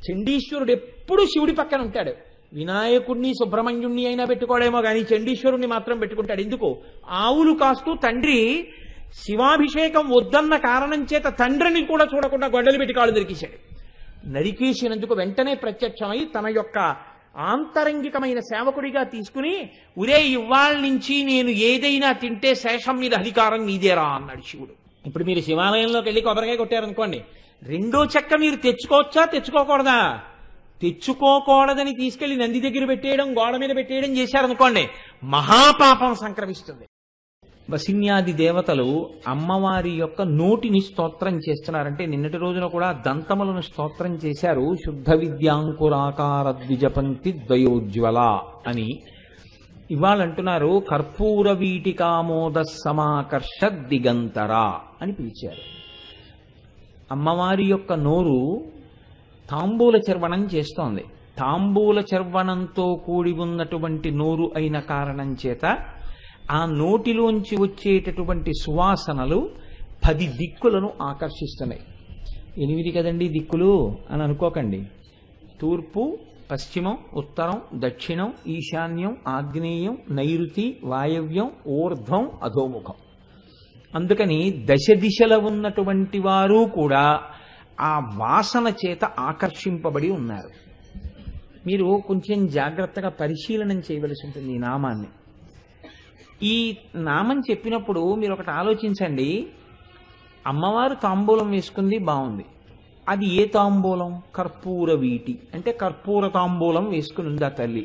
చండీశ్వరుడు ఎప్పుడు శివుడి పక్కన ఉంటాడు. వినాయకుడిని సుబ్రహ్మణ్యుణ్ణి అయినా పెట్టుకోడేమో కానీ చండీశ్వరుణ్ణి మాత్రం పెట్టుకుంటాడు. ఎందుకు? ఆవులు కాస్తూ తండ్రి శివాభిషేకం వద్దన్న కారణం చేత తండ్రిని కూడా చూడకుండా గొడ్డలు పెట్టి కాళ్ళు నరికేశాడు. నరికేసినందుకు వెంటనే ప్రత్యక్షమై తన యొక్క ఆంతరంగికమైన సేవకుడిగా తీసుకుని, ఉరే ఇవాళ నుంచి నేను ఏదైనా తింటే శేషం మీద అధికారం నీదేరా అన్నాడు శివుడు. ఇప్పుడు మీరు శివాలయంలోకి వెళ్ళి కొబ్బరికాయ కొట్టారనుకోండి, రెండో చెక్క మీరు తెచ్చుకోవచ్చా తెచ్చుకోకూడదా? తెచ్చుకోకూడదని తీసుకెళ్లి నంది దగ్గర పెట్టేయడం, గోడ మీద పెట్టేయడం చేశారనుకోండి, మహాపాపం సంక్రమిస్తుంది. వసిన్యాది దేవతలు అమ్మవారి యొక్క నోటిని స్తోత్రం చేస్తున్నారంటే నిన్నటి రోజున కూడా దంతములను స్తోత్రం చేశారు. శుద్ధ విద్యాంకురాకార ద్విజపంక్తి ద్వయోజ్వల అని. ఇవాళ అంటున్నారు కర్పూర వీటికామోద సమాకర్ష దిగంతర అని పిలిచారు. అమ్మవారి యొక్క నోరు తాంబూల చర్వణం చేస్తోంది. తాంబూల చర్వణంతో కూడి ఉన్నటువంటి నోరు అయిన కారణం చేత ఆ నోటిలోంచి వచ్చేటటువంటి సువాసనలు 10 దిక్కులను ఆకర్షిస్తున్నాయి. 8 కదండి దిక్కులు అని అనుకోకండి. తూర్పు, పశ్చిమం, ఉత్తరం, దక్షిణం, ఈశాన్యం, ఆగ్నేయం, నైరుతి, వాయవ్యం, ఊర్ధ్వం, అధోముఖం. అందుకని దశ దిశల ఉన్నటువంటి వారు కూడా ఆ వాసన చేత ఆకర్షింపబడి ఉన్నారు. మీరు కొంచెం జాగ్రత్తగా పరిశీలనం చేయవలసి ఉంటుంది ఈ నామాన్ని. ఈ నామం చెప్పినప్పుడు మీరు ఒకటి ఆలోచించండి. అమ్మవారు తాంబూలం వేసుకుంది, బాగుంది. అది ఏ తాంబూలం? కర్పూర వీటి అంటే కర్పూర తాంబూలం వేసుకుని ఉంది ఆ తల్లి.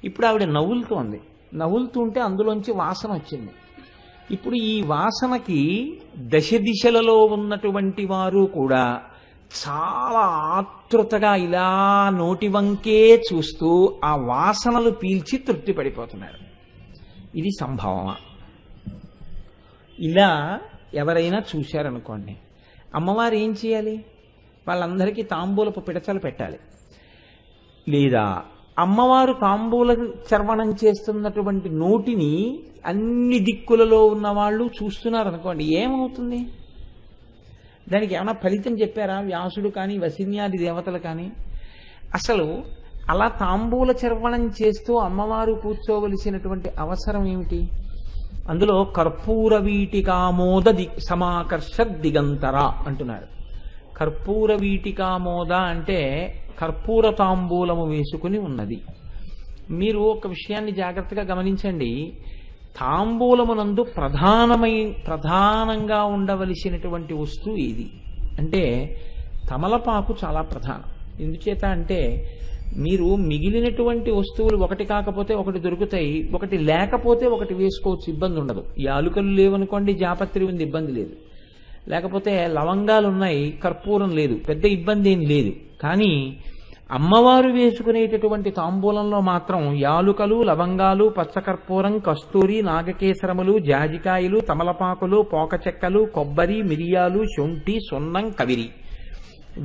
ఇప్పుడు ఆవిడ నవ్వులుతోంది. నవ్వులుతుంటే అందులోంచి వాసన వచ్చింది. ఇప్పుడు ఈ వాసనకి దశ దిశలలో ఉన్నటువంటి వారు కూడా చాలా ఆతృతగా ఇలా నోటి వంకే చూస్తూ ఆ వాసనలు పీల్చి తృప్తి పడిపోతున్నారు. ఇది సంభవమా? ఇలా ఎవరైనా చూశారనుకోండి, అమ్మవారు ఏం చేయాలి? వాళ్ళందరికీ తాంబూలపు పిడచలు పెట్టాలి. లేదా అమ్మవారు తాంబూల చర్వణం చేస్తున్నటువంటి నోటిని అన్ని దిక్కులలో ఉన్న వాళ్ళు చూస్తున్నారనుకోండి, ఏమవుతుంది? దానికి ఏమైనా ఫలితం చెప్పారా వ్యాసుడు కానీ వసిన్యాది దేవతలు కానీ? అసలు అలా తాంబూల చర్వణం చేస్తూ అమ్మవారు కూర్చోవలసినటువంటి అవసరం ఏమిటి? అందులో కర్పూర వీటికామోద సమాకర్ష దిగంతర అంటున్నారు. కర్పూర వీటికామోద అంటే కర్పూర తాంబూలము వేసుకుని ఉన్నది. మీరు ఒక విషయాన్ని జాగ్రత్తగా గమనించండి. తాంబూలమునందు ప్రధానంగా ఉండవలసినటువంటి వస్తువు ఏది అంటే తమలపాకు చాలా ప్రధానం. ఎందుచేత అంటే మీరు మిగిలినటువంటి వస్తువులు ఒకటి కాకపోతే ఒకటి దొరుకుతాయి, ఒకటి లేకపోతే ఒకటి వేసుకోవచ్చు, ఇబ్బంది ఉండదు. యాలుకలు లేవనుకోండి, జాపత్రి ఉంది, ఇబ్బంది లేదు. లేకపోతే లవంగాలు ఉన్నాయి, కర్పూరం లేదు, పెద్ద ఇబ్బంది ఏం లేదు. కానీ అమ్మవారు వేసుకునేటటువంటి తాంబూలంలో మాత్రం యాలుకలు, లవంగాలు, పచ్చకర్పూరం, కస్తూరి, నాగకేసరములు, జాజికాయలు, తమలపాకులు, పోకచెక్కలు, కొబ్బరి, మిరియాలు, శొంఠి, సున్నం, కవిరి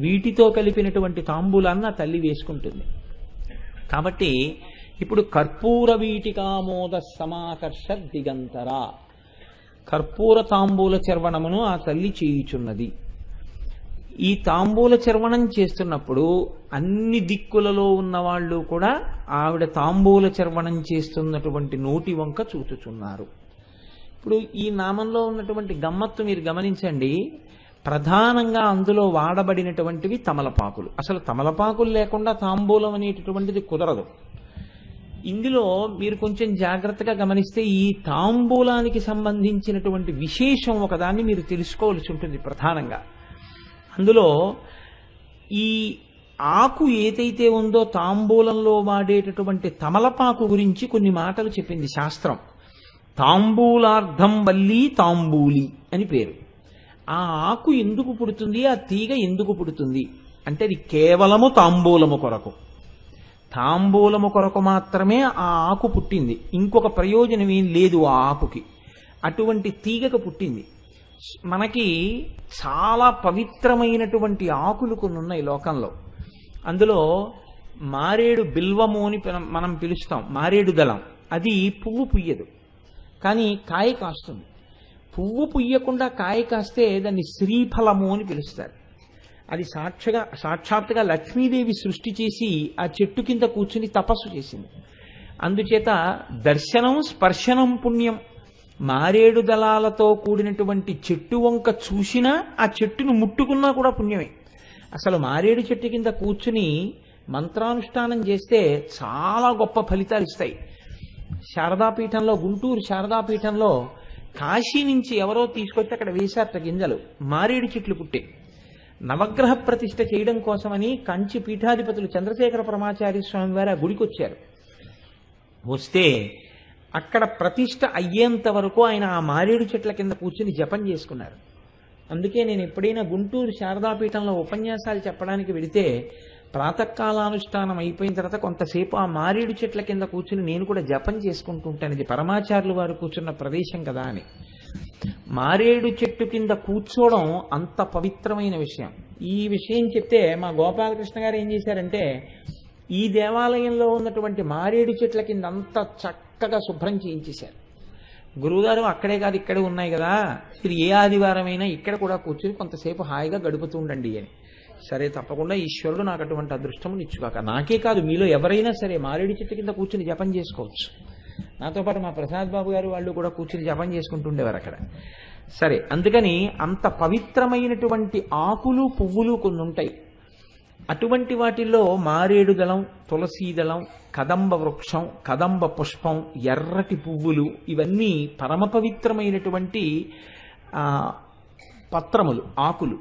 వీటితో కలిపినటువంటి తాంబూలాన్ని ఆ తల్లి వేసుకుంటుంది. కాబట్టి ఇప్పుడు కర్పూర వీటికామోద సమాకర్ష దిగంతర, కర్పూర తాంబూల చర్వణమును ఆ తల్లి చేయుచున్నది. ఈ తాంబూల చర్వణం చేస్తున్నప్పుడు అన్ని దిక్కులలో ఉన్న వాళ్ళు కూడా ఆవిడ తాంబూల చర్వణం చేస్తున్నటువంటి నోటి వంక చూచుచున్నారు. ఇప్పుడు ఈ నామంలో ఉన్నటువంటి గమ్మత్తు మీరు గమనించండి. ప్రధానంగా అందులో వాడబడినటువంటివి తమలపాకులు. అసలు తమలపాకులు లేకుండా తాంబూలం అనేటటువంటిది కుదరదు. ఇందులో మీరు కొంచెం జాగ్రత్తగా గమనిస్తే ఈ తాంబూలానికి సంబంధించినటువంటి విశేషం ఒకదాన్ని మీరు తెలుసుకోవాల్సి ఉంటుంది. ప్రధానంగా అందులో ఈ ఆకు ఏదైతే ఉందో తాంబూలంలో వాడేటటువంటి తమలపాకు గురించి కొన్ని మాటలు చెప్పింది శాస్త్రం. తాంబూలార్థం వల్లి తాంబూలి అని పేరు. ఆ ఆకు ఎందుకు పుడుతుంది, ఆ తీగ ఎందుకు పుడుతుంది అంటే అది కేవలము తాంబూలము కొరకు. తాంబూలము కొరకు మాత్రమే ఆ ఆకు పుట్టింది, ఇంకొక ప్రయోజనం ఏం లేదు ఆ ఆకుకి. అటువంటి తీగకు పుట్టింది. మనకి చాలా పవిత్రమైనటువంటి ఆకులు కొన్ని ఉన్నాయి లోకంలో. అందులో మారేడు బిల్వము అని మనం పిలుస్తాం. మారేడు దళం అది పువ్వు పుయ్యదు, కానీ కాయ కాస్తుంది. పువ్వు పుయ్యకుండా కాయ కాస్తే దాన్ని శ్రీఫలము అని పిలుస్తారు. అది సాక్షాత్తుగా లక్ష్మీదేవి సృష్టి చేసి ఆ చెట్టు కింద కూర్చుని తపస్సు చేసింది. అందుచేత దర్శనం స్పర్శనం పుణ్యం. మారేడు దళాలతో కూడినటువంటి చెట్టు వంక చూసినా ఆ చెట్టును ముట్టుకున్నా కూడా పుణ్యమే. అసలు మారేడు చెట్టు కింద కూర్చుని మంత్రానుష్ఠానం చేస్తే చాలా గొప్ప ఫలితాలు ఇస్తాయి. శారదాపీఠంలో, గుంటూరు శారదాపీఠంలో కాశీ నుంచి ఎవరో తీసుకొచ్చి అక్కడ వేశారట గింజలు, మారేడు చెట్లు పుట్టే. నవగ్రహ ప్రతిష్ఠ చేయడం కోసమని కంచి పీఠాధిపతులు చంద్రశేఖర పరమాచార్య స్వామి వారు ఆ గుడికి వచ్చారు. వస్తే అక్కడ ప్రతిష్ఠ అయ్యేంత వరకు ఆయన ఆ మారేడు చెట్ల కింద కూర్చుని జపం చేసుకున్నారు. అందుకే నేను ఎప్పుడైనా గుంటూరు శారదాపీఠంలో ఉపన్యాసాలు చెప్పడానికి వెళితే ప్రాతకాలానుష్ఠానం అయిపోయిన తర్వాత కొంతసేపు ఆ మారేడు చెట్ల కింద కూర్చుని నేను కూడా జపం చేసుకుంటూ ఉంటాను. ఇది పరమాచార్యులు వారు కూర్చున్న ప్రదేశం కదా అని. మారేడు చెట్టు కింద కూర్చోవడం అంత పవిత్రమైన విషయం. ఈ విషయం చెప్తే మా గోపాలకృష్ణ గారు ఏం చేశారంటే, ఈ దేవాలయంలో ఉన్నటువంటి మారేడు చెట్ల కింద అంతా చక్కగా శుభ్రం చేయించేశారు. గురువుగారు అక్కడే కాదు ఇక్కడే ఉన్నాయి కదా, మీరు ఏ ఆదివారమైనా ఇక్కడ కూడా కూర్చుని కొంతసేపు హాయిగా గడుపుతూ ఉండండి అని. సరే, తప్పకుండా ఈశ్వరుడు నాకు అటువంటి అదృష్టం ఇచ్చుగాక. నాకే కాదు, మీలో ఎవరైనా సరే మారేడు చెట్టు కింద కూర్చుని జపం చేసుకోవచ్చు. నాతో పాటు మా ప్రసాద్ బాబు గారు వాళ్ళు కూడా కూర్చుని జపం చేసుకుంటుండేవారు అక్కడ. సరే, అందుకని అంత పవిత్రమైనటువంటి ఆకులు పువ్వులు కొన్ని ఉంటాయి. అటువంటి వాటిల్లో మారేడు దళం, తులసీ దళం, కదంబ వృక్షం, కదంబ పుష్పం, ఎర్రటి పువ్వులు, ఇవన్నీ పరమ పవిత్రమైనటువంటి పత్రములు, ఆకులు.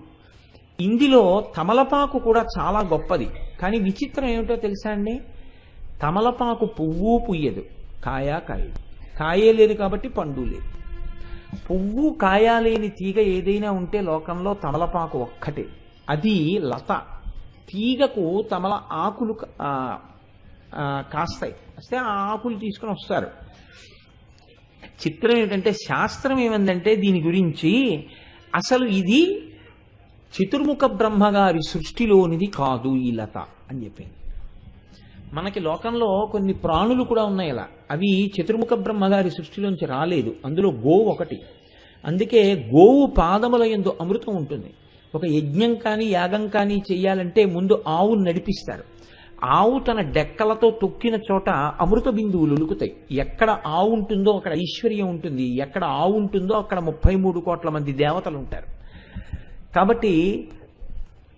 ఇందులో తమలపాకు కూడా చాలా గొప్పది. కానీ విచిత్రం ఏమిటో తెలుసా అండి, తమలపాకు పువ్వు పుయ్యదు, కాయ కాయదు. కాయే లేదు కాబట్టి పండు లేదు. పువ్వు కాయ లేని తీగ ఏదైనా ఉంటే లోకంలో తమలపాకు ఒక్కటే. అది లత. తీగకు తమల ఆకులు కాస్తాయి. వస్తే ఆ ఆకులు తీసుకుని వస్తారు. చిత్రం ఏమిటంటే, శాస్త్రం ఏమందంటే దీని గురించి, అసలు ఇది చతుర్ముఖ బ్రహ్మగారి సృష్టిలోనిది కాదు ఈ లత అని చెప్పింది. మనకి లోకంలో కొన్ని ప్రాణులు కూడా ఉన్నాయి అలా, అవి చతుర్ముఖ బ్రహ్మగారి సృష్టిలోంచి రాలేదు. అందులో గోవు ఒకటి. అందుకే గోవు పాదముల యందు అమృతం ఉంటుంది. ఒక యజ్ఞం కానీ యాగం కానీ చెయ్యాలంటే ముందు ఆవును నడిపిస్తారు. ఆవు తన డెక్కలతో తొక్కిన చోట అమృత బిందువులు ఉలుకుతాయి. ఎక్కడ ఆవు ఉంటుందో అక్కడ ఐశ్వర్యం ఉంటుంది. ఎక్కడ ఆవు ఉంటుందో అక్కడ 33 కోట్ల మంది దేవతలు ఉంటారు. కాబట్టి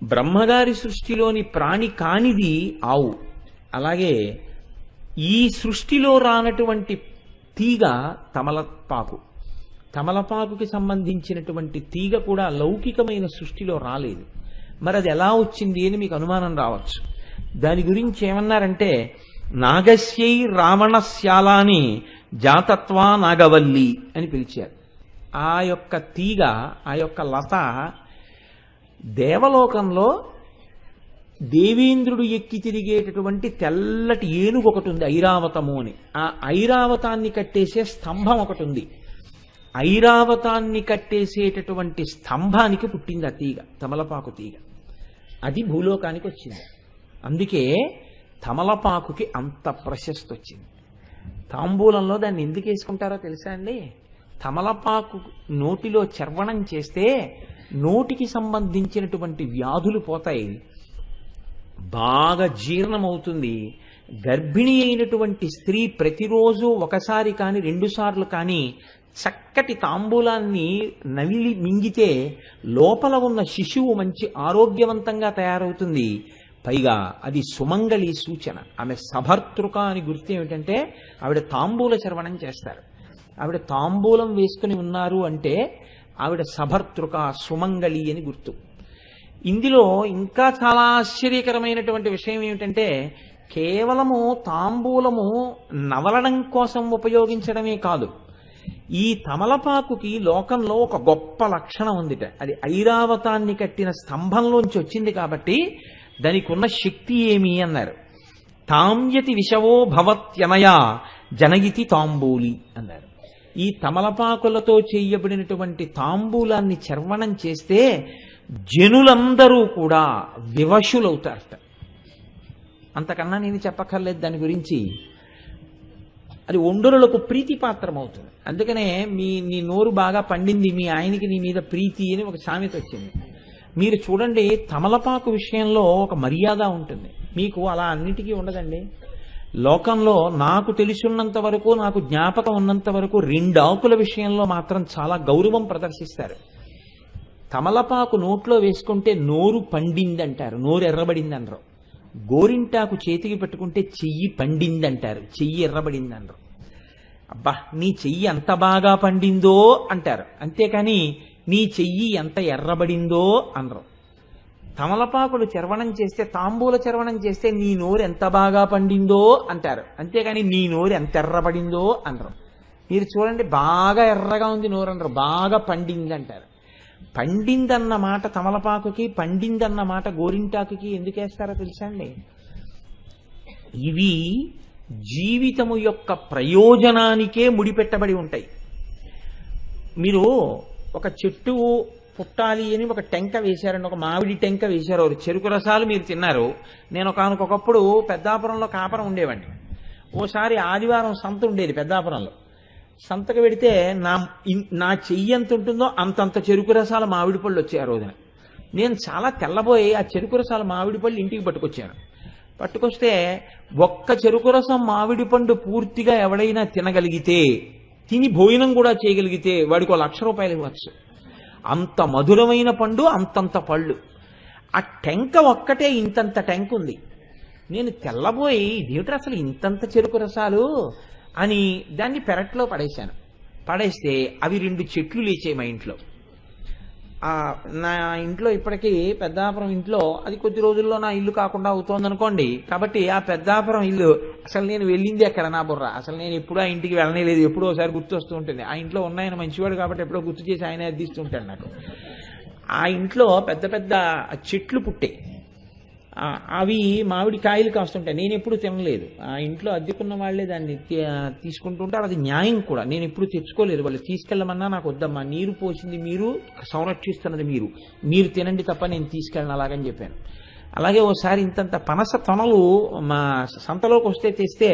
బ్రహ్మగారి సృష్టిలోని ప్రాణి కానిది ఆవు. అలాగే ఈ సృష్టిలో రానటువంటి తీగ తమలపాకు. తమలపాకుకి సంబంధించినటువంటి తీగ కూడా లౌకికమైన సృష్టిలో రాలేదు. మరి అది ఎలా వచ్చింది అని మీకు అనుమానం రావచ్చు. దాని గురించి ఏమన్నారంటే, నాగస్యై రావణస్యాలాని జాతత్వా నాగవల్లి అని పిలిచారు. ఆ యొక్క తీగ, ఆ యొక్క లత దేవలోకంలో దేవేంద్రుడు ఎక్కి తిరిగేటటువంటి తెల్లటి ఏనుగు ఒకటి ఉంది, ఐరావతము అని. ఆ ఐరావతాన్ని కట్టేసే స్తంభం ఒకటి ఉంది. ఐరావతాన్ని కట్టేసేటటువంటి స్తంభానికి పుట్టింది ఆ తీగ, తమలపాకు తీగ. అది భూలోకానికి వచ్చింది. అందుకే తమలపాకుకి అంత ప్రశస్తి వచ్చింది. తాంబూలంలో దాన్ని ఎందుకు వేసుకుంటారో తెలుసా అండి? తమలపాకు నోటిలో చర్వణం చేస్తే నోటికి సంబంధించినటువంటి వ్యాధులు పోతాయి, బాగా జీర్ణమవుతుంది. గర్భిణి అయినటువంటి స్త్రీ ప్రతిరోజు ఒకసారి కానీ 2 సార్లు కానీ చక్కటి తాంబూలాన్ని నవిలి మింగితే లోపల ఉన్న శిశువు మంచి ఆరోగ్యవంతంగా తయారవుతుంది. పైగా అది సుమంగళి సూచన. ఆమె సభర్తృక అని గుర్తు ఏమిటంటే, ఆవిడ తాంబూల చర్వణం చేస్తారు. ఆవిడ తాంబూలం వేసుకుని ఉన్నారు అంటే ఆవిడ సభర్తృక, సుమంగళి అని గుర్తు. ఇందులో ఇంకా చాలా ఆశ్చర్యకరమైనటువంటి విషయం ఏమిటంటే, కేవలము తాంబూలము నవలడం కోసం ఉపయోగించడమే కాదు, ఈ తమలపాకుకి లోకంలో ఒక గొప్ప లక్షణం ఉందిట. అది ఐరావతాన్ని కట్టిన స్తంభంలోంచి వచ్చింది కాబట్టి దానికి ఉన్న శక్తి ఏమి అన్నారు. తాంయతి విషవో భవత్యనయా జనయితి తాంబూలి అన్నారు. ఈ తమలపాకులతో చేయబడినటువంటి తాంబూలాన్ని చర్వణం చేస్తే జనులందరూ కూడా వివశులవుతారట. అంతకన్నా నేను చెప్పక్కర్లేదు దాని గురించి. అది ఒండరులకు ప్రీతిపాత్రం అవుతుంది. అందుకనే నీ నోరు బాగా పండింది, మీ ఆయనకి నీ మీద ప్రీతి అని ఒక సామెత వచ్చింది. మీరు చూడండి, తమలపాకు విషయంలో ఒక మర్యాద ఉంటుంది, మీకు అలా అన్నిటికీ ఉండదండి. లోకంలో నాకు తెలిసినంత వరకు, నాకు జ్ఞాపకం ఉన్నంత వరకు 2 ఆకుల విషయంలో మాత్రం చాలా గౌరవం ప్రదర్శిస్తారు. తమలపాకు నోట్లో వేసుకుంటే నోరు పండిందంటారు, నోరు ఎర్రబడింది అనరు. గోరింటాకు చేతికి పెట్టుకుంటే చెయ్యి పండిందంటారు, చెయ్యి ఎర్రబడింది అనరు. అబ్బా నీ చెయ్యి ఎంత బాగా పండిందో అంటారు, అంతేకాని నీ చెయ్యి ఎంత ఎర్రబడిందో అనరు. తమలపాకులు చర్వణం చేస్తే, తాంబూల చర్వణం చేస్తే నీ నోరు ఎంత బాగా పండిందో అంటారు, అంతేగాని నీ నోరు ఎంత ఎర్రబడిందో అనరు. మీరు చూడండి, బాగా ఎర్రగా ఉంది నోరు అనరు, బాగా పండింది అంటారు. పండిందన్న మాట తమలపాకుకి, పండిందన్న మాట గోరింటాకుకి ఎందుకు వేస్తారో తెలుసా అండి? ఇవి జీవితము యొక్క ప్రయోజనానికే ముడిపెట్టబడి ఉంటాయి. మీరు ఒక చెట్టు పుట్టాలి అని ఒక టెంక వేశారండి, ఒక మామిడి టెంక వేశారు, చెరుకు రసాలు మీరు తిన్నారు. నేను ఒకనకొకప్పుడు పెద్దాపురంలో కాపురం ఉండేవాడిని. ఓసారి ఆదివారం సంత ఉండేది పెద్దాపురంలో. సంతకు పెడితే నా చెయ్యి ఎంత ఉంటుందో అంతంత చెరుకు రసాల మామిడి పళ్ళు వచ్చాయి ఆ రోజున. నేను చాలా తెల్లబోయి ఆ చెరుకు రసాల మామిడి పళ్ళు ఇంటికి పట్టుకొచ్చాను. పట్టుకొస్తే ఒక్క చెరుకు రసం మామిడి పండు పూర్తిగా ఎవడైనా తినగలిగితే, తిని భోజనం కూడా చేయగలిగితే వాడికి 1,00,000 రూపాయలు ఇవ్వచ్చు. అంత మధురమైన పండు, అంతంత పళ్ళు. ఆ టెంక ఒక్కటే ఇంతంత టెంక ఉంది. నేను తెల్లబోయి ఇదేమిటి అసలు ఇంతంత చెరుకు రసాలు అని దాన్ని పెరట్లో పడేశాను. పడేస్తే అవి 2 చెట్లు లేచాయి మా ఇంట్లో. నా ఇంట్లో ఇప్పటికీ పెద్దాపురం ఇంట్లో అది కొద్ది రోజుల్లో నా ఇల్లు కాకుండా అవుతోంది అనుకోండి. కాబట్టి ఆ పెద్దాపురం ఇల్లు అసలు నేను వెళ్ళింది ఎక్కడ నా బుర్ర, అసలు నేను ఎప్పుడూ ఆ ఇంటికి వెళ్ళనే లేదు. ఎప్పుడో ఒకసారి గుర్తు వస్తూ ఉంటుంది. ఆ ఇంట్లో ఉన్నాయని మంచివాడు కాబట్టి ఎప్పుడో గుర్తు చేసి ఆయన అద్దిస్తుంటాడు నాకు. ఆ ఇంట్లో పెద్ద పెద్ద చెట్లు పుట్టాయి. అవి మామిడి కాయలు కాస్తుంటాయి. నేను ఎప్పుడు తినలేదు. ఆ ఇంట్లో అద్దెకున్న వాళ్ళే దాన్ని తీసుకుంటుంటారు. అది న్యాయం కూడా. నేను ఎప్పుడు తెచ్చుకోలేదు. వాళ్ళు తీసుకెళ్ళమన్నా నాకు వద్దమ్మా, నీరు పోసింది మీరు, సంరక్షిస్తున్నది మీరు తినండి తప్ప నేను తీసుకెళ్ళను అలాగని చెప్పాను. అలాగే ఓసారి ఇంతంత పనస తొనలు మా సంతలోకి వస్తే తెస్తే,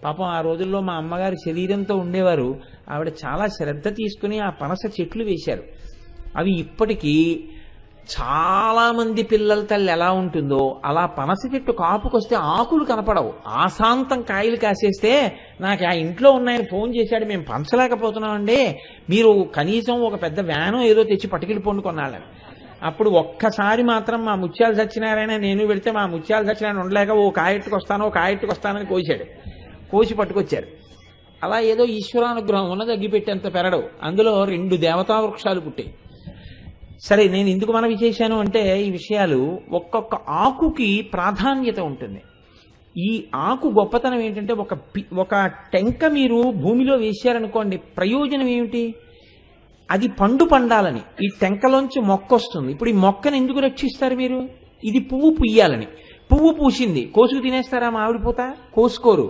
పాపం ఆ రోజుల్లో మా అమ్మగారి శరీరంతో ఉండేవారు. ఆవిడ చాలా శ్రద్ధ తీసుకుని ఆ పనస చెట్లు వేశారు. అవి ఇప్పటికీ చాలా మంది పిల్లల తల్లి ఎలా ఉంటుందో అలా పనస చెట్టు కాపుకొస్తే ఆకులు కనపడవు, ఆశాంతం కాయలు కాసేస్తే నాకు ఆ ఇంట్లో ఉన్నాయని ఫోన్ చేశాడు, మేము పంచలేకపోతున్నామండి, మీరు కనీసం ఒక పెద్ద వ్యాను ఏదో తెచ్చి పట్టుకెళ్ళిపోండి కొన్నాళ్ళని. అప్పుడు ఒక్కసారి మాత్రం మా ముత్యాలు సత్యనారాయణ నేను వెళితే మా ముత్యాలు సత్యనారాయణ ఉండలేక ఓ కాయెట్టుకొస్తానని కోసి పట్టుకొచ్చారు. అలా ఏదో ఈశ్వరానుగ్రహం ఉన్న తగ్గిపెట్టేంత పెరడవు. అందులో 2 దేవతా వృక్షాలు పుట్టాయి. సరే, నేను ఎందుకు మనవి చేశాను అంటే, ఈ విషయాలు ఒక్కొక్క ఆకుకి ప్రాధాన్యత ఉంటుంది. ఈ ఆకు గొప్పతనం ఏంటంటే, ఒక టెంక మీరు భూమిలో వేశారనుకోండి, ప్రయోజనం ఏమిటి? అది పండు పండాలని. ఈ టెంకలోంచి మొక్క వస్తుంది. ఇప్పుడు ఈ మొక్కను ఎందుకు రక్షిస్తారు మీరు? ఇది పువ్వు పుయ్యాలని. పువ్వు పూసింది, కోసుకు తినేస్తారా మామిడి పూత? కోసుకోరు.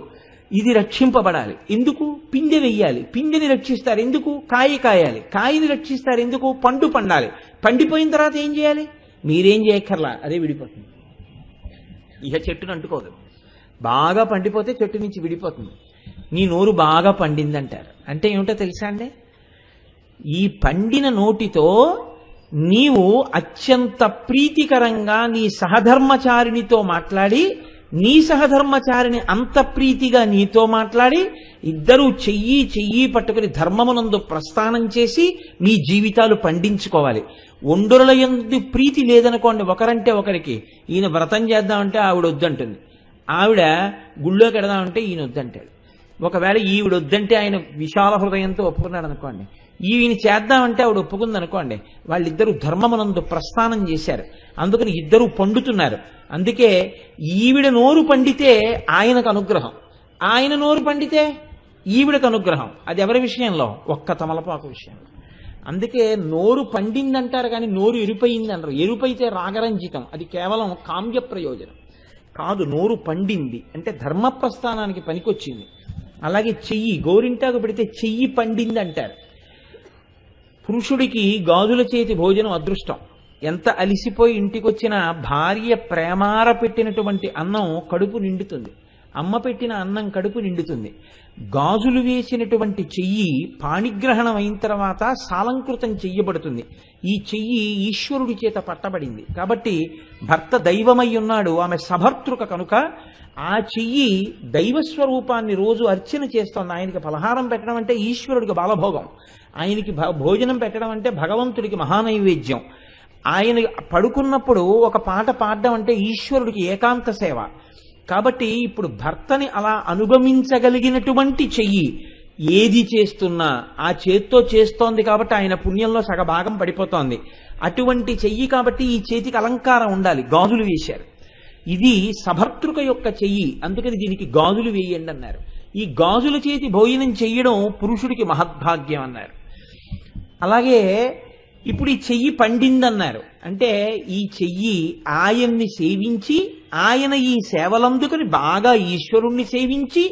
ఇది రక్షింపబడాలి. ఎందుకు? పిందె వెయ్యాలి. పిందెని రక్షిస్తారు ఎందుకు? కాయాలి. కాయని రక్షిస్తారు ఎందుకు? పండు పండాలి. పండిపోయిన తర్వాత ఏం చేయాలి? మీరేం చేయక్కర్లా, అదే విడిపోతుంది. ఇక చెట్టును అంటుకోదు. బాగా పండిపోతే చెట్టు నుంచి విడిపోతుంది. నీ నోరు బాగా పండిందంటారు. అంటే ఏమిటో తెలుసా అండి? ఈ పండిన నోటితో నీవు అత్యంత ప్రీతికరంగా నీ సహధర్మచారినితో మాట్లాడి, నీ సహధర్మచారిని అంత ప్రీతిగా నీతో మాట్లాడి, ఇద్దరూ చెయ్యి పట్టుకుని ధర్మమునందు ప్రస్థానం చేసి మీ జీవితాలు పండించుకోవాలి. ఒండరుల యందు ప్రీతి లేదనుకోండి, ఒకరంటే ఒకరికి, ఈయన వ్రతం చేద్దామంటే ఆవిడ వద్దంటుంది, ఆవిడ గుళ్ళో పెడదామంటే ఈయన వద్దంటాడు. ఒకవేళ ఈవిడ వద్దంటే ఆయన విశాల హృదయంతో ఒప్పుకున్నాడు అనుకోండి, ఈయన చేద్దామంటే ఆవిడ ఒప్పుకుంది అనుకోండి, వాళ్ళిద్దరూ ధర్మమునందు ప్రస్థానం చేశారు. అందుకని ఇద్దరూ పండుతున్నారు. అందుకే ఈవిడ నోరు పండితే ఆయనకు అనుగ్రహం, ఆయన నోరు పండితే ఈవిడకు అనుగ్రహం. అది ఎవరి విషయంలో? ఒక్క తమలపాకు విషయంలో. అందుకే నోరు పండిందంటారు కానీ నోరు ఎరుపయింది అంటారు. ఎరుపైతే రాగరంజితం, అది కేవలం కామ్య ప్రయోజనం కాదు. నోరు పండింది అంటే ధర్మ ప్రస్థానానికి పనికొచ్చింది. అలాగే చెయ్యి, గోరింటాకు పెడితే చెయ్యి పండింది అంటారు. పురుషుడికి గాజుల చేతి భోజనం అదృష్టం. ఎంత అలిసిపోయి ఇంటికి వచ్చినా భార్య ప్రేమార పెట్టినటువంటి అన్నం కడుపు నిండుతుంది. అమ్మ పెట్టిన అన్నం కడుపు నిండుతుంది. గాజులు వేసినటువంటి చెయ్యి పాణిగ్రహణం అయిన తర్వాత సాలంకృతం చెయ్యబడుతుంది. ఈ చెయ్యి ఈశ్వరుడి చేత పట్టబడింది కాబట్టి భర్త దైవమై ఉన్నాడు, ఆమె సభర్తృక కనుక ఆ చెయ్యి దైవస్వరూపాన్ని రోజు అర్చన చేస్తోంది. ఆయనకి పలహారం పెట్టడం అంటే ఈశ్వరుడికి బాలభోగం, ఆయనకి భోజనం పెట్టడం అంటే భగవంతుడికి మహానైవేద్యం. ఆయన పడుకున్నప్పుడు ఒక పాట పాడడం అంటే ఈశ్వరుడికి ఏకాంత సేవ. కాబట్టి ఇప్పుడు భర్తని అలా అనుగమించగలిగినటువంటి చెయ్యి ఏది చేస్తున్నా ఆ చేత్తో చేస్తోంది కాబట్టి ఆయన పుణ్యంలో సగభాగం పడిపోతోంది. అటువంటి చెయ్యి కాబట్టి ఈ చేతికి అలంకారం ఉండాలి, గాజులు వేశారు. ఇది సభర్తృక యొక్క చెయ్యి, అందుకని దీనికి గాజులు వేయండి అన్నారు. ఈ గాజుల చేతి భోజనం చెయ్యడం పురుషుడికి మహద్భాగ్యం అన్నారు. అలాగే ఇప్పుడు ఈ చెయ్యి పండిందన్నారు అంటే ఈ చెయ్యి ఆయన్ని సేవించి ఆయన ఈ సేవలందుకని బాగా ఈశ్వరుణ్ణి సేవించి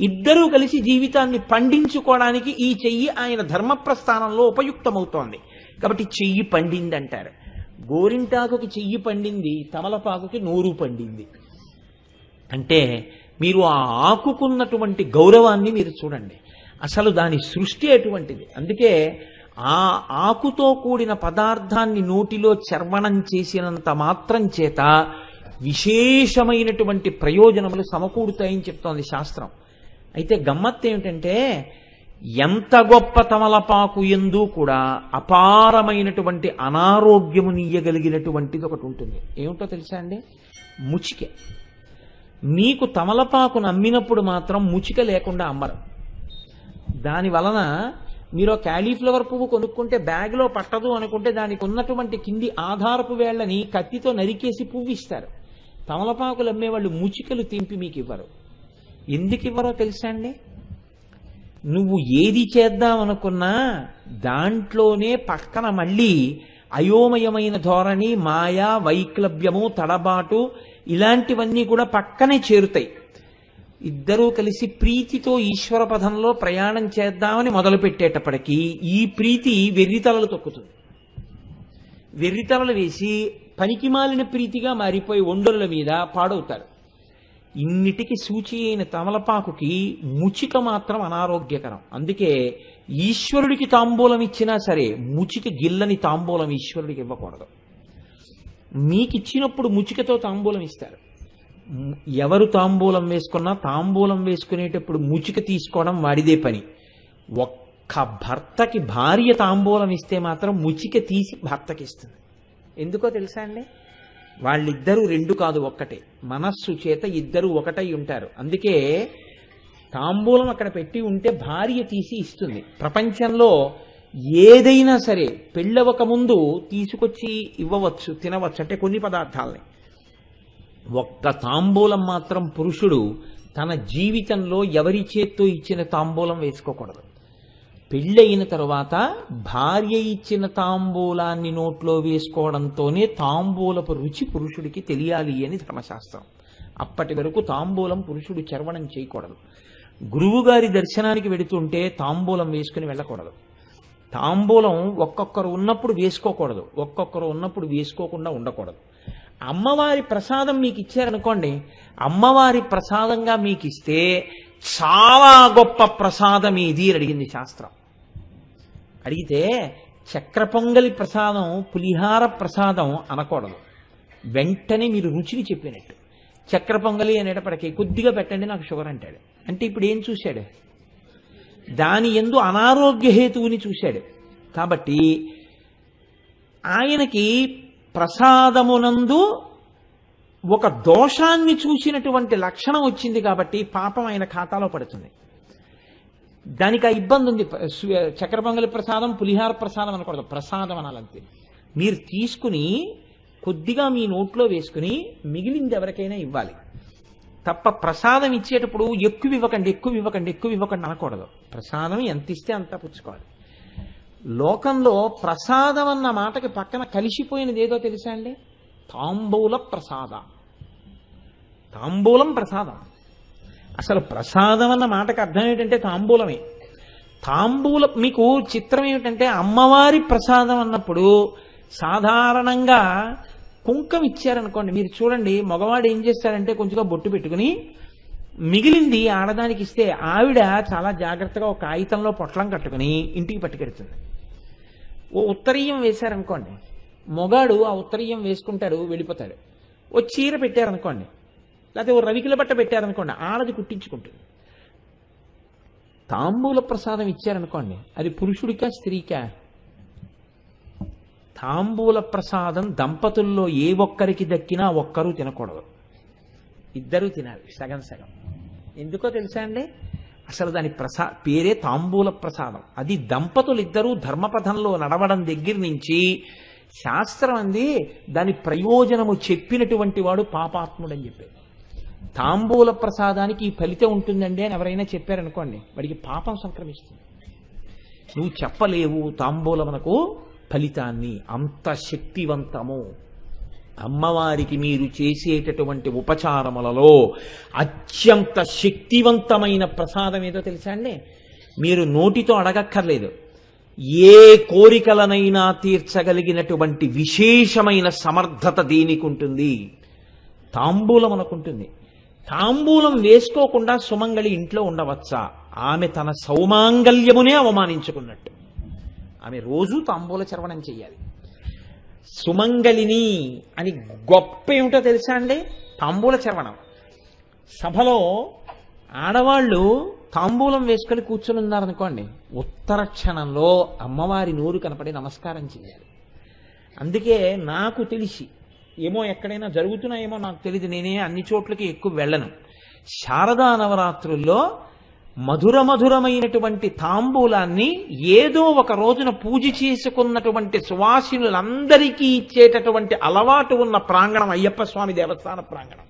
ఇద్దరూ కలిసి జీవితాన్ని పండించుకోవడానికి ఈ చెయ్యి ఆయన ధర్మప్రస్థానంలో ఉపయుక్తమవుతోంది కాబట్టి చెయ్యి పండింది అంటారు. గోరింటాకుకి చెయ్యి పండింది, తమలపాకుకి నోరు పండింది. అంటే మీరు ఆ ఆకుకున్నటువంటి గౌరవాన్ని మీరు చూడండి, అసలు దాని సృష్టి అటువంటిది. అందుకే ఆ ఆకుతో కూడిన పదార్థాన్ని నోటిలో చర్వణం చేసినంత మాత్రం చేత విశేషమైనటువంటి ప్రయోజనములు సమకూడుతాయని చెప్తోంది శాస్త్రం. అయితే గమ్మత్తు ఏమిటంటే ఎంత గొప్ప తమలపాకు ఎందు కూడా అపారమైనటువంటి అనారోగ్యము నీయగలిగినటువంటిది ఒకటి ఉంటుంది. ఏమిటో తెలుసా అండి? ముచిక. మీకు తమలపాకు నమ్మినప్పుడు మాత్రం ముచిక లేకుండా అమ్మరు. దాని వలన మీరు క్యాలీఫ్లవర్ పువ్వు కొనుక్కుంటే బ్యాగ్లో పట్టదు అనుకుంటే దానికి ఉన్నటువంటి కింది ఆధారపు వేళ్లని కత్తితో నరికేసి పువ్వు ఇస్తారు. తమలపాకులు అమ్మేవాళ్ళు ముచికలు తెంపి మీకు ఇవ్వరు. ఎందుకు ఇవ్వరో తెలుసా అండి? నువ్వు ఏది చేద్దామనుకున్నా దాంట్లోనే పక్కన మళ్ళీ అయోమయమైన ధోరణి, మాయా, వైక్లభ్యము, తడబాటు ఇలాంటివన్నీ కూడా పక్కనే చేరుతాయి. ఇద్దరూ కలిసి ప్రీతితో ఈశ్వర పదంలో ప్రయాణం చేద్దామని మొదలుపెట్టేటప్పటికీ ఈ ప్రీతి వెర్రితలలు తొక్కుతుంది. వెర్రితలలు వేసి పనికిమాలిన ప్రీతిగా మారిపోయి ఒండొల్ల మీద పాడవుతారు. ఇన్నిటికి సూచి అయిన తమలపాకుకి ముచిక మాత్రం అనారోగ్యకరం. అందుకే ఈశ్వరుడికి తాంబూలం ఇచ్చినా సరే ముచిక గిల్లని తాంబూలం ఈశ్వరుడికి ఇవ్వకూడదు. మీకిచ్చినప్పుడు ముచికతో తాంబూలం ఇస్తారు. ఎవరు తాంబూలం వేసుకున్నా తాంబూలం వేసుకునేటప్పుడు ముచిక తీసుకోవడం వాడిదే పని. ఒక్క భర్తకి భార్య తాంబూలం ఇస్తే మాత్రం ముచిక తీసి భర్తకి ఇస్తుంది. ఎందుకో తెలుసా అండి? వాళ్ళిద్దరూ రెండు కాదు ఒక్కటే, మనస్సు చేత ఇద్దరు ఒకటై ఉంటారు. అందుకే తాంబూలం అక్కడ పెట్టి ఉంటే భార్య తీసి ఇస్తుంది. ప్రపంచంలో ఏదైనా సరే పెళ్ళవక ముందు తీసుకొచ్చి ఇవ్వవచ్చు, తినవచ్చు, అంటే కొన్ని పదార్థాలని. ఒక్క తాంబూలం మాత్రం పురుషుడు తన జీవితంలో ఎవరి చేత్తో ఇచ్చిన తాంబూలం వేసుకోకూడదు. పెళ్ళయిన తరువాత భార్య ఇచ్చిన తాంబూలాన్ని నోట్లో వేసుకోవడంతోనే తాంబూలపు రుచి పురుషుడికి తెలియాలి అని ధర్మశాస్త్రం. అప్పటి వరకు తాంబూలం పురుషుడు చర్వణం చేయకూడదు. గురువుగారి దర్శనానికి వెడుతుంటే తాంబూలం వేసుకుని వెళ్ళకూడదు. తాంబూలం ఒక్కొక్కరు ఉన్నప్పుడు వేసుకోకూడదు, ఒక్కొక్కరు ఉన్నప్పుడు వేసుకోకుండా ఉండకూడదు. అమ్మవారి ప్రసాదం మీకు ఇచ్చారనుకోండి, అమ్మవారి ప్రసాదంగా మీకు ఇస్తే చాలా గొప్ప ప్రసాదం ఏది అని అడిగింది శాస్త్రం. అడిగితే చక్ర పొంగలి ప్రసాదం, పులిహార ప్రసాదం అనకూడదు. వెంటనే మీరు రుచిని చెప్పినట్టు. చక్ర పొంగలి అనేటప్పటికీ కొద్దిగా పెట్టండి నాకు షుగర్ అంటాడు. అంటే ఇప్పుడు ఏం చూశాడు? దాని యందు అనారోగ్య హేతువుని చూశాడు. కాబట్టి ఆయనకి ప్రసాదమునందు ఒక దోషాన్ని చూసినటువంటి లక్షణం వచ్చింది కాబట్టి పాపం ఆయన ఖాతాలో పడుతుంది. దానికి ఆ ఇబ్బంది ఉంది. చక్కెర పొంగలి ప్రసాదం, పులిహార ప్రసాదం అనకూడదు, ప్రసాదం అనాలంతే. మీరు తీసుకుని కొద్దిగా మీ నోట్లో వేసుకుని మిగిలింది ఎవరికైనా ఇవ్వాలి తప్ప ప్రసాదం ఇచ్చేటప్పుడు ఎక్కువ ఇవ్వకండి, ఎక్కువ ఇవ్వకండి, ఎక్కువ ఇవ్వకండి అనకూడదు. ప్రసాదం ఎంత ఇస్తే అంత పుచ్చుకోవాలి. లోకంలో ప్రసాదం అన్న మాటకి పక్కన కలిసిపోయినది ఏదో తెలుసా అండి? తాంబూల ప్రసాద. తాంబూలం ప్రసాదం. అసలు ప్రసాదం అన్న మాటకి అర్థం ఏమిటంటే తాంబూలమే. తాంబూలం మీకు చిత్రం ఏమిటంటే అమ్మవారి ప్రసాదం అన్నప్పుడు సాధారణంగా కుంకం ఇచ్చారనుకోండి, మీరు చూడండి మగవాడు ఏం చేస్తారంటే కొంచెంగా బొట్టు పెట్టుకుని మిగిలింది ఆడదానికి ఇస్తే ఆవిడ చాలా జాగ్రత్తగా ఒక కాగితంలో పొట్లం కట్టుకుని ఇంటికి పట్టుకెడుతుంది. ఓ ఉత్తరీయం వేశారనుకోండి, మొగాడు ఆ ఉత్తరీయం వేసుకుంటాడు, వెళ్ళిపోతాడు. ఓ చీర పెట్టారనుకోండి, లేకపోతే ఓ రవికిల బట్ట పెట్టారనుకోండి, ఆడది కుట్టించుకుంటుంది. తాంబూల ప్రసాదం ఇచ్చారనుకోండి, అది పురుషుడికా స్త్రీకా? తాంబూల ప్రసాదం దంపతుల్లో ఏ ఒక్కరికి దక్కినా ఒక్కరూ తినకూడదు, ఇద్దరూ తినాలి, సగం సగం. ఎందుకో తెలుసా అండి? అసలు దాని పేరే తాంబూల ప్రసాదం. అది దంపతులు ఇద్దరూ ధర్మపథంలో నడవడం దగ్గర నుంచి శాస్త్రం అంది దాని ప్రయోజనము చెప్పినటువంటి వాడు పాపాత్ముడని చెప్పారు. తాంబూల ప్రసాదానికి ఈ ఫలితం ఉంటుందండి అని ఎవరైనా చెప్పారనుకోండి, వాడికి పాపం సంక్రమిస్తుంది. నువ్వు చెప్పలేవు తాంబూలమునకు ఫలితాన్ని, అంత శక్తివంతము. అమ్మవారికి మీరు చేసేటటువంటి ఉపచారములలో అత్యంత శక్తివంతమైన ప్రసాదం ఏదో తెలుసా అండి? మీరు నోటితో అడగక్కర్లేదు, ఏ కోరికలనైనా తీర్చగలిగినటువంటి విశేషమైన సమర్థత దేనికి ఉంటుంది? తాంబూలం అనుకుంటుంది. తాంబూలం వేసుకోకుండా సుమంగళి ఇంట్లో ఉండవచ్చా? ఆమె తన సౌమాంగల్యమునే అవమానించుకున్నట్టు. ఆమె రోజు తాంబూల చర్వణం చెయ్యాలి. సుమంగళిని అని గొప్ప ఏమిటో తెలుసా అండి? తాంబూల చర్వణం. సభలో ఆడవాళ్ళు తాంబూలం వేసుకొని కూర్చుని ఉన్నారనుకోండి, ఉత్తర క్షణంలో అమ్మవారి నోరు కనపడి నమస్కారం చేయాలి. అందుకే నాకు తెలిసి, ఏమో ఎక్కడైనా జరుగుతున్నాయేమో నాకు తెలియదు, నేనే అన్ని చోట్లకి ఎక్కువ వెళ్ళను, శారదా నవరాత్రుల్లో మధురమైనటువంటి తాంబూలాన్ని ఏదో ఒక రోజున పూజ చేసుకున్నటువంటి సువాసినులందరికీ ఇచ్చేటటువంటి అలవాటు ఉన్న ప్రాంగణం అయ్యప్ప స్వామి దేవస్థాన ప్రాంగణం.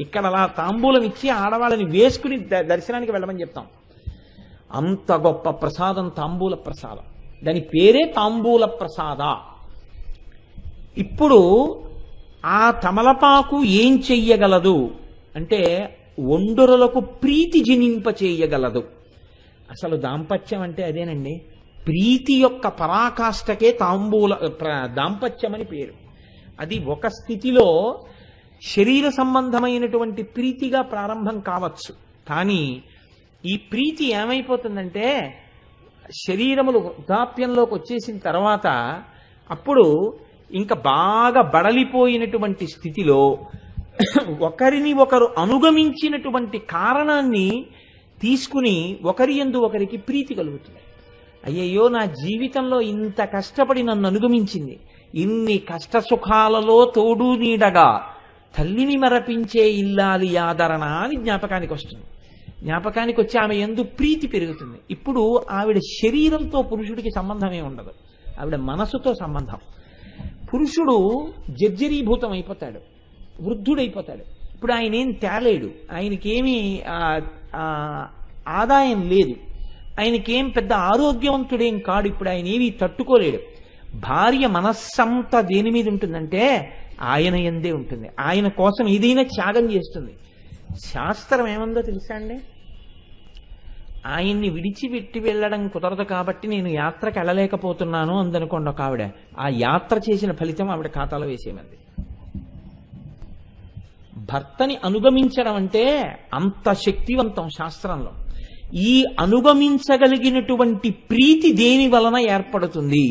ఇక్కడ అలా తాంబూలం ఇచ్చి ఆడవాళ్ళని వేసుకుని దర్శనానికి వెళ్ళమని చెప్తాం. అంత గొప్ప ప్రసాదం తాంబూల ప్రసాదం. దాని పేరే తాంబూల ప్రసాద. ఇప్పుడు ఆ తమలపాకు ఏం చెయ్యగలదు అంటే ఒండరులకు ప్రీతి జనింప చేయగలదు. అసలు దాంపత్యం అంటే అదేనండి. ప్రీతి యొక్క పరాకాష్ఠకే దాంపత్యం అని పేరు. అది ఒక స్థితిలో శరీర సంబంధమైనటువంటి ప్రీతిగా ప్రారంభం కావచ్చు, కానీ ఈ ప్రీతి ఏమైపోతుందంటే శరీరములు వృద్ధాప్యంలోకి వచ్చేసిన తర్వాత అప్పుడు ఇంకా బాగా బడలిపోయినటువంటి స్థితిలో ఒకరిని ఒకరు అనుగమించినటువంటి కారణాన్ని తీసుకుని ఒకరి యందు ఒకరికి ప్రీతి కలుగుతుంది. అయ్యయ్యో, నా జీవితంలో ఇంత కష్టపడి నన్ను అనుగమించింది, ఇన్ని కష్ట సుఖాలలో తోడు నీడగా తల్లిని మరపించే ఇల్లాలి ఆదరణ అని జ్ఞాపకానికి వస్తుంది. జ్ఞాపకానికి వచ్చి ఆమె యందు ప్రీతి పెరుగుతుంది. ఇప్పుడు ఆవిడ శరీరంతో పురుషుడికి సంబంధమే ఉండదు, ఆవిడ మనసుతో సంబంధం. పురుషుడు జర్జరీభూతం అయిపోతాడు, వృద్ధుడైపోతాడు. ఇప్పుడు ఆయన ఏం తేలేడు, ఆయనకేమీ ఆదాయం లేదు, ఆయనకేం పెద్ద ఆరోగ్యవంతుడేం కాడు. ఇప్పుడు ఆయన ఏమీ తట్టుకోలేడు. భార్య మనస్సంతా దేని మీద ఉంటుందంటే ఆయన యందే ఉంటుంది. ఆయన కోసం ఏదైనా త్యాగం చేస్తుంది. శాస్త్రం ఏముందో తెలుసా అండి? ఆయన్ని విడిచిపెట్టి వెళ్ళడం కుదరదు కాబట్టి నేను యాత్రకు వెళ్ళలేకపోతున్నాను అందనుకోండి ఒక ఆవిడ, ఆ యాత్ర చేసిన ఫలితం ఆవిడ ఖాతాలో వేసేమంది. భర్తని అనుగమించడం అంటే అంత శక్తివంతం శాస్త్రంలో. ఈ అనుగమించగలిగినటువంటి ప్రీతి దేని వలన ఏర్పడుతుంది?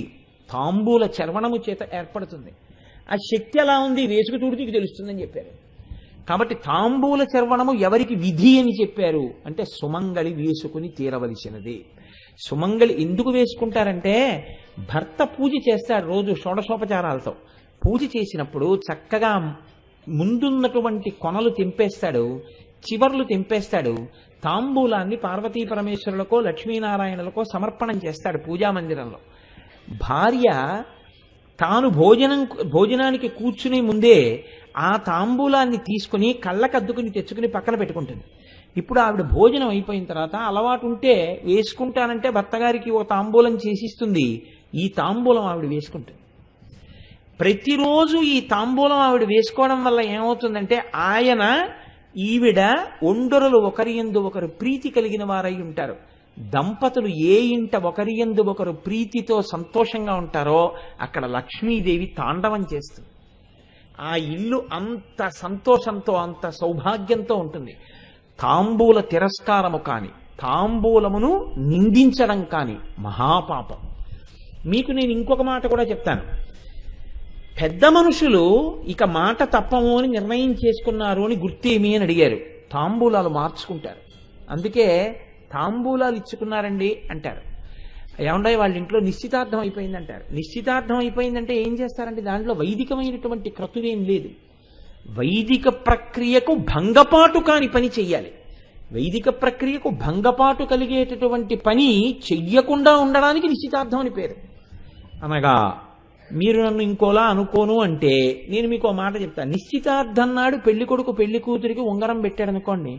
తాంబూల చర్వణము చేత ఏర్పడుతుంది. ఆ శక్తి ఎలా ఉంది వేసుకు చూడికి తెలుస్తుందని చెప్పారు. కాబట్టి తాంబూల చర్వణము ఎవరికి విధి అని చెప్పారు అంటే సుమంగళి వేసుకుని తీరవలసినది. సుమంగళి ఎందుకు వేసుకుంటారంటే భర్త పూజ చేస్తాడు రోజు షోడశోపచారాలతో. పూజ చేసినప్పుడు చక్కగా ముందున్నటువంటి కొనలు తెంపేస్తాడు, చివర్లు తెంపేస్తాడు, తాంబూలాన్ని పార్వతీ పరమేశ్వరులకో లక్ష్మీనారాయణులకో సమర్పణం చేస్తాడు పూజామందిరంలో. భార్య తాను భోజనానికి కూర్చునే ముందే ఆ తాంబూలాన్ని తీసుకుని కళ్ళకద్దుకుని తెచ్చుకుని పక్కన పెట్టుకుంటుంది. ఇప్పుడు ఆవిడ భోజనం అయిపోయిన తర్వాత అలవాటు ఉంటే వేసుకుంటానంటే భర్తగారికి ఓ తాంబూలం చేసిస్తుంది, ఈ తాంబూలం ఆవిడ వేసుకుంటుంది. ప్రతిరోజు ఈ తాంబూలం ఆవిడ వేసుకోవడం వల్ల ఏమవుతుందంటే ఆయన ఈవిడ ఒండరులు ఒకరి యందు ఒకరు ప్రీతి కలిగిన వారై ఉంటారు. దంపతులు ఏ ఇంట ఒకరి యందు ఒకరు ప్రీతితో సంతోషంగా ఉంటారో అక్కడ లక్ష్మీదేవి తాండవం చేస్తుంది. ఆ ఇల్లు అంత సంతోషంతో అంత సౌభాగ్యంతో ఉంటుంది. తాంబూల తిరస్కారము కాని, తాంబూలమును నిందించడం కాని మహాపాపం. మీకు నేను ఇంకొక మాట కూడా చెప్తాను. పెద్ద మనుషులు ఇక మాట తప్పము అని నిర్ణయం చేసుకున్నారు అని గుర్తేమి అని అడిగారు. తాంబూలాలు మార్చుకుంటారు. అందుకే తాంబూలాలు ఇచ్చుకున్నారండి అంటారు. ఏమంటే వాళ్ళ ఇంట్లో నిశ్చితార్థం అయిపోయిందంటారు. నిశ్చితార్థం అయిపోయిందంటే ఏం చేస్తారంటే దాంట్లో వైదికమైనటువంటి క్రతువేం లేదు. వైదిక ప్రక్రియకు భంగపాటు కాని పని చెయ్యాలి. వైదిక ప్రక్రియకు భంగపాటు కలిగేటటువంటి పని చెయ్యకుండా ఉండడానికి నిశ్చితార్థం అని పేరు. అనగా మీరు నన్ను ఇంకోలా అనుకోను అంటే నేను మీకు ఒక మాట చెప్తాను. నిశ్చితార్థం నాడు పెళ్లి కొడుకు పెళ్లి కూతురికి ఉంగరం పెట్టాడు అనుకోండి,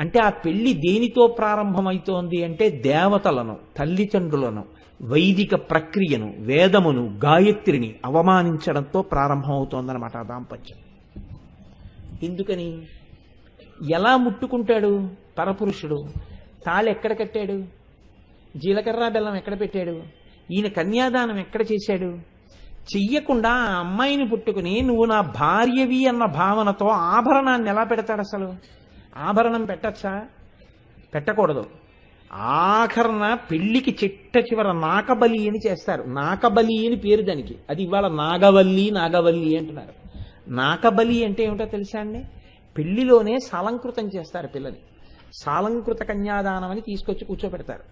అంటే ఆ పెళ్లి దేనితో ప్రారంభమవుతోంది అంటే దేవతలను, తల్లిదండ్రులను, వైదిక ప్రక్రియను, వేదమును, గాయత్రిని అవమానించడంతో ప్రారంభమవుతోందన్నమాట ఆ దాంపత్యం. ఎందుకని? ఎలా ముట్టుకుంటాడు పరపురుషుడు? తాళి ఎక్కడ కట్టాడు? జీలకర్ర బెల్లం ఎక్కడ పెట్టాడు? ఈయన కన్యాదానం ఎక్కడ చేశాడు? చెయ్యకుండా ఆ అమ్మాయిని పుట్టుకుని నువ్వు నా భార్యవి అన్న భావనతో ఆభరణాన్ని ఎలా పెడతాడు? అసలు ఆభరణం పెట్టచ్చా? పెట్టకూడదు. ఆఖరణ పెళ్లికి చిట్ట చివర నాకబలి అని చేస్తారు. నాకబలి అని పేరు దానికి. అది ఇవాళ నాగవల్లి నాగవల్లి అంటున్నారు. నాకబలి అంటే ఏమిటో తెలుసా అండి? పెళ్లిలోనే సాలంకృతం చేస్తారు పిల్లని. సాలంకృత కన్యాదానం అని తీసుకొచ్చి కూర్చోబెడతారు.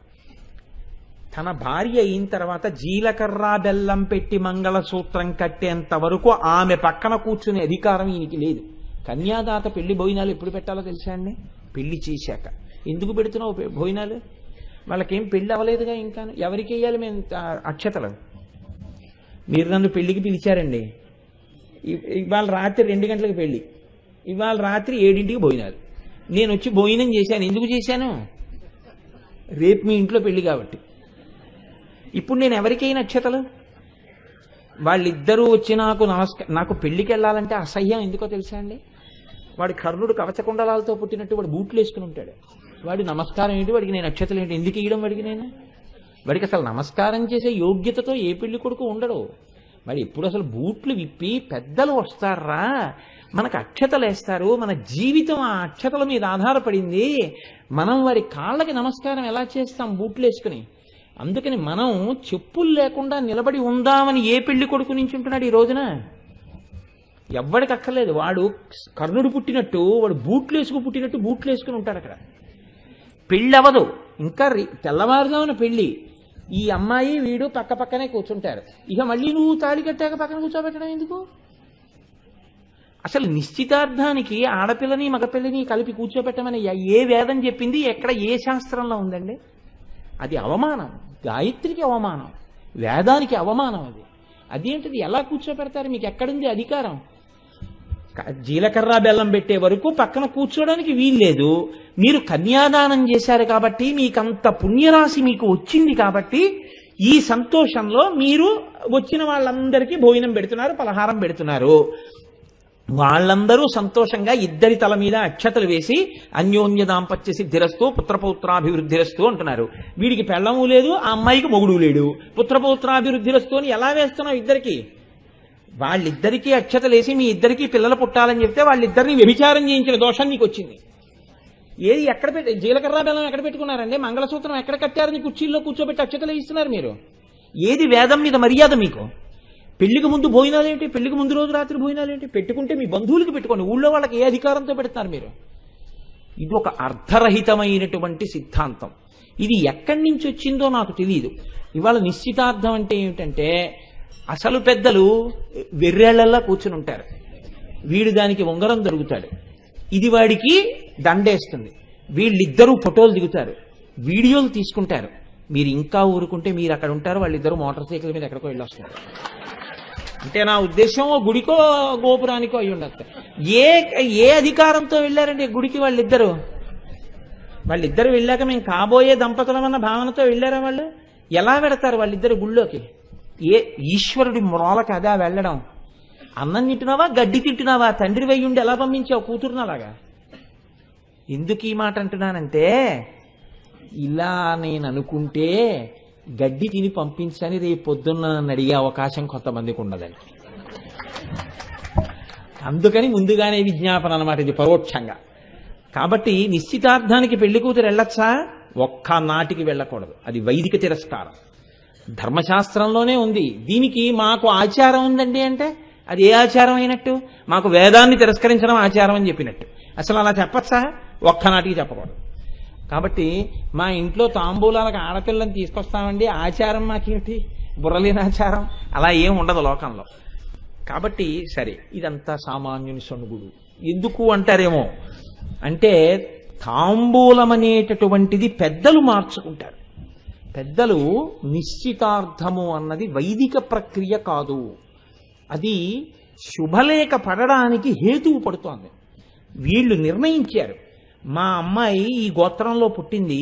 తన భార్య అయిన తర్వాత జీలకర్ర బెల్లం పెట్టి మంగళసూత్రం కట్టేంత వరకు ఆమె పక్కన కూర్చునే అధికారం ఈయనకి లేదు. కన్యాదాత పెళ్లి భోజనాలు ఎప్పుడు పెట్టాలో తెలుసా అండి? పెళ్లి చేశాక. ఎందుకు పెడుతున్నావు భోజనాలు? వాళ్ళకేం పెళ్లి అవ్వలేదుగా ఇంకా. ఎవరికి వేయాలి మేము అక్షతలు? మీరు నన్ను పెళ్లికి పిలిచారండి. ఇవాళ రాత్రి 2 గంటలకు పెళ్లి, ఇవాళ రాత్రి 7ంటికి భోజనాలు. నేను వచ్చి భోజనం చేశాను. ఎందుకు చేశాను? రేపు మీ ఇంట్లో పెళ్లి కాబట్టి. ఇప్పుడు నేను ఎవరికైనా అక్షతలు? వాళ్ళిద్దరూ వచ్చి నాకు పెళ్లికి వెళ్ళాలంటే అసహ్యం. ఎందుకో తెలుసా అండి? వాడి కర్ణుడు కవచకుండలాలతో పుట్టినట్టు వాడు బూట్లు వేసుకుని ఉంటాడు. వాడి నమస్కారం ఏంటి? వాడికి నేను అక్షతలు ఏంటి? ఎందుకు ఇవ్వడం వాడికి నేను? వాడికి అసలు నమస్కారం చేసే యోగ్యతతో ఏ పెళ్లి కొడుకు ఉండడు. వాడు ఎప్పుడు అసలు బూట్లు విప్పి పెద్దలు వస్తారా మనకు అక్షతలు వేస్తారు. మన జీవితం ఆ అక్షతల మీద ఆధారపడింది. మనం వారి కాళ్ళకి నమస్కారం ఎలా చేస్తాం? బూట్లు వేసుకుని. అందుకని మనం చెప్పులు లేకుండా నిలబడి ఉందామని ఏ పెళ్లి కొడుకు నుంచి ఉంటున్నాడు ఈ రోజున? ఎవ్వడికి అక్కర్లేదు. వాడు కర్ణుడు పుట్టినట్టు వాడు బూట్లు వేసుకు పుట్టినట్టు బూట్లు వేసుకుని ఉంటాడు అక్కడ. పెళ్ళి అవ్వదు. ఇంకా తెల్లవారుజామున పెళ్లి. ఈ అమ్మాయి వీడు పక్క పక్కనే కూర్చుంటారు. ఇక మళ్ళీ నువ్వు తాళి కట్టాక పక్కన కూర్చోబెట్టడం ఎందుకు? అసలు నిశ్చితార్థానికి ఆడపిల్లని మగపిల్లని కలిపి కూర్చోబెట్టమని ఏ వేదం చెప్పింది? ఎక్కడ ఏ శాస్త్రంలో ఉందండి? అది అవమానం. గాయత్రికి అవమానం, వేదానికి అవమానం. అదేంటిది? ఎలా కూర్చోబెడతారు? మీకు ఎక్కడుంది అధికారం? జీలకర్ర బెల్లం పెట్టే వరకు పక్కన కూర్చోడానికి వీల్లేదు. మీరు కన్యాదానం చేశారు కాబట్టి మీకంత పుణ్యరాశి మీకు వచ్చింది కాబట్టి ఈ సంతోషంలో మీరు వచ్చిన వాళ్ళందరికీ భోజనం పెడుతున్నారు, పలహారం పెడుతున్నారు. వాళ్ళందరూ సంతోషంగా ఇద్దరి తల మీద అక్షతలు వేసి అన్యోన్య దాంపత్య సిద్ధిరస్తూ పుత్రపౌత్రాభివృద్ధిరస్తూ అంటున్నారు. వీడికి పెళ్ళము లేదు, ఆ అమ్మాయికి మొగుడు లేడు. పుత్రపౌత్రాభివృద్ధిరస్తూ అని ఎలా వేస్తున్నావు ఇద్దరికి? వాళ్ళిద్దరికీ అక్షతలు వేసి మీ ఇద్దరికీ పిల్లలు పుట్టాలని చెప్తే వాళ్ళిద్దరిని వ్యభిచారం చేయించిన దోషం నీకు వచ్చింది. ఏది ఎక్కడ జీలకర్ర బెల్లం ఎక్కడ పెట్టుకున్నారండి? మంగళసూత్రం ఎక్కడ కట్టారని కుర్చీల్లో కూర్చోబెట్టి అక్షతలు ఇస్తున్నారు మీరు. ఏది వేదం మీద మర్యాద మీకు? పెళ్లికి ముందు భోజనాలు ఏంటి? పెళ్లికి ముందు రోజు రాత్రి భోజనాలు ఏంటి? పెట్టుకుంటే మీ బంధువులకి పెట్టుకోండి. ఊళ్ళో వాళ్ళకి ఏ అధికారంతో పెడతారు మీరు? ఇది ఒక అర్థరహితమైనటువంటి సిద్ధాంతం. ఇది ఎక్కడి నుంచి వచ్చిందో నాకు తెలియదు. ఇవాళ నిశ్చితార్థం అంటే ఏమిటంటే అసలు పెద్దలు వెర్రేళ్లలా కూర్చుని ఉంటారు. వీడు దానికి ఉంగరం దొరుకుతాడు, ఇది వాడికి దండేస్తుంది. వీళ్ళిద్దరూ ఫోటోలు దిగుతారు, వీడియోలు తీసుకుంటారు. మీరు ఇంకా ఊరుకుంటే మీరు అక్కడ ఉంటారు, వాళ్ళిద్దరూ మోటార్ సైకిల్ మీద ఎక్కడికో వెళ్ళొస్తారు. అంటే నా ఉద్దేశం గుడికో గోపురానికో అయి ఉండదు. ఏ అధికారంతో వెళ్ళారండి గుడికి వాళ్ళిద్దరు? వాళ్ళిద్దరు వెళ్ళాక మేము కాబోయే దంపతులమన్న భావనతో వెళ్ళారా వాళ్ళు? ఎలా వెడతారు వాళ్ళిద్దరు గుళ్ళోకి? ఏ ఈశ్వరుడి మ్రోలకి అదా వెళ్ళడం? అన్నం తింటున్నావా, గడ్డి తింటున్నావా? తండ్రి వెయ్యుండి ఎలా పంపించావు కూతురునలాగా? ఎందుకు ఈ మాట అంటున్నానంటే ఇలా నేను అనుకుంటే గడ్డి తిని పంపించని రేపు పొద్దున్న అడిగే అవకాశం కొంతమందికి ఉండదని. అందుకని ముందుగానే విజ్ఞాపన అన్నమాట ఇది పరోక్షంగా. కాబట్టి నిశ్చితార్థానికి పెళ్లి కూతురు వెళ్ళొచ్చా? ఒక్క నాటికి వెళ్ళకూడదు. అది వైదిక తిరస్కారం. ధర్మశాస్త్రంలోనే ఉంది. దీనికి మాకు ఆచారం ఉందండి అంటే అది ఏ ఆచారం అయినట్టు? మాకు వేదాన్ని తిరస్కరించడం ఆచారం అని చెప్పినట్టు. అసలు అలా చెప్పచ్చా? ఒక్కనాటికి చెప్పకూడదు. కాబట్టి మా ఇంట్లో తాంబూలాలకు ఆడపిల్లని తీసుకొస్తామండి, ఆచారం మాకేమిటి? బుర్రలేని ఆచారం. అలా ఏం ఉండదు లోకంలో. కాబట్టి సరే, ఇదంతా సామాన్యుని సొనుగుడు. ఎందుకు అంటారేమో అంటే తాంబూలం అనేటటువంటిది పెద్దలు మార్చుకుంటారు. పెద్దలు నిశ్చితార్థము అన్నది వైదిక ప్రక్రియ కాదు, అది శుభలేఖ పడడానికి హేతువు పడుతోంది. వీళ్ళు నిర్ణయించారు, మా అమ్మాయి ఈ గోత్రంలో పుట్టింది,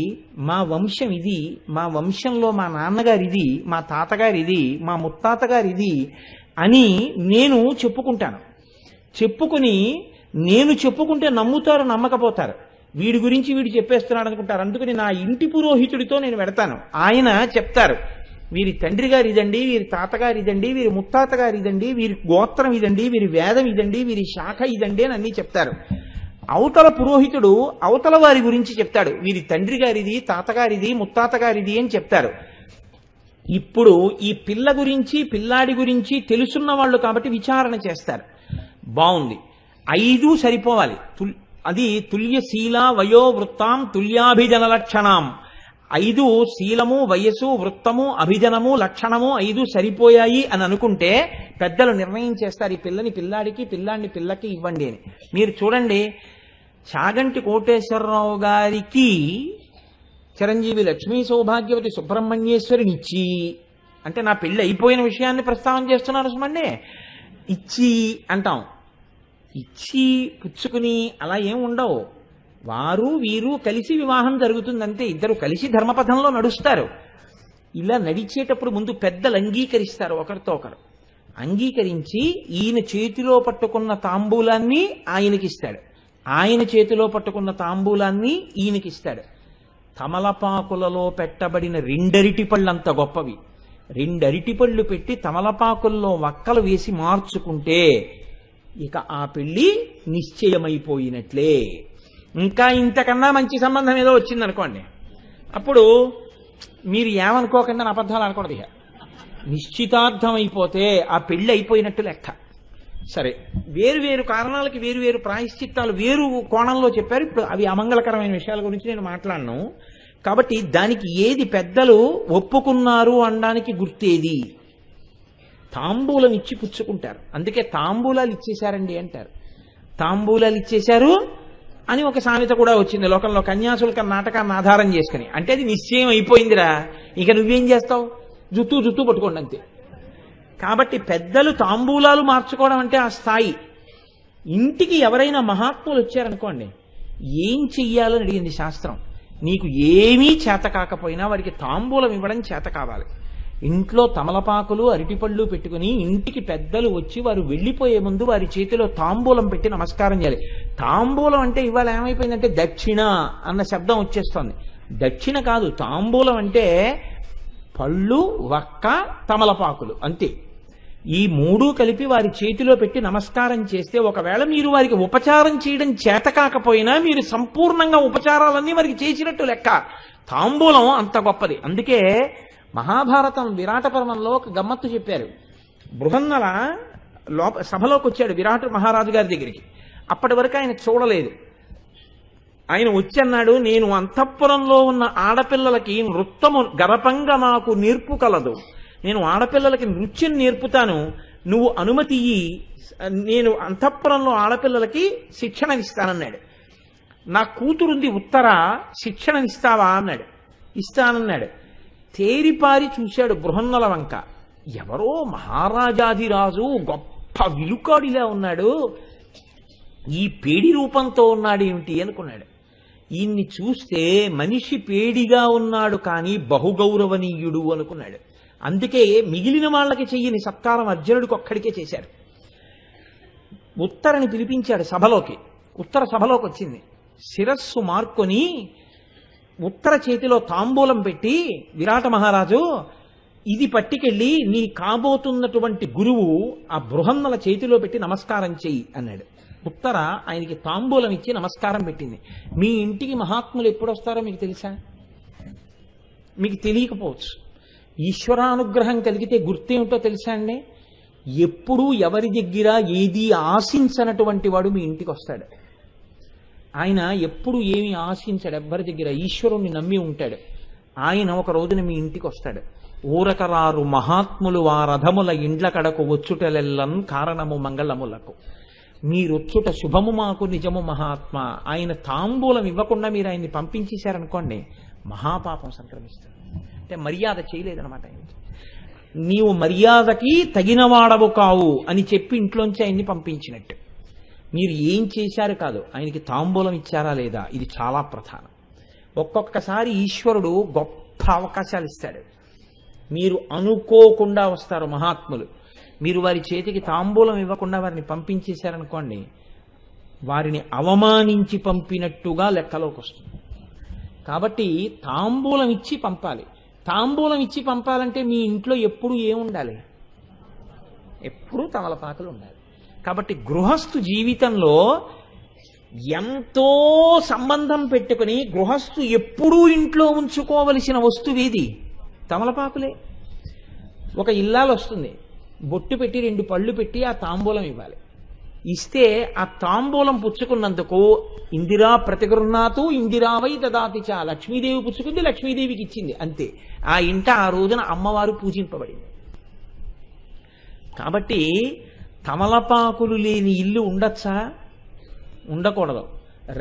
మా వంశం ఇది, మా వంశంలో మా నాన్నగారు ఇది, మా తాతగారు ఇది, మా ముత్తాతగారు ఇది అని నేను చెప్పుకుంటాను. చెప్పుకుని నేను చెప్పుకుంటే నమ్ముతారు, నమ్మకపోతారు. వీడి గురించి వీడు చెప్పేస్తున్నాడు అనుకుంటారు. అందుకని నా ఇంటి పురోహితుడితో నేను వెడతాను. ఆయన చెప్తారు, వీరి తండ్రి గారు ఇదండి, వీరి తాతగారు ఇదండి, వీరి ముత్తాతగారు ఇదండి, వీరి గోత్రం ఇదండి, వీరి వేదం ఇదండి, వీరి శాఖ ఇదండి అని అన్నీ చెప్తారు. అవతల పురోహితుడు అవతల వారి గురించి చెప్తాడు, వీరి తండ్రి గారిది, తాతగారిది, ముత్తాతగారిది అని చెప్తారు. ఇప్పుడు ఈ పిల్ల గురించి పిల్లాడి గురించి తెలుసున్న వాళ్ళు కాబట్టి విచారణ చేస్తారు. బాగుంది, 5 సరిపోవాలి. అది తుల్యశీల వయోవృత్తాం తుల్యాభిజన లక్షణం. 5 శీలము, వయస్సు, వృత్తము, అభిజనము, లక్షణము 5 సరిపోయాయి అని అనుకుంటే పెద్దలు నిర్ణయం చేస్తారు, ఈ పిల్లని పిల్లాడికి, పిల్లాడిని పిల్లకి ఇవ్వండి అని. మీరు చూడండి, చాగంటి కోటేశ్వరరావు గారికి చిరంజీవి లక్ష్మీ సౌభాగ్యవతి సుబ్రహ్మణ్యేశ్వరిని ఇచ్చి, అంటే నా పెళ్లి అయిపోయిన విషయాన్ని ప్రస్తావన చేస్తున్నారు సుమండి, ఇచ్చి అంటాం. ఇచ్చి పుచ్చుకుని అలా ఏం ఉండవు. వారు వీరు కలిసి వివాహం జరుగుతుందంటే ఇద్దరు కలిసి ధర్మపథంలో నడుస్తారు. ఇలా నడిచేటప్పుడు ముందు పెద్దలు అంగీకరిస్తారు, ఒకరితో ఒకరు అంగీకరించి ఈయన చేతిలో పట్టుకున్న తాంబూలాన్ని ఆయనకిస్తాడు, ఆయన చేతిలో పట్టుకున్న తాంబూలాన్ని ఈయనకిస్తాడు. తమలపాకులలో పెట్టబడిన 2 అరటిపళ్ళు అంత గొప్పవి. 2 అరటిపళ్ళు పెట్టి తమలపాకుల్లో వక్కలు వేసి మార్చుకుంటే ఇక ఆ పెళ్లి నిశ్చయమైపోయినట్లే. ఇంకా ఇంతకన్నా మంచి సంబంధం ఏదో వచ్చిందనుకోండి, అప్పుడు మీరు ఏమనుకోకుండా అబద్ధాలు అనకూడదు. ఇక నిశ్చితార్థం అయిపోతే ఆ పెళ్లి అయిపోయినట్టు లెక్క. సరే, వేరు కారణాలకి వేరు ప్రాయశ్చిత్తాలు వేరు కోణంలో చెప్పారు. ఇప్పుడు అవి అమంగళకరమైన విషయాల గురించి నేను మాట్లాడను. కాబట్టి దానికి ఏది పెద్దలు ఒప్పుకున్నారు అనడానికి గుర్తేది? తాంబూలం ఇచ్చి పుచ్చుకుంటారు. అందుకే తాంబూలాలు ఇచ్చేశారండి అంటారు. తాంబూలాలు ఇచ్చేశారు అని ఒక సామెత కూడా వచ్చింది లోకంలో, కన్యాశుల్కం నాటకాన్ని ఆధారం చేసుకుని. అంటే అది నిశ్చయం అయిపోయిందిరా, ఇక నువ్వేం చేస్తావు, జుత్తు పట్టుకోండి అంతే. కాబట్టి పెద్దలు తాంబూలాలు మార్చుకోవడం అంటే ఆ స్థాయి. ఇంటికి ఎవరైనా మహాత్ములు వచ్చారనుకోండి, ఏం చెయ్యాలని అడిగింది శాస్త్రం. నీకు ఏమీ చేత కాకపోయినా వాడికి తాంబూలం ఇవ్వడం చేత కావాలి. ఇంట్లో తమలపాకులు అరటిపళ్ళు పెట్టుకుని ఇంటికి పెద్దలు వచ్చి వారు వెళ్ళిపోయే ముందు వారి చేతిలో తాంబూలం పెట్టి నమస్కారం చేయాలి. తాంబూలం అంటే ఇవాళ ఏమైపోయిందంటే దక్షిణ అన్న శబ్దం వచ్చేస్తోంది. దక్షిణ కాదు, తాంబూలం అంటే పళ్ళు, వక్క, తమలపాకులు అంతే. ఈ 3 కలిపి వారి చేతిలో పెట్టి నమస్కారం చేస్తే, ఒకవేళ మీరు వారికి ఉపచారం చేయడం చేత కాకపోయినా మీరు సంపూర్ణంగా ఉపచారాలన్నీ వారికి చేసినట్టు లెక్క. తాంబూలం అంత గొప్పది. అందుకే మహాభారతం విరాట పర్వంలో ఒక గమ్మత్తు చెప్పారు. బృహన్నల సభలోకి వచ్చాడు విరాట మహారాజు గారి దగ్గరికి. అప్పటి వరకు ఆయన చూడలేదు. ఆయన వచ్చి అన్నాడు, నేను అంతఃపురంలో ఉన్న ఆడపిల్లలకి నృత్యము గరపంగా నాకు నేర్పు కలదు, నేను ఆడపిల్లలకి నృత్యం నేర్పుతాను, నువ్వు అనుమతి ఇయ్యి, నేను అంతఃపురంలో ఆడపిల్లలకి శిక్షణ ఇస్తానన్నాడు. నా కూతురుంది ఉత్తర, శిక్షణనిస్తావా అన్నాడు. ఇస్తానన్నాడు. తేరిపారి చూశాడు బృహన్నల వంక. ఎవరో మహారాజాధిరాజు గొప్ప విలుకాడిలా ఉన్నాడు, ఈ పేడి రూపంతో ఉన్నాడేమిటి అనుకున్నాడు. ఈయన్ని చూస్తే మనిషి పేడిగా ఉన్నాడు కానీ బహుగౌరవనీయుడు అనుకున్నాడు. అందుకే మిగిలిన వాళ్ళకి చెయ్యని సత్కారం అర్జునుడికి ఒక్కడికే చేశారు. ఉత్తరని పిలిపించాడు సభలోకి. ఉత్తర సభలోకి వచ్చింది. శిరస్సు మార్కొని ఉత్తర చేతిలో తాంబూలం పెట్టి, విరాట మహారాజు ఇది పట్టుకెళ్ళి నీ కాబోతున్నటువంటి గురువు ఆ బృహన్నల చేతిలో పెట్టి నమస్కారం చెయ్యి అన్నాడు. ఉత్తర ఆయనకి తాంబూలం ఇచ్చి నమస్కారం పెట్టింది. మీ ఇంటికి మహాత్ములు ఎప్పుడు వస్తారో మీకు తెలుసా? మీకు తెలియకపోవచ్చు. ఈశ్వరానుగ్రహం కలిగితే గుర్తేమిటో తెలుసా అండి? ఎప్పుడూ ఎవరి దగ్గర ఏది ఆశించనటువంటి వాడు మీ ఇంటికి వస్తాడు. ఆయన ఎప్పుడు ఏమి ఆశించాడు ఎవరి దగ్గర, ఈశ్వరుణ్ణి నమ్మి ఉంటాడు. ఆయన ఒక రోజున మీ ఇంటికి వస్తాడు. ఊరకరారు మహాత్ములు వారథముల ఇండ్ల కడకు వచ్చుటలెల్లన్ కారణము మంగళములకు. మీరొచ్చుట శుభము మాకు నిజము మహాత్మా. ఆయన తాంబూలం ఇవ్వకుండా మీరు ఆయన్ని పంపించేశారనుకోండి, మహాపాపం సంక్రమిస్తుంది. అంటే మర్యాద చేయలేదనమాట ఆయనకి. నీవు మర్యాదకి తగినవాడవు కావు అని చెప్పి ఇంట్లోంచి ఆయన్ని పంపించినట్టు. మీరు ఏం చేశారు కాదు, ఆయనకి తాంబూలం ఇచ్చారా లేదా, ఇది చాలా ప్రధానం. ఒక్కొక్కసారి ఈశ్వరుడు గొప్ప అవకాశాలు ఇస్తాడు. మీరు అనుకోకుండా వస్తారు మహాత్ములు. మీరు వారి చేతికి తాంబూలం ఇవ్వకుండా వారిని పంపించేశారనుకోండి, వారిని అవమానించి పంపినట్టుగా లెక్కలోకి వస్తుంది. కాబట్టి తాంబూలం ఇచ్చి పంపాలి. తాంబూలం ఇచ్చి పంపాలంటే మీ ఇంట్లో ఎప్పుడు ఏముండాలి? ఎప్పుడూ తమలపాకులు ఉండాలి. కాబట్టి గృహస్థు జీవితంలో ఎంతో సంబంధం పెట్టుకుని గృహస్థు ఎప్పుడూ ఇంట్లో ఉంచుకోవలసిన వస్తువేది? తమలపాకులే. ఒక ఇల్లాలు వస్తుంది, బొట్టు పెట్టి 2 పళ్ళు పెట్టి ఆ తాంబూలం ఇవ్వాలి. ఇస్తే ఆ తాంబూలం పుచ్చుకున్నందుకు ఇందిరా ప్రతిగృహ్ణాతు ఇందిరావై దదాతి చ, లక్ష్మీదేవి పుచ్చుకుంది, లక్ష్మీదేవికి ఇచ్చింది, అంతే. ఆ ఇంట ఆ రోజున అమ్మవారు పూజింపబడింది. కాబట్టి తమలపాకులు లేని ఇల్లు ఉండొచ్చా? ఉండకూడదు.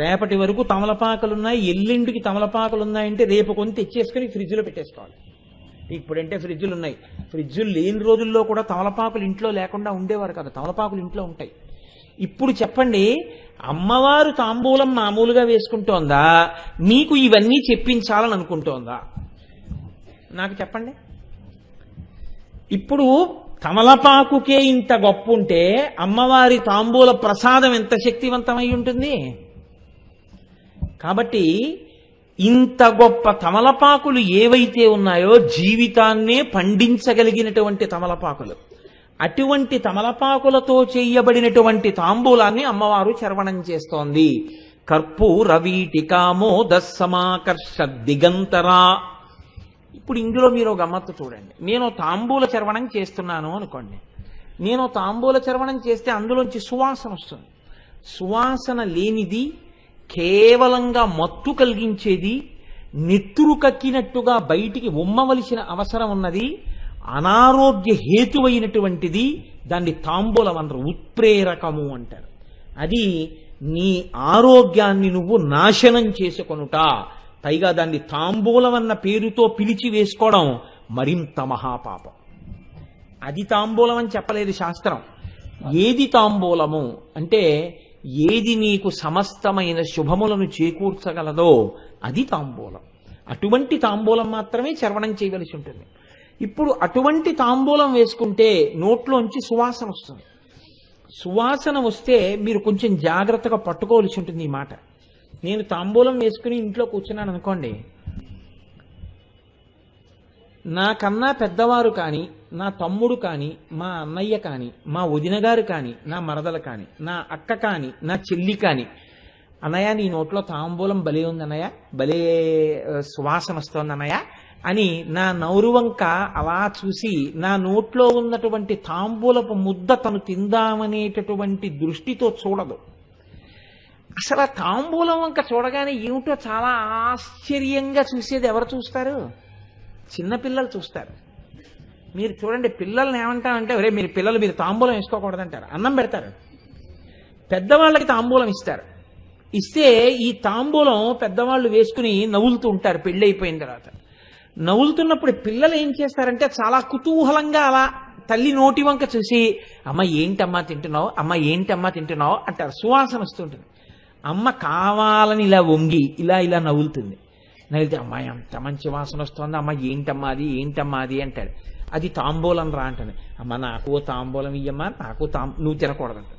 రేపటి వరకు తమలపాకులున్నాయి, ఎల్లుండికి తమలపాకులు ఉన్నాయంటే రేపు కొని తెచ్చేసుకుని ఫ్రిడ్జ్లో పెట్టేసుకోవాలి. ఇప్పుడంటే ఫ్రిడ్జులు ఉన్నాయి. ఫ్రిడ్జులు లేని రోజుల్లో కూడా తమలపాకులు ఇంట్లో లేకుండా ఉండేవారు కదా. తమలపాకులు ఇంట్లో ఉంటాయి. ఇప్పుడు చెప్పండి, అమ్మవారు తాంబూలం మామూలుగా వేసుకుంటోందా, మీకు ఇవన్నీ చెప్పించాలని అనుకుంటోందా? నాకు చెప్పండి. ఇప్పుడు తమలపాకుకే ఇంత గొప్ప ఉంటే అమ్మవారి తాంబూల ప్రసాదం ఎంత శక్తివంతమై ఉంటుంది. కాబట్టి ఇంత గొప్ప తమలపాకులు ఏవైతే ఉన్నాయో జీవితాన్నే పండించగలిగినటువంటి తమలపాకులు, అటువంటి తమలపాకులతో చేయబడినటువంటి తాంబూలాన్ని అమ్మవారు చర్వణం చేస్తోంది. కర్పూర వీటికామోద సమాకర్ష దిగంతరా. ఇప్పుడు ఇందులో మీరు గమ్మత్తు చూడండి. నేను తాంబూల చర్వణం చేస్తున్నాను అనుకోండి. నేను తాంబూల చర్వణం చేస్తే అందులోంచి సువాసన వస్తుంది. సువాసన లేనిది, కేవలంగా మత్తు కలిగించేది, నెత్తురు కక్కినట్టుగా బయటికి ఉమ్మవలసిన అవసరం ఉన్నది, అనారోగ్య హేతువైనటువంటిది, దాన్ని తాంబూలం అనరు, ఉత్ప్రేరకము అంటారు. అది నీ ఆరోగ్యాన్ని నువ్వు నాశనం చేసుకొనుట, పైగా దాన్ని తాంబూలం అన్న పేరుతో పిలిచి వేసుకోవడం మరింత మహాపాపం. అది తాంబూలం అని చెప్పలేదు శాస్త్రం. ఏది తాంబూలము అంటే ఏది నీకు సమస్తమైన శుభములను చేకూర్చగలదో అది తాంబూలం. అటువంటి తాంబూలం మాత్రమే చర్వణం చేయవలసి ఉంటుంది. ఇప్పుడు అటువంటి తాంబూలం వేసుకుంటే నోట్లోంచి సువాసన వస్తుంది. సువాసన వస్తే మీరు కొంచెం జాగ్రత్తగా పట్టుకోవలసి ఉంటుంది ఈ మాట. నేను తాంబూలం వేసుకుని ఇంట్లో కూర్చున్నాను అనుకోండి, నాకన్నా పెద్దవారు కానీ, నా తమ్ముడు కానీ, మా అన్నయ్య కానీ, మా వదిన గారు కానీ, నా మరదలు కానీ, నా అక్క కానీ, నా చెల్లి కానీ, అన్నయ్య నీ నోట్లో తాంబూలం భలే ఉంది అన్నయ్య, భలే సువాసన వస్తుంది అన్నయ్య అని నా నోరు వంక అలా చూసి నా నోట్లో ఉన్నటువంటి తాంబూలపు ముద్ద తను తిందామనేటటువంటి దృష్టితో చూడదు. అసలు ఆ తాంబూలం వంక చూడగానే ఏమిటో చాలా ఆశ్చర్యంగా చూసేది ఎవరు చూస్తారు? చిన్నపిల్లలు చూస్తారు. మీరు చూడండి, పిల్లల్ని ఏమంటారంటే, ఒరే మీరు పిల్లలు మీరు తాంబూలం వేసుకోకూడదంటారు, అన్నం పెడతారు. పెద్దవాళ్ళకి తాంబూలం ఇస్తారు. ఇస్తే ఈ తాంబూలం పెద్దవాళ్ళు వేసుకుని నవ్వులుతూ ఉంటారు. పెళ్ళి అయిపోయిన తర్వాత నవ్వులుతున్నప్పుడు పిల్లలు ఏం చేస్తారంటే చాలా కుతూహలంగా అలా తల్లి నోటి వంక చూసి, అమ్మ ఏంటమ్మా తింటున్నావు, అమ్మ ఏంటమ్మా తింటున్నావు అంటారు. సువాసన వస్తుంటుంది. అమ్మ కావాలని ఇలా వంగి ఇలా ఇలా నవ్వులుతుంది. నవ్వులితే అమ్మాయి అంత మంచి వాసన వస్తుంది, అమ్మ ఏంటమ్మా అది, ఏంటమ్మా అది అంటాడు. అది తాంబూలం రా అంటాను. అమ్మ నాకు తాంబూలం ఇయ్యమ్మా, నాకు నువ్వు తినకూడదంట.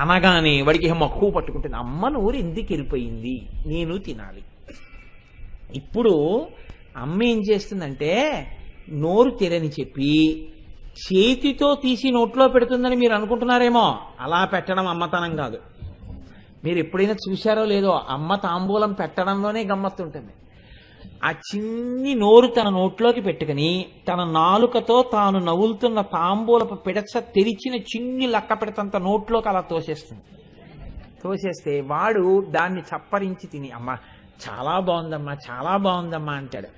అనగానే వాడికి మక్కువ పట్టుకుంటుంది. అమ్మ నోరు ఎందుకు వెళ్ళిపోయింది, నేను తినాలి. ఇప్పుడు అమ్మ ఏం చేస్తుందంటే నోరు తెరని చెప్పి చేతితో తీసి నోట్లో పెడుతుందని మీరు అనుకుంటున్నారేమో. అలా పెట్టడం అమ్మతనం కాదు. మీరు ఎప్పుడైనా చూశారో లేదో, అమ్మ తాంబూలం పెట్టడంలోనే గమ్మత్తుంటుంది. ఆ చిన్ని నోరు తన నోట్లోకి పెట్టుకుని తన నాలుకతో తాను నవ్వులుతున్న తాంబూలపు పిడచ తెరిచిన చిన్ని లక్క పెడతంత నోట్లోకి అలా తోసేస్తుంది. తోసేస్తే వాడు దాన్ని చప్పరించి తిని, అమ్మ చాలా బాగుందమ్మా, చాలా బాగుందమ్మా అంటాడు.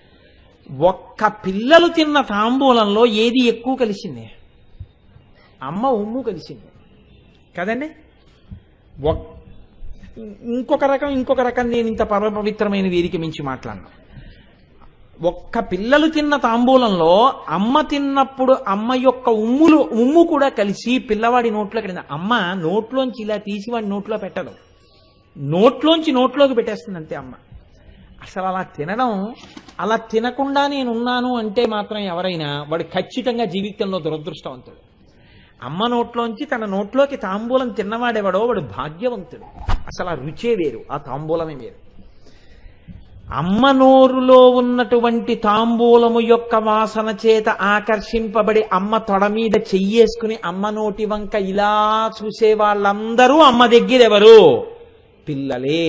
ఒక్క పిల్లలు తిన్న తాంబూలంలో ఏది ఎక్కువ కలిసింది? అమ్మ ఉమ్ము కలిసింది కదండి. ఇంకొక రకం నేను ఇంత పవిత్రమైన వీరికి మించి మాట్లాడను. ఒక్క పిల్లలు తిన్న తాంబూలంలో అమ్మ తిన్నప్పుడు అమ్మ యొక్క ఉమ్ము కూడా కలిసి పిల్లవాడి నోట్లోకి వెళ్ళింది. అమ్మ నోట్లోంచి ఇలా తీసి వాడి నోట్లో పెట్టదు, నోట్లోకి పెట్టేస్తుంది అంతే అమ్మ. అసలు అలా తినడం, అలా తినకుండా నేనున్నాను అంటే మాత్రం ఎవరైనా వాడు ఖచ్చితంగా జీవితంలో దురదృష్టవంతుడు. అమ్మ నోట్లోంచి తన నోట్లోకి తాంబూలం తిన్నవాడెవడో వాడు భాగ్యవంతుడు. అసలు ఆ రుచే వేరు, ఆ తాంబూలమే వేరు. అమ్మ నోరులో ఉన్నటువంటి తాంబూలము యొక్క వాసన చేత ఆకర్షింపబడి అమ్మ తొడ మీద చెయ్యేసుకుని అమ్మ నోటి వంక ఇలా చూసే వాళ్ళందరూ అమ్మ దగ్గరెవరు? పిల్లలే.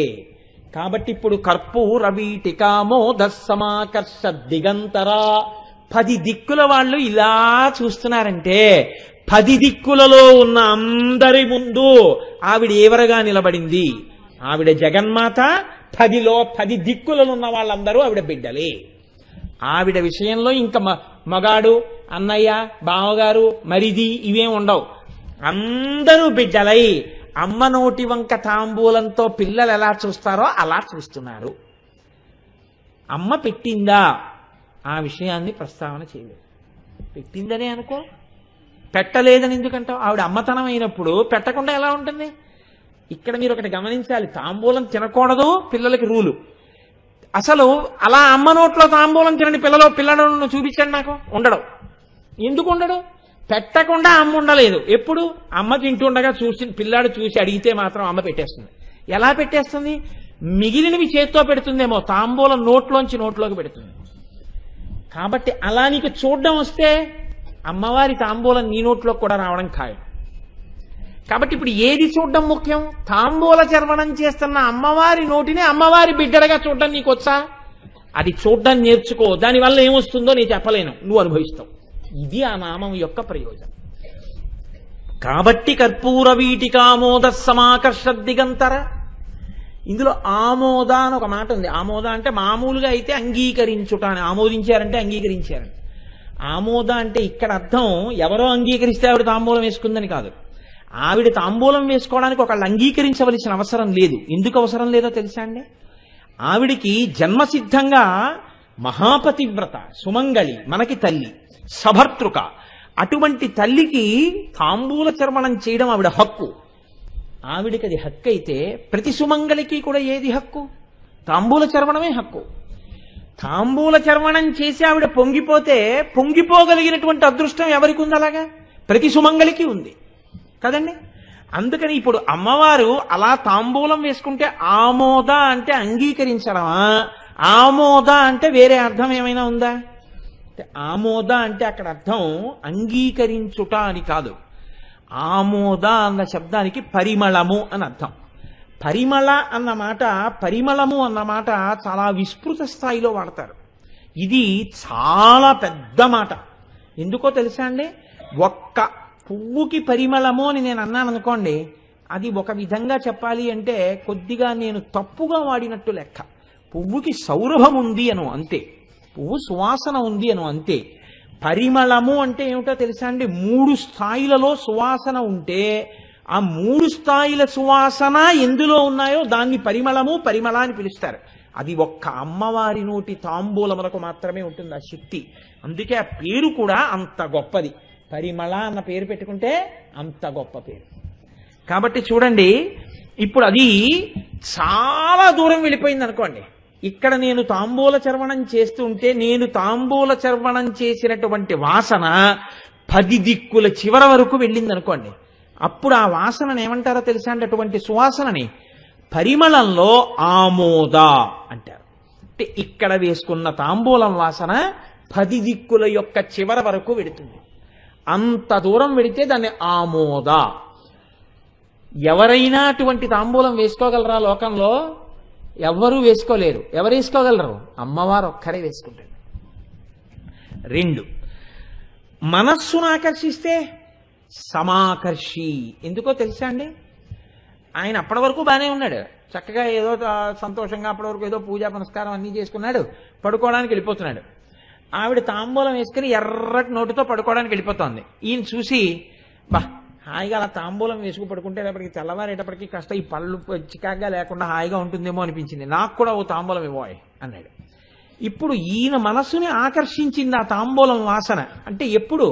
కాబట్టి ఇప్పుడు కర్పూర వీటికామోదస్సమాకర్ష దిగంతరా, 10 దిక్కుల వాళ్ళు ఇలా చూస్తున్నారంటే 10 దిక్కులలో ఉన్న అందరి ముందు ఆవిడ ఎవరుగా నిలబడింది? ఆవిడ జగన్మాత. 10 దిక్కులలో ఉన్న వాళ్ళందరూ ఆవిడ బిడ్డలే. ఆవిడ విషయంలో ఇంకా మగాడు, అన్నయ్య, బావగారు, మరిది ఇవేం ఉండవు. అందరూ బిడ్డలై అమ్మ నోటి వంక తాంబూలంతో పిల్లలు ఎలా చూస్తారో అలా చూస్తున్నారు. అమ్మ పెట్టిందా? ఆ విషయాన్ని ప్రస్తావన చేయలేదు. పెట్టిందనే అనుకో, పెట్టలేదని ఎందుకంటావు? ఆవిడ అమ్మతనం అయినప్పుడు పెట్టకుండా ఎలా ఉంటుంది? ఇక్కడ మీరు ఒకటి గమనించాలి, తాంబూలం తినకూడదు పిల్లలకి రూలు. అసలు అలా అమ్మ నోట్లో తాంబూలం తినని పిల్లలను చూపించండి నాకు. ఉండడు. ఎందుకు ఉండడు? పెట్టకుండా అమ్మ ఉండలేదు. ఎప్పుడు? అమ్మ తింటుండగా పిల్లాడు చూసి అడిగితే మాత్రం అమ్మ పెట్టేస్తుంది. ఎలా పెట్టేస్తుంది? మిగిలినవి చేత్తో పెడుతుందేమో, తాంబూలం నోట్లోకి పెడుతుంది. కాబట్టి అలా నీకు చూడడం వస్తే అమ్మవారి తాంబూలం నీ నోట్లోకి కూడా రావడం ఖాయం. కాబట్టి ఇప్పుడు ఏది చూడడం ముఖ్యం? తాంబూల చర్వణం చేస్తున్న అమ్మవారి నోటిని అమ్మవారి బిడ్డలుగా చూడడం నీకు వచ్చా? అది చూడడం నేర్చుకో. దానివల్ల ఏమొస్తుందో నేను చెప్పలేను, నువ్వు అనుభవిస్తావు. ఇది ఆ నామం యొక్క ప్రయోజనం. కాబట్టి కర్పూర వీటికామోద సమాకర్ష దిగంతర. ఇందులో ఆమోద అని ఒక మాట ఉంది. ఆమోద అంటే మామూలుగా అయితే అంగీకరించుట అని, ఆమోదించారంటే అంగీకరించారని. ఆమోద అంటే ఇక్కడ అర్థం ఎవరో అంగీకరిస్తే ఆవిడ తాంబూలం వేసుకుందని కాదు. ఆవిడ తాంబూలం వేసుకోవడానికి ఒకళ్ళు అంగీకరించవలసిన అవసరం లేదు. ఎందుకు అవసరం లేదో తెలుసా అండి? ఆవిడికి జన్మసిద్ధంగా మహాపతివ్రత, సుమంగళి, మనకి తల్లి, సభర్తృక. అటువంటి తల్లికి తాంబూల చర్వణం చేయడం ఆవిడ హక్కు. ఆవిడికి అది హక్కు అయితే ప్రతి సుమంగళికి కూడా ఏది హక్కు? తాంబూల చర్వణమే హక్కు. తాంబూల చర్వణం చేసి ఆవిడ పొంగిపోతే పొంగిపోగలిగినటువంటి అదృష్టం ఎవరికి ఉంది? అలాగా ప్రతి సుమంగళికి ఉంది కదండి. అందుకని ఇప్పుడు అమ్మవారు అలా తాంబూలం వేసుకుంటే ఆమోద అంటే అంగీకరించడమా, ఆమోద అంటే వేరే అర్థం ఏమైనా ఉందా? ఆమోద అంటే అక్కడ అర్థం అంగీకరించుట అని కాదు. ఆమోద అన్న శబ్దానికి పరిమళము అని అర్థం. పరిమళము అన్న మాట చాలా విస్తృత స్థాయిలో వాడతారు. ఇది చాలా పెద్ద మాట. ఎందుకో తెలుసా అండి? ఒక్క పువ్వుకి పరిమళము అని నేను అన్నాను అనుకోండి, అది ఒక విధంగా చెప్పాలి అంటే కొద్దిగా నేను తప్పుగా వాడినట్టు లెక్క. పువ్వుకి సౌరభం ఉంది అను అంతే, పువ్వు సువాసన ఉంది అను అంతే. పరిమళము అంటే ఏమిటో తెలుసా అండి? 3 స్థాయిలలో సువాసన ఉంటే ఆ 3 స్థాయిల సువాసన ఎందులో ఉన్నాయో దాన్ని పరిమళ అని పిలుస్తారు. అది ఒక్క అమ్మవారి నోటి తాంబూలములకు మాత్రమే ఉంటుంది ఆ శక్తి. అందుకే ఆ పేరు కూడా అంత గొప్పది. పరిమళ అన్న పేరు పెట్టుకుంటే అంత గొప్ప పేరు. కాబట్టి చూడండి, ఇప్పుడు అది చాలా దూరం వెళ్ళిపోయింది అనుకోండి. ఇక్కడ నేను తాంబూల చర్వణం చేస్తుంటే నేను తాంబూల చర్వణం చేసినటువంటి వాసన 10 దిక్కుల చివర వరకు వెళ్ళింది అనుకోండి. అప్పుడు ఆ వాసనని ఏమంటారో తెలుసా అంటే అటువంటి సువాసనని పరిమళంలో ఆమోద అంటారు. అంటే ఇక్కడ వేసుకున్న తాంబూలం వాసన 10 దిక్కుల యొక్క చివర వరకు వెడుతుంది. అంత దూరం వెడితే దాన్ని ఆమోద. ఎవరైనా అటువంటి తాంబూలం వేసుకోగలరా లోకంలో? ఎవ్వరూ వేసుకోలేరు. ఎవరు వేసుకోగలరు? అమ్మవారు ఒక్కరే వేసుకుంటారు. 2, మనస్సును ఆకర్షిస్తే సమాకర్షి. ఎందుకో తెలుసా అండి? ఆయన అప్పటి వరకు బాగానే ఉన్నాడు, చక్కగా ఏదో సంతోషంగా అప్పటి వరకు ఏదో పూజా పునస్కారం అన్నీ చేసుకున్నాడు, పడుకోవడానికి వెళ్ళిపోతున్నాడు. ఆవిడ తాంబూలం వేసుకుని ఎర్రటి నోటితో పడుకోవడానికి వెళ్ళిపోతోంది. ఈయన చూసి, బా హాయిగా అలా తాంబూలం వేసుకు పడుకుంటే రేపటికి తెల్లవారేటప్పటికి కాస్త ఈ పళ్ళు చికాగ్గా లేకుండా హాయిగా ఉంటుందేమో అనిపించింది, నాకు కూడా ఓ తాంబూలం ఇవ్వోయ్ అన్నాడు. ఇప్పుడు ఈయన మనస్సుని ఆకర్షించింది ఆ తాంబూలం వాసన. అంటే ఎప్పుడు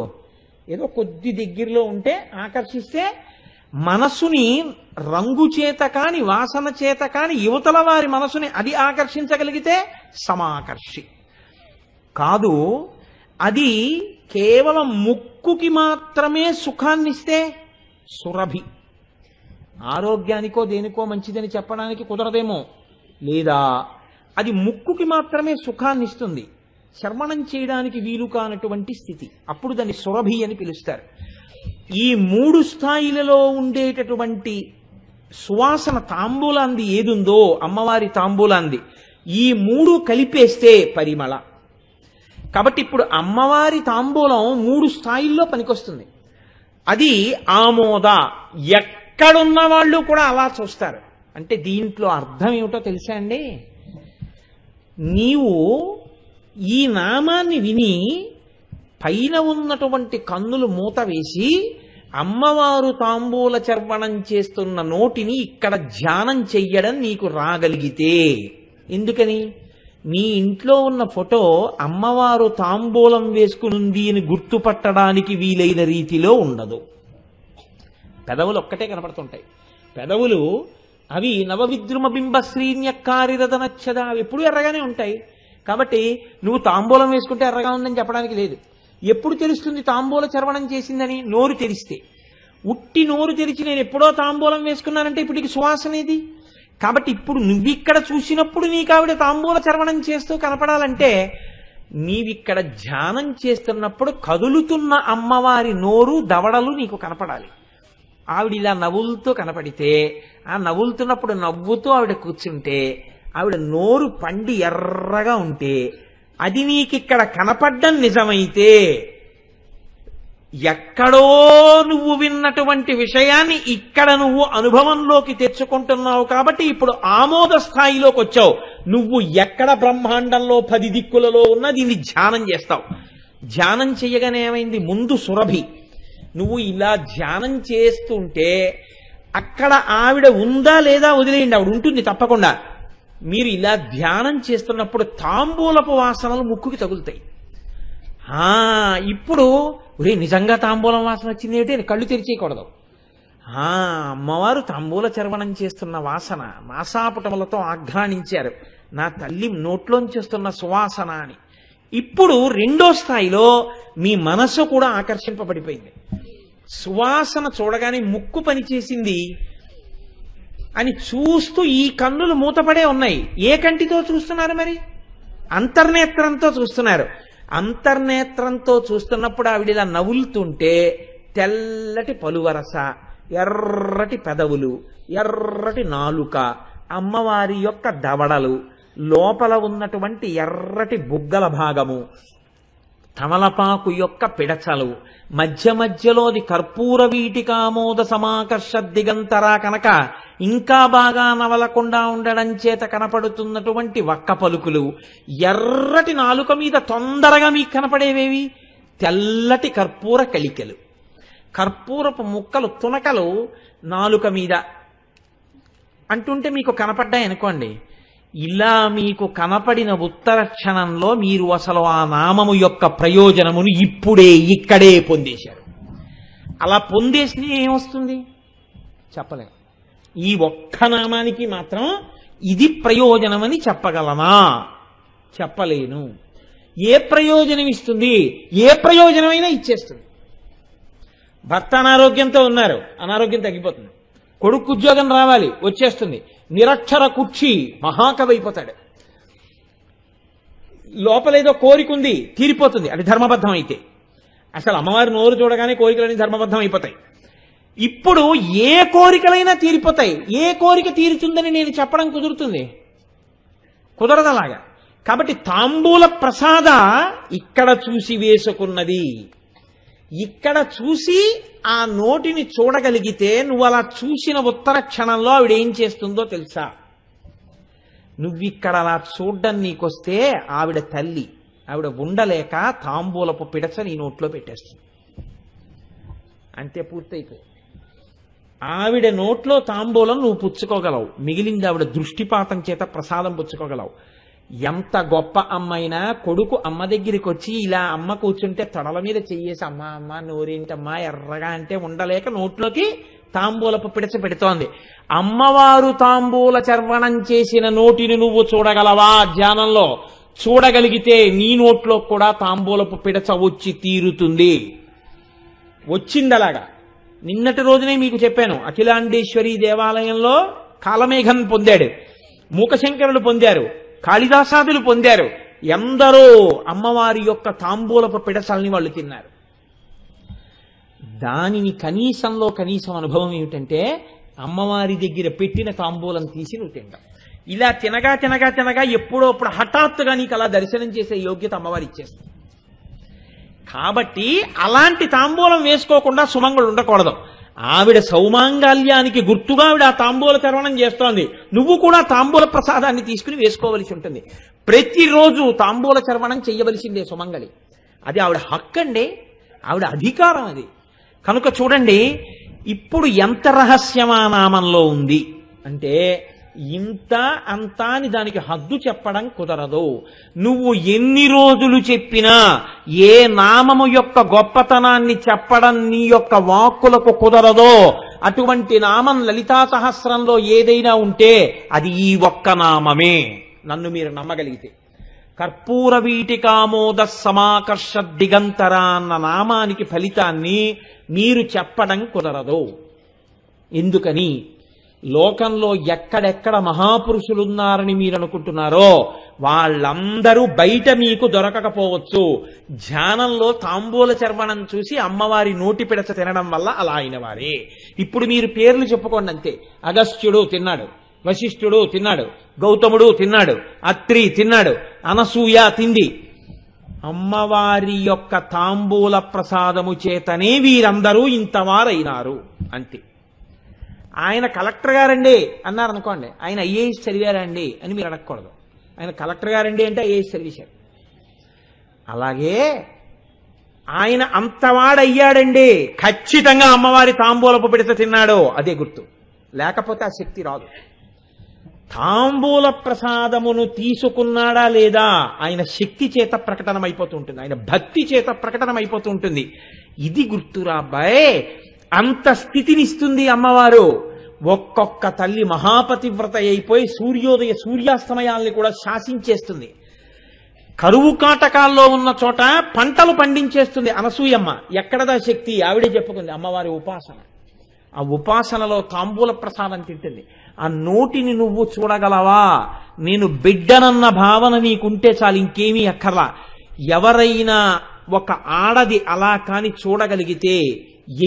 ఏదో కొద్ది దగ్గరలో ఉంటే ఆకర్షిస్తే, మనస్సుని రంగు చేత కాని వాసన చేత కాని యువతల వారి మనసుని అది ఆకర్షించగలిగితే సమాకర్షి కాదు. అది కేవలం ముక్కుకి మాత్రమే సుఖాన్నిస్తే సురభి. ఆరోగ్యానికో దేనికో మంచిదని చెప్పడానికి కుదరదేమో, లేదా అది ముక్కుకి మాత్రమే సుఖాన్నిస్తుంది, శ్రవణం చేయడానికి వీలు కానటువంటి స్థితి, అప్పుడు దాన్ని సురభి అని పిలుస్తారు. ఈ 3 స్థాయిలలో ఉండేటటువంటి సువాసన తాంబూలాంది ఏదుందో, అమ్మవారి తాంబూలాంది, ఈ 3 కలిపేస్తే పరిమళ. కాబట్టి ఇప్పుడు అమ్మవారి తాంబూలం 3 స్థాయిల్లో పనికొస్తుంది. అది ఆమోద. ఎక్కడున్న వాళ్ళు కూడా అలా చూస్తారు. అంటే దీంట్లో అర్థం ఏమిటో తెలుసా అండి? నీవు ఈ నామాన్ని విని పైన ఉన్నటువంటి కన్నులు మూత వేసి అమ్మవారు తాంబూల చర్వణం చేస్తున్న నోటిని ఇక్కడ ధ్యానం చెయ్యడం నీకు రాగలిగితే, ఎందుకని? మీ ఇంట్లో ఉన్న ఫోటో అమ్మవారు తాంబూలం వేసుకునుంది అని గుర్తుపట్టడానికి వీలైన రీతిలో ఉండదు. పెదవులు ఒక్కటే కనపడుతుంటాయి. పెదవులు అవి నవవిద్రుమ బింబ శ్రీన్యక్కారిరదనచ్చద, అవి ఎప్పుడు ఎర్రగానే ఉంటాయి. కాబట్టి నువ్వు తాంబూలం వేసుకుంటే ఎర్రగా ఉందని చెప్పడానికి లేదు. ఎప్పుడు తెలుస్తుంది తాంబూల చర్వణం చేసిందని? నోరు తెరిస్తే. ఉట్టి నోరు తెరిచి నేను ఎప్పుడో తాంబూలం వేసుకున్నానంటే ఇప్పుడు సువాసన ఇది. కాబట్టి ఇప్పుడు నువ్విక్కడ చూసినప్పుడు నీకు ఆవిడ తాంబూల చర్వణం చేస్తూ కనపడాలంటే, నీవిక్కడ ధ్యానం చేస్తున్నప్పుడు కదులుతున్న అమ్మవారి నోరు దవడలు నీకు కనపడాలి. ఆవిడ ఇలా నవ్వులతో కనపడితే, ఆ నవ్వులుతున్నప్పుడు నవ్వుతూ ఆవిడ కూర్చుంటే, ఆవిడ నోరు పండి ఎర్రగా ఉంటే, అది నీకిక్కడ కనపడ్డం నిజమైతే, ఎక్కడో నువ్వు విన్నటువంటి విషయాన్ని ఇక్కడ నువ్వు అనుభవంలోకి తెచ్చుకుంటున్నావు. కాబట్టి ఇప్పుడు ఆమోద స్థాయిలోకి వచ్చావు. నువ్వు ఎక్కడ బ్రహ్మాండంలో 10 దిక్కులలో ఉన్నా దీన్ని ధ్యానం చేస్తావు. ధ్యానం చెయ్యగానే ఏమైంది? ముందు సురభి. నువ్వు ఇలా ధ్యానం చేస్తుంటే అక్కడ ఆవిడ ఉందా లేదా వదిలేయండి, ఆవిడ ఉంటుంది తప్పకుండా. మీరు ఇలా ధ్యానం చేస్తున్నప్పుడు తాంబూలపు వాసనలు ముక్కుకి తగులుతాయి. ఇప్పుడు ఒరే నిజంగా తాంబూలం వాసన వచ్చింది ఏమిటి? కళ్ళు తెరిచేయకూడదు. అమ్మవారు తాంబూల చర్వణం చేస్తున్న వాసన నాసాపుటములతో ఆఘ్రాణించారు, నా తల్లి నోట్లోంచి వస్తున్న సువాసన అని. ఇప్పుడు 2వ స్థాయిలో మీ మనసు కూడా ఆకర్షింపబడిపోయింది. సువాసన చూడగానే ముక్కు పనిచేసింది అని చూస్తూ ఈ కన్నులు మూతపడే ఉన్నాయి. ఏ కంటితో చూస్తున్నారు మరి? అంతర్నేత్రంతో చూస్తున్నారు. అంతర్నేత్రంతో చూస్తున్నప్పుడు ఆవిడ ఇలా నవ్వులుతుంటే తెల్లటి పలువరస, ఎర్రటి పెదవులు, ఎర్రటి నాలుక, అమ్మవారి యొక్క దవడలు, లోపల ఉన్నటువంటి ఎర్రటి బుగ్గల భాగము, తమలపాకు యొక్క పిడచలు, మధ్య మధ్యలోది కర్పూర వీటికామోద సమాకర్ష దిగంతరా కనుక ఇంకా బాగా నవలకుండా ఉండడం చేత కనపడుతున్నటువంటి వక్క పలుకులు, ఎర్రటి నాలుక మీద తొందరగా మీకు కనపడేవేవి? తెల్లటి కర్పూర కలికెలు, కర్పూరపు ముక్కలు, తునకలు నాలుక మీద అంటుంటే మీకు కనపడ్డాయి అనుకోండి. ఇలా మీకు కనపడిన ఉత్తర క్షణంలో మీరు అసలు ఆ నామము యొక్క ప్రయోజనమును ఇప్పుడే ఇక్కడే పొందేశారు. అలా పొందేసి ఏమొస్తుంది చెప్పలేము. ఈ ఒక్క నామానికి మాత్రం ఇది ప్రయోజనమని చెప్పగలనా? చెప్పలేను. ఏ ప్రయోజనం ఇస్తుంది? ఏ ప్రయోజనమైనా ఇచ్చేస్తుంది. భర్త అనారోగ్యంతో ఉన్నారు, అనారోగ్యం తగ్గిపోతుంది. కొడుకు ఉద్యోగం రావాలి, వచ్చేస్తుంది. నిరక్షర కుర్చీ మహాకవి అయిపోతాడు. లోపలేదో కోరిక ఉంది, తీరిపోతుంది. అది ధర్మబద్ధం అయితే. అసలు అమ్మవారి నోరు చూడగానే కోరికలన్నీ ధర్మబద్ధం అయిపోతాయి. ఇప్పుడు ఏ కోరికలైనా తీరిపోతాయి. ఏ కోరిక తీరుతుందని నేను చెప్పడం కుదురుతుంది? కుదరదలాగా. కాబట్టి తాంబూల ప్రసాద ఇక్కడ చూసి వేసుకున్నది. ఇక్కడ చూసి ఆ నోటిని చూడగలిగితే నువ్వు అలా చూసిన ఉత్తర క్షణంలో ఆవిడ ఏం చేస్తుందో తెలుసా? నువ్విక్కడ అలా చూడ్డం నీకొస్తే ఆవిడ తల్లి, ఆవిడ ఉండలేక తాంబూలపు పిడచ నీ నోట్లో పెట్టేస్తుంది. అంతే, పూర్తయిపోయి. ఆవిడ నోట్లో తాంబూలం నువ్వు పుచ్చుకోగలవు, మిగిలింది ఆవిడ దృష్టిపాతం చేత ప్రసాదం పుచ్చుకోగలవు. ఎంత గొప్ప అమ్మైనా కొడుకు అమ్మ దగ్గరికి వచ్చి ఇలా అమ్మ కూర్చుంటే తొడల మీద చెయ్యేసి అమ్మ అమ్మ నోరేంటమ్మా ఎర్రగా అంటే ఉండలేక నోట్లోకి తాంబూలపు పిడచ పెడుతోంది. అమ్మవారు తాంబూల చర్వణం చేసిన నోటిని నువ్వు చూడగలవా? ధ్యానంలో చూడగలిగితే నీ నోట్లో కూడా తాంబూలపు పిడచ వచ్చి తీరుతుంది. వచ్చిందలాగా. నిన్నటి రోజునే మీకు చెప్పాను, అఖిలాండేశ్వరి దేవాలయంలో కాలమేఘం పొందాడు, మూకశంకరులు పొందారు, కాళిదాసాదులు పొందారు. ఎందరో అమ్మవారి యొక్క తాంబూలపు పిడసల్ని వాళ్ళు తిన్నారు. దానిని కనీసంలో కనీసం అనుభవం ఏమిటంటే అమ్మవారి దగ్గర పెట్టిన తాంబూలం తీసి నువ్వు తింటావు. ఇలా తినగా తినగా తినగా ఎప్పుడో అప్పుడు హఠాత్తుగా నీకు అలా దర్శనం చేసే యోగ్యత అమ్మవారి ఇచ్చేస్తుంది. కాబట్టి అలాంటి తాంబూలం వేసుకోకుండా సుమంగళుడు ఉండకూడదు. ఆవిడ సౌమాంగల్యానికి గుర్తుగా ఆవిడ ఆ తాంబూల చర్వణం చేస్తోంది. నువ్వు కూడా తాంబూల ప్రసాదాన్ని తీసుకుని వేసుకోవలసి ఉంటుంది. ప్రతిరోజు తాంబూల చర్వణం చెయ్యవలసిందే సుమంగళి. అది ఆవిడ హక్కు అండి, ఆవిడ అధికారం అది. కనుక చూడండి, ఇప్పుడు ఎంత రహస్యమా నామంలో ఉంది అంటే ఇంత అంతా అని దానికి హద్దు చెప్పడం కుదరదు. నువ్వు ఎన్ని రోజులు చెప్పినా ఏ నామము యొక్క గొప్పతనాన్ని చెప్పడం నీ యొక్క వాక్కులకు కుదరదో అటువంటి నామం లలితా సహస్రంలో ఏదైనా ఉంటే అది ఈ ఒక్క నామమే. నన్ను మీరు నమ్మగలిగితే కర్పూర వీటికామోద సమాకర్ష దిగంతర అన్న నామానికి ఫలితాన్ని మీరు చెప్పడం కుదరదు. ఎందుకని? లోకంలో ఎక్కడెక్కడ మహాపురుషులున్నారని మీరు అనుకుంటున్నారో వాళ్ళందరూ బయట మీకు దొరకకపోవచ్చు. ధ్యానంలో తాంబూల చర్వణం చూసి అమ్మవారి నోటి పిడచ తినడం వల్ల అలా అయిన వారే. ఇప్పుడు మీరు పేర్లు చెప్పుకోండి అంతే. అగస్త్యుడు తిన్నాడు, వశిష్ఠుడు తిన్నాడు, గౌతముడు తిన్నాడు, అత్రి తిన్నాడు, అనసూయ తింది. అమ్మవారి యొక్క తాంబూల ప్రసాదము చేతనే వీరందరూ ఇంతవారైనారు అంతే. ఆయన కలెక్టర్ గారండి అన్నారు అనుకోండి, ఆయన ఐఏఎస్ చదివారండి అని మీరు అడగకూడదు. ఆయన కలెక్టర్ గారండి అంటే ఐఏఎస్ చదివేశారు. అలాగే ఆయన అంతవాడయ్యాడండి, ఖచ్చితంగా అమ్మవారి తాంబూలపు పిడత తిన్నాడు, అదే గుర్తు. లేకపోతే ఆ శక్తి రాదు. తాంబూల ప్రసాదమును తీసుకున్నాడా లేదా ఆయన శక్తి చేత ప్రకటనమైపోతూ ఉంటుంది, ఆయన భక్తి చేత ప్రకటనమైపోతూ ఉంటుంది. ఇది గుర్తురా అబ్బాయి. అంత స్థితినిస్తుంది అమ్మవారు. ఒక్కొక్క తల్లి మహాపతివ్రత అయిపోయి సూర్యోదయ సూర్యాస్తమయాల్ని కూడా శాసించేస్తుంది. కరువు కాటకాల్లో ఉన్న చోట పంటలు పండించేస్తుంది అనసూయమ్మ. ఎక్కడదా శక్తి? ఆవిడే చెప్పుకుంది, అమ్మవారి ఉపాసన. ఆ ఉపాసనలో తాంబూల ప్రసాదం తింటుంది. ఆ నోటిని నువ్వు చూడగలవా? నేను బిడ్డనన్న భావన నీకుంటే చాలు, ఇంకేమీ అక్కర్లా. ఎవరైనా ఒక ఆడది అలా కాని చూడగలిగితే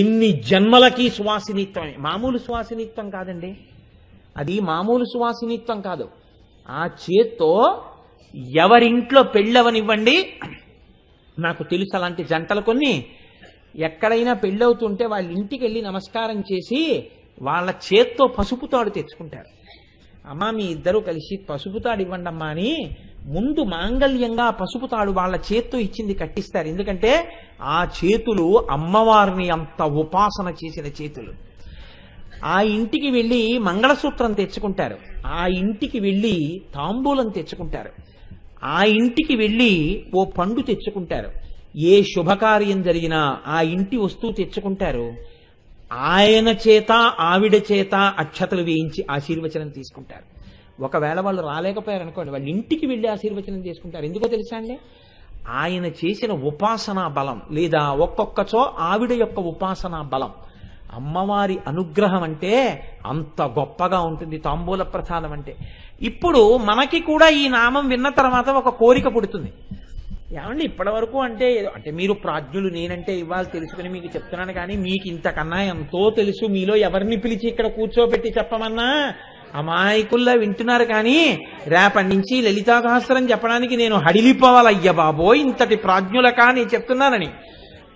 ఎన్ని జన్మలకి సువాసినిత్వమే. మామూలు సువాసినిత్వం కాదండి, అది మామూలు సువాసినిత్వం కాదు. ఆ చేత్తో ఎవరింట్లో పెళ్ళవనివ్వండి, నాకు తెలుసు అలాంటి జంటలు కొన్ని. ఎక్కడైనా పెళ్ళవుతుంటే వాళ్ళ ఇంటికి వెళ్ళి నమస్కారం చేసి వాళ్ళ చేత్తో పసుపు తాడు తెచ్చుకుంటారు. అమ్మా మీ ఇద్దరూ కలిసి పసుపు తాడు ఇవ్వండి అమ్మా అని ముందు మాంగళ్యంగా ఆ పసుపు తాడు వాళ్ళ చేత్తో ఇచ్చింది కట్టిస్తారు. ఎందుకంటే ఆ చేతులు అమ్మవారిని అంత ఉపాసన చేసిన చేతులు. ఆ ఇంటికి వెళ్ళి మంగళసూత్రం తెచ్చుకుంటారు, ఆ ఇంటికి వెళ్ళి తాంబూలం తెచ్చుకుంటారు, ఆ ఇంటికి వెళ్ళి ఓ పండు తెచ్చుకుంటారు. ఏ శుభకార్యం జరిగినా ఆ ఇంటి వస్తువు తెచ్చుకుంటారు. ఆయన చేత ఆవిడ చేత అక్షతలు వేయించి ఆశీర్వచనం తీసుకుంటారు. ఒకవేళ వాళ్ళు రాలేకపోయారు అనుకోండి, వాళ్ళ ఇంటికి వెళ్ళి ఆశీర్వచనం చేసుకుంటారు. ఎందుకో తెలుసా అండి? ఆయన చేసిన ఉపాసనా బలం, లేదా ఒక్కొక్కచో ఆవిడ యొక్క ఉపాసనా బలం. అమ్మవారి అనుగ్రహం అంటే అంత గొప్పగా ఉంటుంది తాంబూల ప్రసాదం అంటే. ఇప్పుడు మనకి కూడా ఈ నామం విన్న తర్వాత ఒక కోరిక పుడుతుంది. ఏమండి ఇప్పటి వరకు అంటే అంటే మీరు ప్రాజ్ఞులు, నేనంటే ఇవాళ తెలుసుకుని మీకు చెప్తున్నాను, కానీ మీకు ఇంతకన్నా ఎంతో తెలుసు. మీలో ఎవరిని పిలిచి ఇక్కడ కూర్చోబెట్టి చెప్పమన్నా అమాయకుల్లా వింటున్నారు. కానీ రేపటి నుంచి లలితా సహస్రం చెప్పడానికి నేను హడిలిపోవాలయ్య బాబోయ్, ఇంతటి ప్రాజ్ఞుల కానీ చెప్తున్నానని.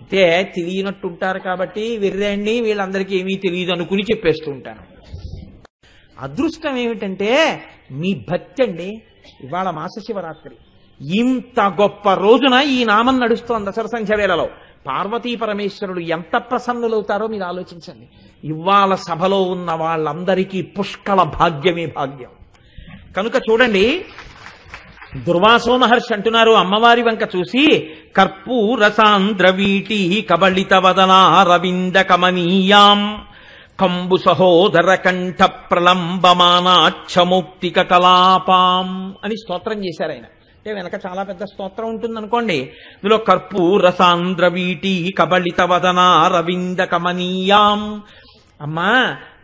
అంటే తెలియనట్టుంటారు కాబట్టి వెర్రండి, వీళ్ళందరికీ ఏమీ తెలియదు అనుకుని చెప్పేస్తూ ఉంటాను. అదృష్టం ఏమిటంటే మీ భక్తి అండి. ఇవాళ మాస శివరాత్రి, ఇంత గొప్ప రోజున ఈ నామం నడుస్తోంది దసరా సంధ్య వేళలో. పార్వతీ పరమేశ్వరుడు ఎంత ప్రసన్నులవుతారో మీరు ఆలోచించండి. ఇవాళ సభలో ఉన్న వాళ్ళందరికీ పుష్కల భాగ్యమే భాగ్యం. కనుక చూడండి, దుర్వాసో మహర్షి అంటున్నారు అమ్మవారి వంక చూసి, కర్పూర సాంద్రవీటి కబళిత వదనా రవింద కమనీయాం కంబు సహోదర కంఠ ప్రలంబమానాక్షముక్తిక కలాపాం అని స్తోత్రం చేశారు ఆయన. అంటే వెనక చాలా పెద్ద స్తోత్రం ఉంటుంది అనుకోండి. ఇందులో కర్పూర సాంద్రవీటి కబళిత వదనా రవింద కమనీయాం, అమ్మా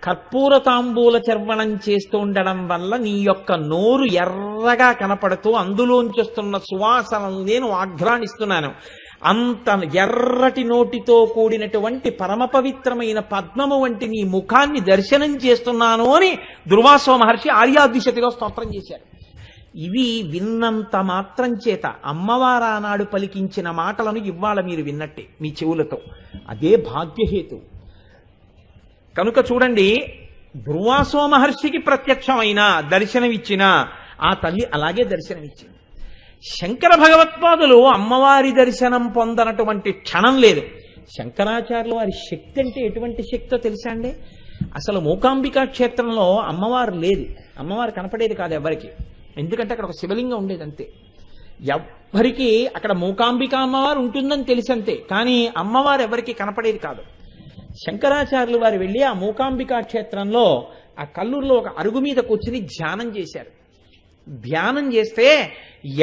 కర్పూర తాంబూల చర్వణం చేస్తూ ఉండడం వల్ల నీ యొక్క నోరు ఎర్రగా కనపడుతూ అందులోంచొస్తున్న సువాసనలు నేను ఆఘ్రాణిస్తున్నాను. అంత ఎర్రటి నోటితో కూడినటువంటి పరమ పవిత్రమైన పద్మము వంటి నీ ముఖాన్ని దర్శనం చేస్తున్నాను అని దుర్వాసో మహర్షి ఆర్యాద్విషతిలో స్తోత్రం చేశారు. ఇవి విన్నంత మాత్రం చేత అమ్మవారు ఆనాడు పలికించిన మాటలను ఇవాళ మీరు విన్నట్టే మీ చెవులతో. అదే భాగ్యహేతు. కనుక చూడండి, దుర్వాసో మహర్షికి ప్రత్యక్షమైన దర్శనమిచ్చిన ఆ తల్లి అలాగే దర్శనమిచ్చింది. శంకర భగవత్పాదులు అమ్మవారి దర్శనం పొందనటువంటి క్షణం లేదు. శంకరాచార్యుల వారి శక్తి అంటే ఎటువంటి శక్తో తెలుసా అండి? అసలు మూకాంబికా క్షేత్రంలో అమ్మవారు లేదు, అమ్మవారు కనపడేది కాదు ఎవరికి. ఎందుకంటే అక్కడ ఒక శివలింగం ఉండేది అంతే. ఎవ్వరికి అక్కడ మూకాంబిక అమ్మవారు ఉంటుందని తెలిసంతే, కానీ అమ్మవారు ఎవరికి కనపడేది కాదు. శంకరాచార్యులు వారు వెళ్ళి ఆ మూకాంబికా క్షేత్రంలో ఆ కల్లూరులో ఒక అరుగు మీద కూర్చుని ధ్యానం చేశారు. ధ్యానం చేస్తే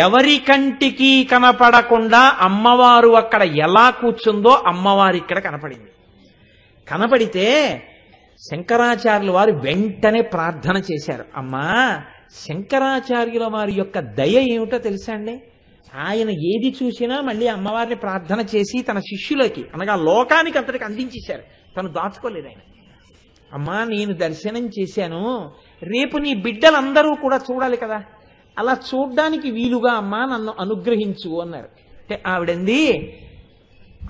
ఎవరి కంటికి కనపడకుండా అమ్మవారు అక్కడ ఎలా కూర్చుందో అమ్మవారు ఇక్కడ కనపడింది. కనపడితే శంకరాచార్యుల వారు వెంటనే ప్రార్థన చేశారు. అమ్మా, శంకరాచార్యుల వారి యొక్క దయ ఏమిటో తెలుసా అండి? ఆయన ఏది చూసినా మళ్ళీ అమ్మవారిని ప్రార్థన చేసి తన శిష్యులకి అనగా లోకానికి అంతటికి అందించేశారు. తను దాచుకోలేదు ఆయన. అమ్మా, నేను దర్శనం చేశాను, రేపు నీ బిడ్డలందరూ కూడా చూడాలి కదా, అలా చూడ్డానికి వీలుగా అమ్మా నన్ను అనుగ్రహించు అన్నారు. అంటే ఆవిడంది,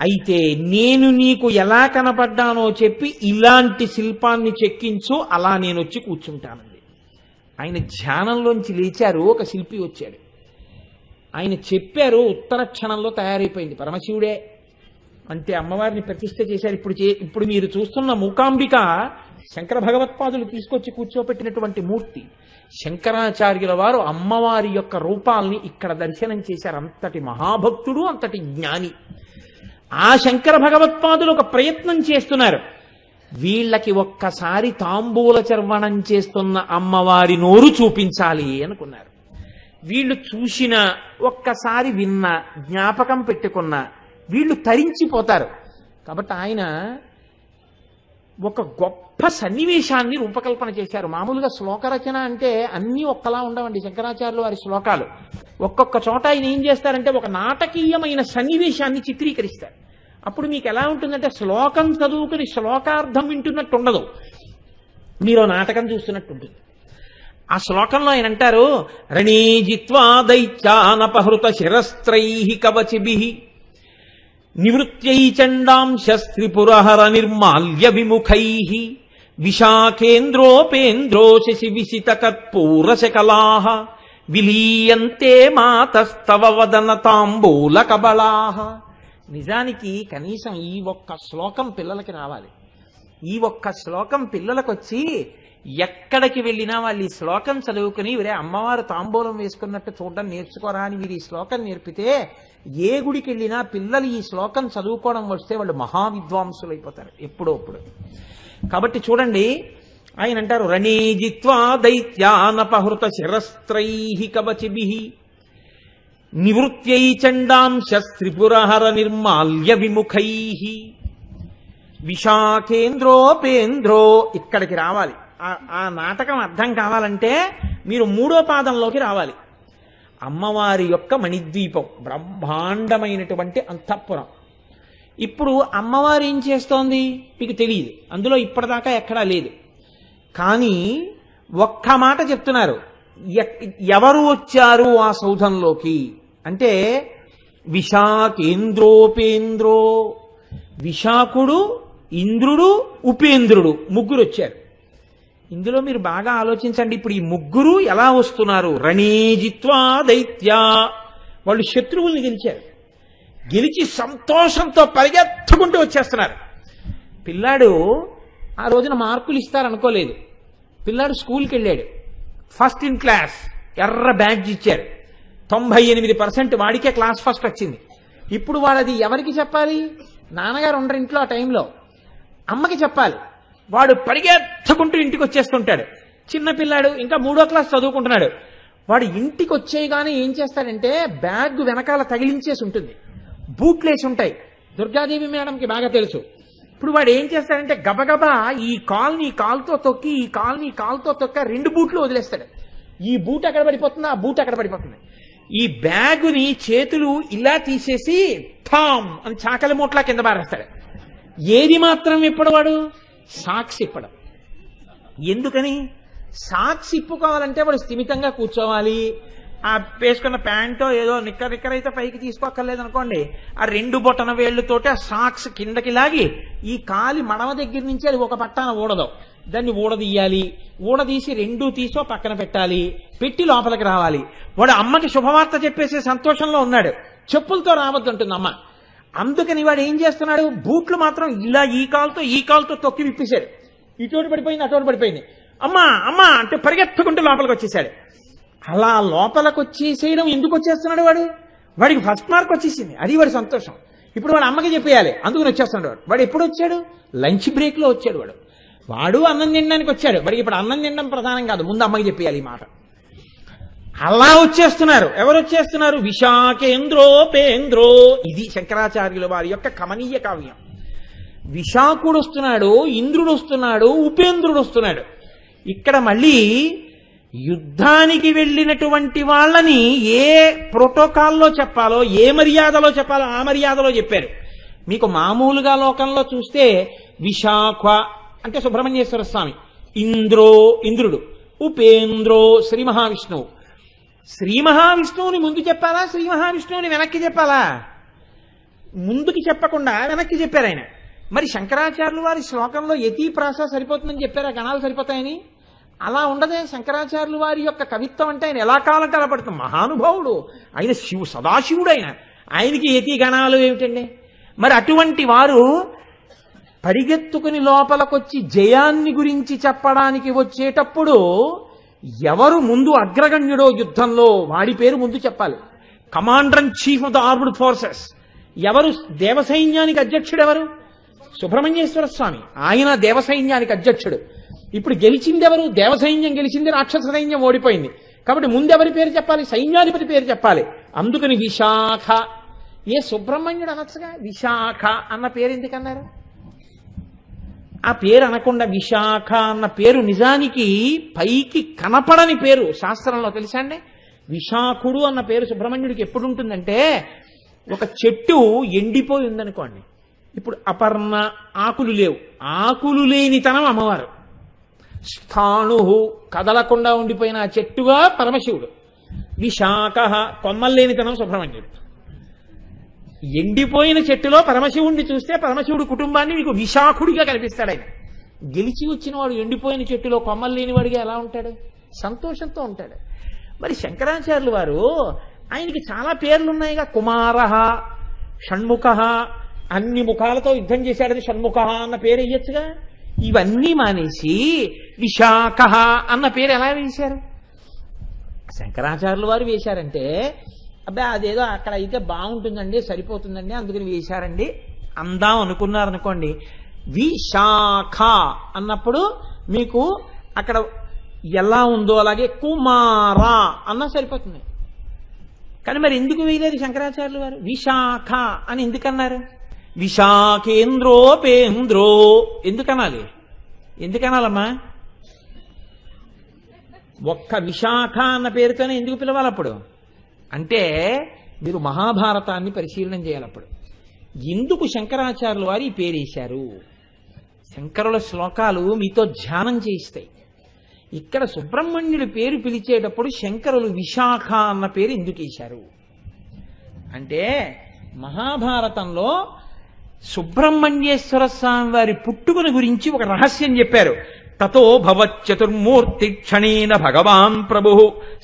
అయితే నేను నీకు ఎలా కనపడ్డానో చెప్పి ఇలాంటి శిల్పాన్ని చెక్కించు, అలా నేను వచ్చి కూర్చుంటానండి. ఆయన ధ్యానంలోంచి లేచారు, ఒక శిల్పి వచ్చాడు. ఆయన చెప్పారు, ఉత్తర క్షణంలో తయారైపోయింది. పరమశివుడే అంటే అమ్మవారిని ప్రతిష్ఠ చేశారు. ఇప్పుడు మీరు చూస్తున్న మూకాంబిక శంకర భగవత్పాదులు తీసుకొచ్చి కూర్చోపెట్టినటువంటి మూర్తి. శంకరాచార్యుల వారు అమ్మవారి యొక్క రూపాల్ని ఇక్కడ దర్శనం చేశారు. అంతటి మహాభక్తుడు, అంతటి జ్ఞాని. ఆ శంకర భగవత్పాదులు ఒక ప్రయత్నం చేస్తున్నారు. వీళ్ళకి ఒక్కసారి తాంబూల చర్వణం చేస్తున్న అమ్మవారి నోరు చూపించాలి అనుకున్నారు. వీళ్ళు చూసిన, ఒక్కసారి విన్న, జ్ఞాపకం పెట్టుకున్న వీళ్ళు తరించిపోతారు. కాబట్టి ఆయన ఒక గొప్ప సన్నివేశాన్ని రూపకల్పన చేశారు. మామూలుగా శ్లోక రచన అంటే అన్నీ ఒక్కలా ఉండవండి. శంకరాచార్యులు వారి శ్లోకాలు ఒక్కొక్క చోట ఆయన ఏం చేస్తారంటే ఒక నాటకీయమైన సన్నివేశాన్ని చిత్రీకరిస్తారు. అప్పుడు మీకు ఎలా ఉంటుందంటే శ్లోకం చదువుకుని శ్లోకార్థం వింటున్నట్టు ఉండదు, మీరు నాటకం చూస్తున్నట్టు ఉంటుంది. ఆ శ్లోకంలో ఆయన అంటారు, రణీజిత్వా దైత్యానపహృత శిరస్త్రైః కవచిభిః నివృత్యై చండాంశస్త్రిపురహర నిర్మాల్య విముఖైః విశాఖేంద్రోపేంద్రో శశి విసిత కర్పూర శకలాః విలీయంతే మాతస్తవ వదన తాంబూల కబళాః. నిజానికి కనీసం ఈ ఒక్క శ్లోకం పిల్లలకి రావాలి. ఈ ఒక్క శ్లోకం పిల్లలకు వచ్చి ఎక్కడికి వెళ్ళినా వాళ్ళు ఈ శ్లోకం చదువుకుని ఇవరే అమ్మవారు తాంబూలం వేసుకున్నట్టు చూడడం నేర్చుకోరా అని మీరు ఈ శ్లోకం నేర్పితే ఏ గుడికి వెళ్ళినా పిల్లలు ఈ శ్లోకం చదువుకోవడం వస్తే వాళ్ళు మహావిద్వాంసులు అయిపోతారు ఎప్పుడో అప్పుడు. కాబట్టి చూడండి, ఆయన అంటారు, రణీజిత్వా దైత్యానపహృత శిరస్త్రైః కవచిభిః నివృత్యై చండాంశస్త్రిపురహర నిర్మాల్య విముఖైః విశాఖేంద్రోపేంద్రో. ఇక్కడికి రావాలి. ఆ నాటకం అర్థం కావాలంటే మీరు 3వ పాదంలోకి రావాలి. అమ్మవారి యొక్క మణిద్వీపం, బ్రహ్మాండమైనటువంటి అంతఃపురం. ఇప్పుడు అమ్మవారు ఏం చేస్తోంది మీకు తెలియదు, అందులో ఇప్పటిదాకా ఎక్కడా లేదు. కానీ ఒక్క మాట చెప్తున్నారు, ఎవరు వచ్చారు ఆ సౌధంలోకి అంటే విశాఖేంద్రోపేంద్రో, విశాఖుడు, ఇంద్రుడు, ఉపేంద్రుడు ముగ్గురు వచ్చారు. ఇందులో మీరు బాగా ఆలోచించండి. ఇప్పుడు ఈ ముగ్గురు ఎలా వస్తున్నారు? రణీజిత్వా దైత్య, వాళ్ళు శత్రువుల్ని గెలిచారు. గెలిచి సంతోషంతో పరిగెత్తుకుంటూ వచ్చేస్తున్నారు. పిల్లాడు ఆ రోజున మార్కులు ఇస్తారనుకోలేదు. పిల్లాడు స్కూల్కి వెళ్ళాడు, ఫస్ట్ ఇన్ క్లాస్, ఎర్ర బ్యాడ్జ్ ఇచ్చారు. 98% వాడికే క్లాస్ ఫస్ట్ వచ్చింది. ఇప్పుడు వాడది ఎవరికి చెప్పాలి? నాన్నగారు ఉండరు ఇంట్లో ఆ టైంలో, అమ్మకి చెప్పాలి. వాడు పరిగెత్తుకుంటూ ఇంటికి వచ్చేస్తుంటాడు. చిన్నపిల్లాడు, ఇంకా 3వ క్లాస్ చదువుకుంటున్నాడు. వాడు ఇంటికి వచ్చేయగానే ఏం చేస్తాడంటే బ్యాగ్ వెనకాల తగిలించేసి ఉంటుంది, బూట్లేసి ఉంటాయి. దుర్గాదేవి మేడంకి బాగా తెలుసు. ఇప్పుడు వాడు ఏం చేస్తాడంటే గబగబా ఈ కాల్ని కాలుతో తొక్కి, ఈ కాల్ని కాలుతో తొక్క 2 బూట్లు వదిలేస్తాడు. ఈ బూట్ అక్కడ పడిపోతుంది, ఆ బూట్ అక్కడ పడిపోతుంది. ఈ బ్యాగుని చేతులు ఇలా తీసేసి ఠామ్ అని చాకలి మూట్లా కింద పారేస్తాడు. ఏది మాత్రం ఇప్పడు వాడు? సాక్స్ ఇప్పడం. ఎందుకని? సాక్స్ ఇప్పుకోవాలంటే వాడు స్థిమితంగా కూర్చోవాలి. ఆ వేసుకున్న ప్యాంటో ఏదో నిక్కర్ అయితే పైకి తీసుకోక్కర్లేదు అనుకోండి, ఆ 2 బొటన వేళ్లతోటి ఆ సాక్స్ కిందకి లాగి ఈ కాలి మడమ దగ్గర నుంచి అది ఒక పట్టాన ఊడదు, దాన్ని ఊడదీయాలి. ఊడదీసి 2 తీసో పక్కన పెట్టాలి, పెట్టి లోపలికి రావాలి. వాడు అమ్మకి శుభవార్త చెప్పేసే సంతోషంలో ఉన్నాడు. చెప్పులతో రావద్దంటుంది అమ్మ. అందుకని వాడు ఏం చేస్తున్నాడు? బూట్లు మాత్రం ఇలా ఈ కాలుతో తొక్కి విప్పేశాడు. ఇటోటి పడిపోయింది, అటోటి పడిపోయింది. అమ్మా అమ్మా అంటే పరిగెత్తుకుంటూ లోపలికి వచ్చేసాడు. అలా లోపలికి వచ్చేసేయడం ఎందుకు వచ్చేస్తున్నాడు వాడు? వాడికి ఫస్ట్ మార్క్ వచ్చేసింది, అది వాడి సంతోషం. ఇప్పుడు వాడు అమ్మకి చెప్పేయాలి, అందుకని వచ్చేస్తున్నాడు వాడు. వాడు ఎప్పుడు వచ్చాడు? లంచ్ బ్రేక్ లో వచ్చాడు. వాడు అన్నం తినడానికి వచ్చాడు. వాడికి ఇప్పుడు అన్నం తినడం ప్రధానం కాదు, ముందు అమ్మకి చెప్పేయాలి ఈ మాట. అలా వచ్చేస్తున్నారు. ఎవరు వచ్చేస్తున్నారు? విశాఖేంద్రోపేంద్రో. ఇది శంకరాచార్యుల వారి యొక్క కమనీయ కావ్యం. విశాఖుడు వస్తున్నాడు, ఇంద్రుడు వస్తున్నాడు, ఉపేంద్రుడు వస్తున్నాడు. ఇక్కడ మళ్ళీ యుద్ధానికి వెళ్ళినటువంటి వాళ్ళని ఏ ప్రోటోకాల్లో చెప్పాలో, ఏ మర్యాదలో చెప్పాలో ఆ మర్యాదలో చెప్పారు. మీకు మామూలుగా లోకంలో చూస్తే విశాఖ అంటే సుబ్రహ్మణ్యేశ్వర స్వామి, ఇంద్రుడు, ఉపేంద్రో శ్రీ మహావిష్ణువు. శ్రీ మహావిష్ణువుని ముందు చెప్పాలా, శ్రీ మహావిష్ణువుని వెనక్కి చెప్పాలా? ముందుకి చెప్పకుండా వెనక్కి చెప్పారు ఆయన. మరి శంకరాచార్యులు వారి శ్లోకంలో యతి ప్రాస సరిపోతుందని చెప్పారా, గణాలు సరిపోతాయని? అలా ఉండదే. శంకరాచార్యులు వారి యొక్క కవిత్వం అంటే ఆయన ఎలా కాలంటే అలా పడుతుంది. మహానుభావుడు ఆయన, సదాశివుడు ఆయనకి యతి గణాలు ఏమిటండి? మరి అటువంటి వారు పరిగెత్తుకుని లోపలికొచ్చి జయాన్ని గురించి చెప్పడానికి వచ్చేటప్పుడు ఎవరు ముందు అగ్రగణ్యుడో యుద్ధంలో వాడి పేరు ముందు చెప్పాలి. Commander in chief of the armed forces ఎవరు? దేవసైన్యానికి అధ్యక్షుడు ఎవరు? సుబ్రహ్మణ్యేశ్వర స్వామి. ఆయన దేవసైన్యానికి అధ్యక్షుడు. ఇప్పుడు గెలిచింది ఎవరు? దేవసైన్యం గెలిచింది, రాక్షస సైన్యం ఓడిపోయింది. కాబట్టి ముందెవరి పేరు చెప్పాలి? సైన్యాధిపతి పేరు చెప్పాలి. అందుకని విశాఖ. ఏ సుబ్రహ్మణ్యుడు అనొచ్చుగా, విశాఖ అన్న పేరు ఎందుకన్నారు? ఆ పేరు అనకుండా విశాఖ అన్న పేరు నిజానికి పైకి కనపడని పేరు శాస్త్రంలో, తెలుసా అండి? విశాఖుడు అన్న పేరు సుబ్రహ్మణ్యుడికి ఎప్పుడు ఉంటుందంటే, ఒక చెట్టు ఎండిపోయి ఉందనుకోండి, ఇప్పుడు అపర్ణ, ఆకులు లేవు, ఆకులు లేనితనం అమ్మవారు. స్థాణు, కదలకుండా ఉండిపోయిన ఆ చెట్టుగా పరమశివుడు. విశాఖ, కొమ్మలు లేనితనం సుబ్రహ్మణ్యుడు. ఎండిపోయిన చెట్టులో పరమశివుడిని చూస్తే పరమశివుడి కుటుంబాన్ని మీకు విశాఖుడిగా కనిపిస్తాడు. ఆయన గెలిచి వచ్చిన వాడు ఎండిపోయిన చెట్టులో కొమ్మలు లేనివాడిగా ఎలా ఉంటాడు? సంతోషంతో ఉంటాడు. మరి శంకరాచార్యులు వారు ఆయనకి చాలా పేర్లు ఉన్నాయిగా. కుమార, షణ్ముఖ, అన్ని ముఖాలతో యుద్ధం చేశాడని షణ్ముఖ అన్న పేరు వేయచ్చుగా. ఇవన్నీ మానేసి విశాఖ అన్న పేరు ఎలా వేశారు? శంకరాచార్యులు వారు వేశారంటే, అబ్బా అదేదో అక్కడ అయితే బాగుంటుందండి, సరిపోతుందండి, అందుకని వేశారండి అందాం అనుకున్నారనుకోండి. విశాఖ అన్నప్పుడు మీకు అక్కడ ఎలా ఉందో అలాగే కుమార అన్నా సరిపోతుంది. కానీ మరి ఎందుకు వేయలేదు శంకరాచార్యులు వారు? విశాఖ అని ఎందుకన్నారు? విశాఖేంద్రోపేంద్రో ఎందుకనాలి? ఎందుకనాలమ్మా? ఒక్క విశాఖ అన్న పేరుతోనే ఎందుకు పిలవాలి? అప్పుడు అంటే మీరు మహాభారతాన్ని పరిశీలన చేయాలి. అప్పుడు ఎందుకు శంకరాచార్యుల వారు ఈ పేరేశారు? శంకరుల శ్లోకాలు మీతో ధ్యానం చేయిస్తాయి. ఇక్కడ సుబ్రహ్మణ్యుడి పేరు పిలిచేటప్పుడు శంకరులు విశాఖ అన్న పేరు ఎందుకు వేశారు అంటే, మహాభారతంలో సుబ్రహ్మణ్యేశ్వర స్వామి వారి పుట్టుకను గురించి ఒక రహస్యం చెప్పారు. తతో భవచ్చతుర్మూర్తి క్షణేన భగవాన్ ప్రభు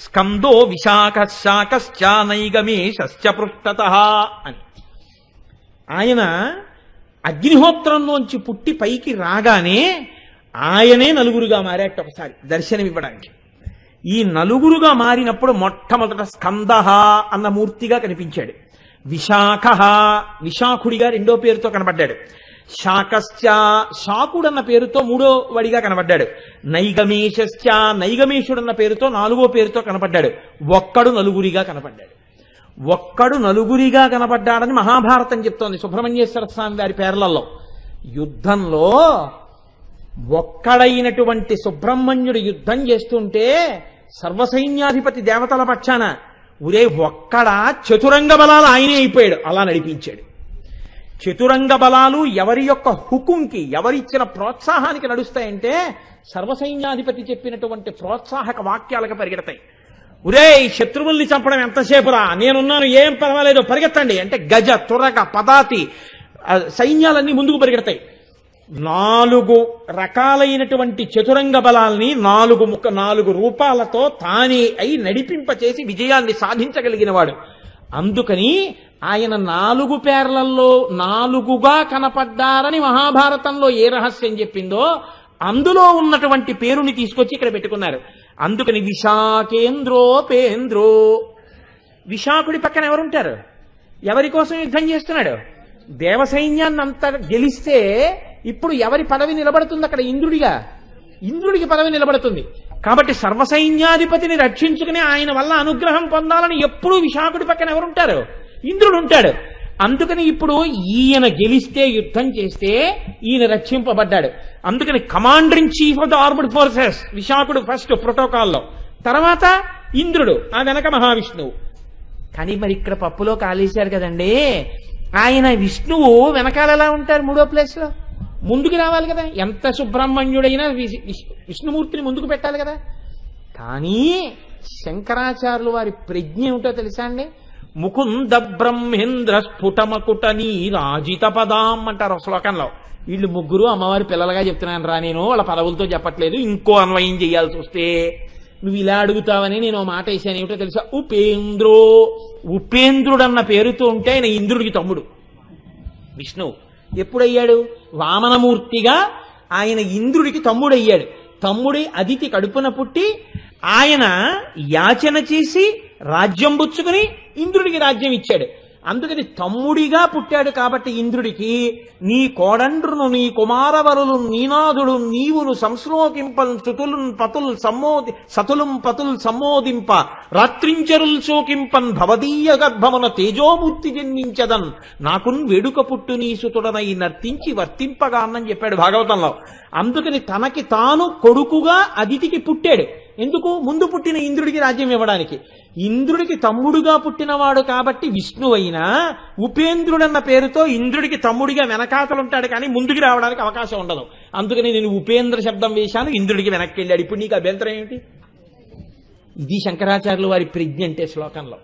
స్కందో విశాఖ శాఖశ్చ నైగమేశ్చ పృష్ఠతః అని. ఆయన అగ్నిహోత్రంలోంచి పుట్టి పైకి రాగానే ఆయనే నలుగురుగా మారాట. ఒకసారి దర్శనమివ్వడానికి ఈ నలుగురుగా మారినప్పుడు మొట్టమొదట స్కందః అన్న మూర్తిగా కనిపించాడు. విశాఖ విశాఖుడిగా రెండో పేరుతో కనబడ్డాడు. శాకశ్చ శాకుడన్న పేరుతో మూడో వడిగా కనబడ్డాడు. నైగమేశ్చ నైగమేశుడన్న పేరుతో నాలుగో పేరుతో కనబడ్డాడు. ఒక్కడు నలుగురిగా కనబడ్డాడు. ఒక్కడు నలుగురిగా కనబడ్డాడని మహాభారతం చెప్తోంది సుబ్రహ్మణ్యేశ్వర స్వామి వారి పేర్లలో. యుద్ధంలో ఒక్కడైనటువంటి సుబ్రహ్మణ్యుడు యుద్ధం చేస్తుంటే సర్వసైన్యాధిపతి దేవతల పక్షాన ఒరే ఒక్కడ చతురంగ బలాలు ఆయనే అయిపోయాడు. అలా నడిపించాడు. చతురంగ బలాలు ఎవరి యొక్క హుకుంకి, ఎవరిచ్చిన ప్రోత్సాహానికి నడుస్తాయంటే సర్వసైన్యాధిపతి చెప్పినటువంటి ప్రోత్సాహక వాక్యాలకు పరిగెడతాయి. ఒరే శత్రువుల్ని చంపడం ఎంతసేపురా, నేనున్నాను, ఏం పర్వాలేదు, పరిగెత్తండి అంటే గజ తురగ పదాతి సైన్యాలన్నీ ముందుకు పరిగెడతాయి. 4 రకాలైనటువంటి చతురంగ బలాల్ని 4 రూపాలతో తానే అయి నడిపింపచేసి విజయాన్ని సాధించగలిగిన వాడు. అందుకని ఆయన 4 పేర్లలో 4గా కనపడ్డారని మహాభారతంలో ఏ రహస్యం చెప్పిందో అందులో ఉన్నటువంటి పేరుని తీసుకొచ్చి ఇక్కడ పెట్టుకున్నారు. అందుకని విశాఖేంద్రోపేంద్రో. విశాఖుడి పక్కన ఎవరుంటారు? ఎవరి కోసం యుద్ధం చేస్తున్నాడు? దేవసైన్యాన్ని అంతా గెలిస్తే ఇప్పుడు ఎవరి పదవి నిలబడుతుంది అక్కడ? ఇంద్రుడిగా. ఇంద్రుడికి పదవి నిలబడుతుంది. కాబట్టి సర్వసైన్యాధిపతిని రక్షించుకుని ఆయన వల్ల అనుగ్రహం పొందాలని ఎప్పుడూ విశాఖుడి పక్కన ఎవరుంటారు? ఇంద్రుడు ఉంటాడు. అందుకని ఇప్పుడు ఈయన గెలిస్తే, యుద్ధం చేస్తే ఈయన రక్షింపబడ్డాడు. అందుకని commander in chief of the armed forces విశాఖుడు ఫస్ట్ ప్రోటోకాల్లో, తర్వాత ఇంద్రుడు, ఆ వెనక మహావిష్ణువు. కానీ మరి ఇక్కడ పప్పులో కాలేశారు కదండి. ఆయన విష్ణువు వెనకాల ఎలా ఉంటారు? 3వ ప్లేస్లో ముందుకు రావాలి కదా. ఎంత సుబ్రహ్మణ్యుడైనా విష్ణుమూర్తిని ముందుకు పెట్టాలి కదా. కానీ శంకరాచార్యులు వారి ప్రజ్ఞ ఏమిటో తెలుసా అండి? ముకుంద బ్రహ్మేంద్ర స్ఫుటమకుట నీ రాజిత పదాం అంటారు శ్లోకంలో. వీళ్ళు ముగ్గురు అమ్మవారి పిల్లలుగా చెప్తున్నాను రా, నేను వాళ్ళ పదవులతో చెప్పట్లేదు. ఇంకో అన్వయం చేయాల్సి వస్తే నువ్వు ఇలా అడుగుతావని నేను మాట వేసాను. ఏమిటో తెలుసా? ఉపేంద్రో. ఉపేంద్రుడన్న పేరుతో ఉంటే ఆయన ఇంద్రుడికి తమ్ముడు. విష్ణువు ఎప్పుడయ్యాడు? వామనమూర్తిగా ఆయన ఇంద్రుడికి తమ్ముడయ్యాడు. తమ్ముడి అదితి కడుపున పుట్టి ఆయన యాచన చేసి రాజ్యం పుచ్చుకుని ఇంద్రుడికి రాజ్యం ఇచ్చాడు. అందుకని తమ్ముడిగా పుట్టాడు కాబట్టి ఇంద్రుడికి నీ కోడండ్రును నీ కుమారవరులు నీనాథుడు నీవును సంశ్లోకింపల్ స్తుతులున్ పతుల్ సమ్మోది సతులుం పతుల్ సమ్మోదింప రాత్రించరుల్ శోకింపన్ భవదీయ గర్భమున తేజోమూర్తి జన్మించదన్ నాకున్ వేడుక పుట్టు నీ సుతుడనై నర్తించి వర్తింపగా అన్నని చెప్పాడు భాగవతంలో. అందుకని తనకి తాను కొడుకుగా అదితికి పుట్టాడు. ఎందుకు? ముందు పుట్టిన ఇంద్రుడికి రాజ్యం ఇవ్వడానికి. ఇంద్రుడికి తమ్ముడుగా పుట్టినవాడు కాబట్టి విష్ణువైనా ఉపేంద్రుడన్న పేరుతో ఇంద్రుడికి తమ్ముడిగా వెనకాతలుంటాడు, కానీ ముందుకు రావడానికి అవకాశం ఉండదు. అందుకని నేను ఉపేంద్ర శబ్దం వేశాను, ఇంద్రుడికి వెనక్కి వెళ్ళాడు. ఇప్పుడు నీకు అభ్యంతరం ఏమిటి? ఇది శంకరాచార్యులు వారి ప్రజ్ఞ అంటే శ్లోకంలో.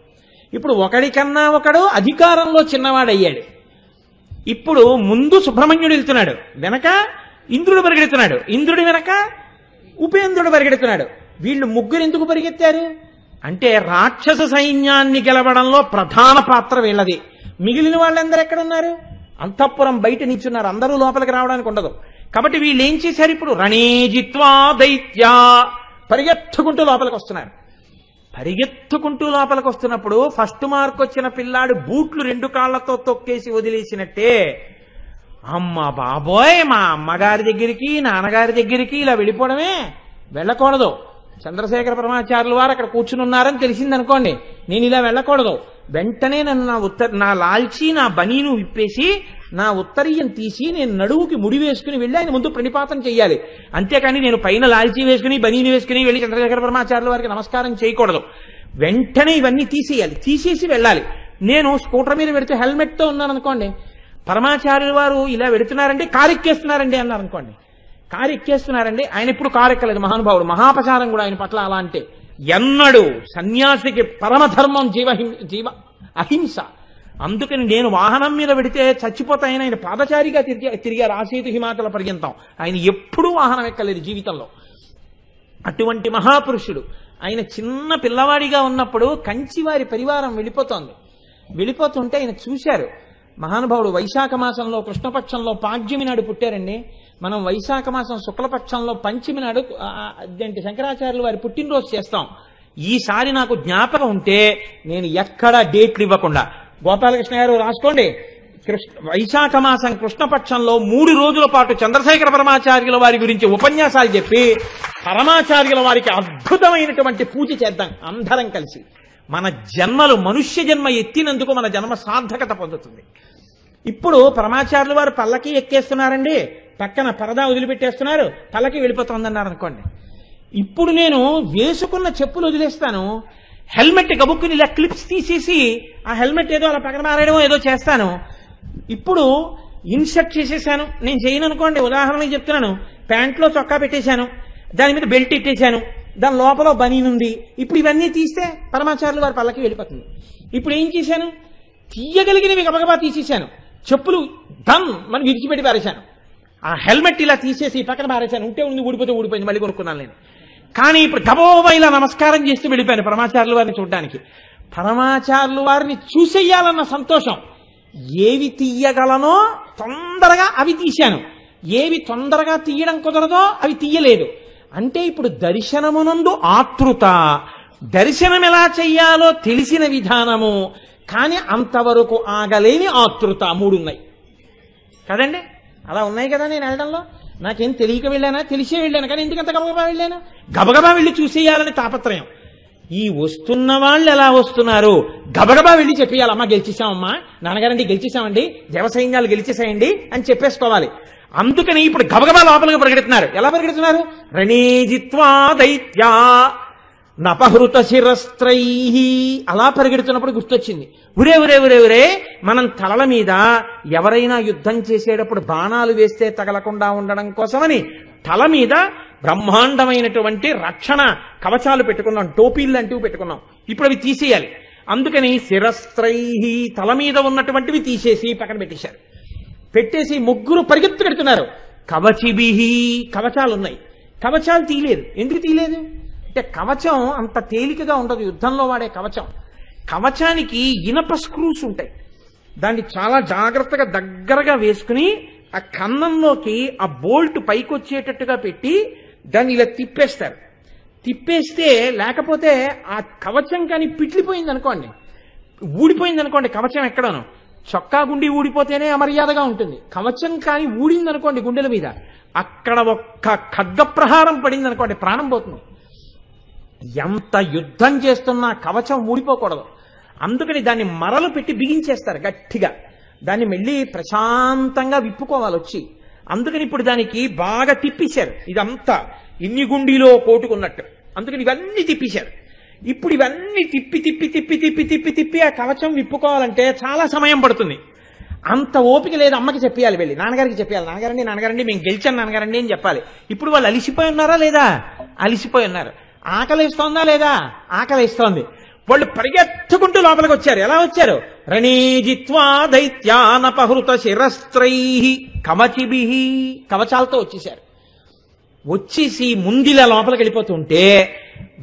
ఇప్పుడు ఒకడికన్నా ఒకడు అధికారంలో చిన్నవాడయ్యాడు. ఇప్పుడు ముందు సుబ్రహ్మణ్యుడు వెళ్తున్నాడు, వెనక ఇంద్రుడు పరిగెడుతున్నాడు, ఇంద్రుడి వెనక ఉపేంద్రుడు పరిగెడుతున్నాడు. వీళ్ళు ముగ్గురు ఎందుకు పరిగెత్తారు అంటే రాక్షస సైన్యాన్ని గెలవడంలో ప్రధాన పాత్ర వీళ్ళది. మిగిలిన వాళ్ళందరూ ఎక్కడున్నారు? అంతఃపురం బయట నిల్చున్నారు. అందరూ లోపలికి రావడానికి ఉండదు. కాబట్టి వీళ్ళు ఏం చేశారు? ఇప్పుడు రణేజిత్వా దైత్యా పరిగెత్తుకుంటూ లోపలికి వస్తున్నారు. పరిగెత్తుకుంటూ లోపలికి వస్తున్నప్పుడు ఫస్ట్ మార్క్ వచ్చిన పిల్లాడు బూట్లు 2 కాళ్లతో తొక్కేసి వదిలేసినట్టే, అమ్మ బాబోయ్ మా అమ్మగారి దగ్గరికి నాన్నగారి దగ్గరికి ఇలా వెళ్ళిపోవడమే, వెళ్ళకూడదు. చంద్రశేఖర పరమాచార్యులు వారు అక్కడ కూర్చుని ఉన్నారని తెలిసిందనుకోండి, నేను ఇలా వెళ్ళకూడదు. వెంటనే నన్ను నా లాల్చి నా బనీను విప్పేసి నా ఉత్తరీయం తీసి నేను నడువుకి ముడి వేసుకుని వెళ్ళి ఆయన ముందు ప్రణిపాతం చెయ్యాలి. అంతేకాని నేను పైన లాల్చీ వేసుకుని బనీని వేసుకుని వెళ్ళి చంద్రశేఖర పరమాచార్యుల వారికి నమస్కారం చేయకూడదు. వెంటనే ఇవన్నీ తీసేయాలి, తీసేసి వెళ్ళాలి. నేను స్కూటర్ మీద పెడితే హెల్మెట్తో ఉన్నాను అనుకోండి, పరమాచార్యుల వారు ఇలా పెడుతున్నారండి, కారు ఎక్కేస్తున్నారండి అన్నారు అనుకోండి, కారు ఎక్కేస్తున్నారండి, ఆయన ఇప్పుడు కారు ఎక్కలేదు మహానుభావుడు, మహాపచారం కూడా ఆయన పట్ల అలా అంటే. ఎన్నడు సన్యాసికి పరమధర్మం జీవ అహింస. అందుకని నేను వాహనం మీద పెడితే చచ్చిపోతాయని ఆయన పాదచారిగా తిరిగారు ఆసేతు హిమాచల పర్యంతం. ఆయన ఎప్పుడూ వాహనం ఎక్కలేదు జీవితంలో. అటువంటి మహాపురుషుడు ఆయన చిన్న పిల్లవాడిగా ఉన్నప్పుడు కంచివారి పరివారం వెళ్ళిపోతుంటే ఆయన చూశారు. మహానుభావుడు వైశాఖ మాసంలో కృష్ణపక్షంలో పాడ్యమి నాడు పుట్టారండి. మనం వైశాఖ మాసం శుక్లపక్షంలో పంచమి నాడు అదేంటి శంకరాచార్యులు వారి పుట్టినరోజు చేస్తాం. ఈసారి నాకు జ్ఞాపకం ఉంటే నేను ఎక్కడా డేట్లు ఇవ్వకుండా, గోపాలకృష్ణ గారు రాసుకోండి, వైశాఖ మాసం కృష్ణపక్షంలో 3 రోజుల పాటు చంద్రశేఖర పరమాచార్యుల వారి గురించి ఉపన్యాసాలు చెప్పి పరమాచార్యుల వారికి అద్భుతమైనటువంటి పూజ చేద్దాం అందరం కలిసి. మన జన్మలు మనుష్య జన్మ ఎత్తినందుకు మన జన్మ సార్థకత పొందుతుంది. ఇప్పుడు పరమాచార్యుల వారు పల్లకి ఎక్కేస్తున్నారండి, పక్కన పరదా వదిలిపెట్టేస్తున్నారు, పల్లకి వెళ్ళిపోతుందన్నారు అనుకోండి. ఇప్పుడు నేను వేసుకున్న చెప్పులు వదిలేస్తాను, హెల్మెట్ గబుక్కుని ఇలా క్లిప్స్ తీసేసి ఆ హెల్మెట్ ఏదో అలా పక్కన మారేయడం ఏదో చేస్తాను. ఇప్పుడు ఇన్సర్ట్ చేసేసాను, నేను చేయను అనుకోండి, ఉదాహరణకి చెప్తున్నాను, ప్యాంట్లో చొక్కా పెట్టేశాను, దాని మీద బెల్ట్ ఇట్టేశాను, దాని లోపల బనీన్ ఉంది. ఇప్పుడు ఇవన్నీ తీస్తే పరమాచార్యుల వారి పల్లకి వెళ్ళిపోతుంది. ఇప్పుడు ఏం చేశాను, తీయగలిగినవి గబగబా తీసేశాను, చెప్పులు డన్ మనం విడిచిపెట్టి పారేశాను, ఆ హెల్మెట్ ఇలా తీసేసి పక్కన పారేశాను, ఉంటే ఉంది ఊడిపోతే ఊడిపోయింది మళ్ళీ కొనుక్కున్నాను నేను. కానీ ఇప్పుడు గబోబా ఇలా నమస్కారం చేస్తూ వెళ్ళిపోయాను పరమాచార్యుల వారిని చూడడానికి. పరమాచార్యుల వారిని చూసేయాలన్న సంతోషం, ఏవి తీయగలనో తొందరగా అవి తీశాను, ఏవి తొందరగా తీయడం కుదరదో అవి తీయలేదు. అంటే ఇప్పుడు దర్శనమునందు ఆతృత, దర్శనం ఎలా చెయ్యాలో తెలిసిన విధానము, కానీ అంతవరకు ఆగలేని ఆతృత, 3 ఉన్నాయి కదండి. అలా ఉన్నాయి కదా. నేను వెళ్ళడంలో నాకేం తెలియక వెళ్ళానా, తెలిసే వెళ్ళాను, కానీ ఎందుకంత గబగబా వెళ్ళాను, గబగబా వెళ్ళి చూసేయాలని తాపత్రయం. ఈ వస్తున్న వాళ్ళు ఎలా వస్తున్నారు, గబగబా వెళ్ళి చెప్పేయాలి, అమ్మ గెలిచేసామమ్మా, నాన్నగారండి గెలిచేసామండి, దేవసైన్యాలు గెలిచేసాయండి అని చెప్పేసుకోవాలి. అందుకని ఇప్పుడు గబగబా లోపలికి పరిగెడుతున్నారు. ఎలా పరిగెడుతున్నారు, రణీజిత్వా దైత్యా నపహృత శిరస్త్రై, అలా పరిగెడుతున్నప్పుడు గుర్తొచ్చింది, ఉరే ఉరే ఉరే ఉరే మనం తలల మీద ఎవరైనా యుద్ధం చేసేటప్పుడు బాణాలు వేస్తే తగలకుండా ఉండడం కోసమని తల మీద బ్రహ్మాండమైనటువంటి రక్షణ కవచాలు పెట్టుకున్నాం, టోపీలు లాంటివి పెట్టుకున్నాం. ఇప్పుడు అవి తీసేయాలి. అందుకని శిరస్త్రై, తల మీద ఉన్నటువంటివి తీసేసి పక్కన పెట్టేశారు. పెట్టేసి 3 పరిగెత్తుకెడుతున్నారు. కవచిభిహి, కవచాలు ఉన్నాయి, కవచాలు తీయలేదు. ఎందుకు తీయలేదు అంటే కవచం అంత తేలికగా ఉండదు యుద్ధంలో వాడే కవచం. కవచానికి ఇనప స్క్రూస్ ఉంటాయి, దాన్ని చాలా జాగ్రత్తగా దగ్గరగా వేసుకుని ఆ కన్నంలోకి ఆ బోల్ట్ పైకి వచ్చేటట్టుగా పెట్టి దాన్ని ఇలా తిప్పేస్తారు. తిప్పేస్తే లేకపోతే ఆ కవచం కానీ పిట్లిపోయింది అనుకోండి, ఊడిపోయింది అనుకోండి, కవచం ఎక్కడనో చొక్కా గుండి ఊడిపోతేనే అమర్యాదగా ఉంటుంది. కవచం కానీ ఊడింది అనుకోండి గుండెల మీద, అక్కడ ఒక్క ఖడ్గ ప్రహారం పడింది అనుకోండి ప్రాణం పోతుంది. ఎంత యుద్ధం చేస్తున్నా కవచం ఊడిపోకూడదు. అందుకని దాన్ని మరలు పెట్టి బిగించేస్తారు గట్టిగా, దాన్ని మళ్ళీ ప్రశాంతంగా విప్పుకోవాలి వచ్చి. అందుకని ఇప్పుడు దానికి బాగా తిప్పేశారు, ఇదంతా ఇన్ని గుండీలో కోటుకున్నట్టు. అందుకని ఇవన్నీ తిప్పేశారు. ఇప్పుడు ఇవన్నీ తిప్పి తిప్పి తిప్పి తిప్పి తిప్పి తిప్పి ఆ కవచం విప్పుకోవాలంటే చాలా సమయం పడుతుంది. అంత ఓపిక లేదు. అమ్మకి చెప్పాలి, వెళ్ళి నాన్నగారికి చెప్పాలి, నాన్నగారండి నాన్నగారండి మేము గెలిచాను నాన్నగారండి అని చెప్పాలి. ఇప్పుడు వాళ్ళు అలిసిపోయి ఉన్నారా లేదా, అలిసిపోయి ఉన్నారు. ఆకలిస్తోందా లేదా, ఆకలిస్తోంది. వాళ్ళు పరిగెత్తుకుంటూ లోపలికి వచ్చారు. ఎలా వచ్చారు, రణీజిత్వా దైత్యానపహృత శిరస్త్రై కవచిభిహి, కవచాలతో వచ్చేశారు. వచ్చేసి ముందిలా లోపలికి వెళ్ళిపోతుంటే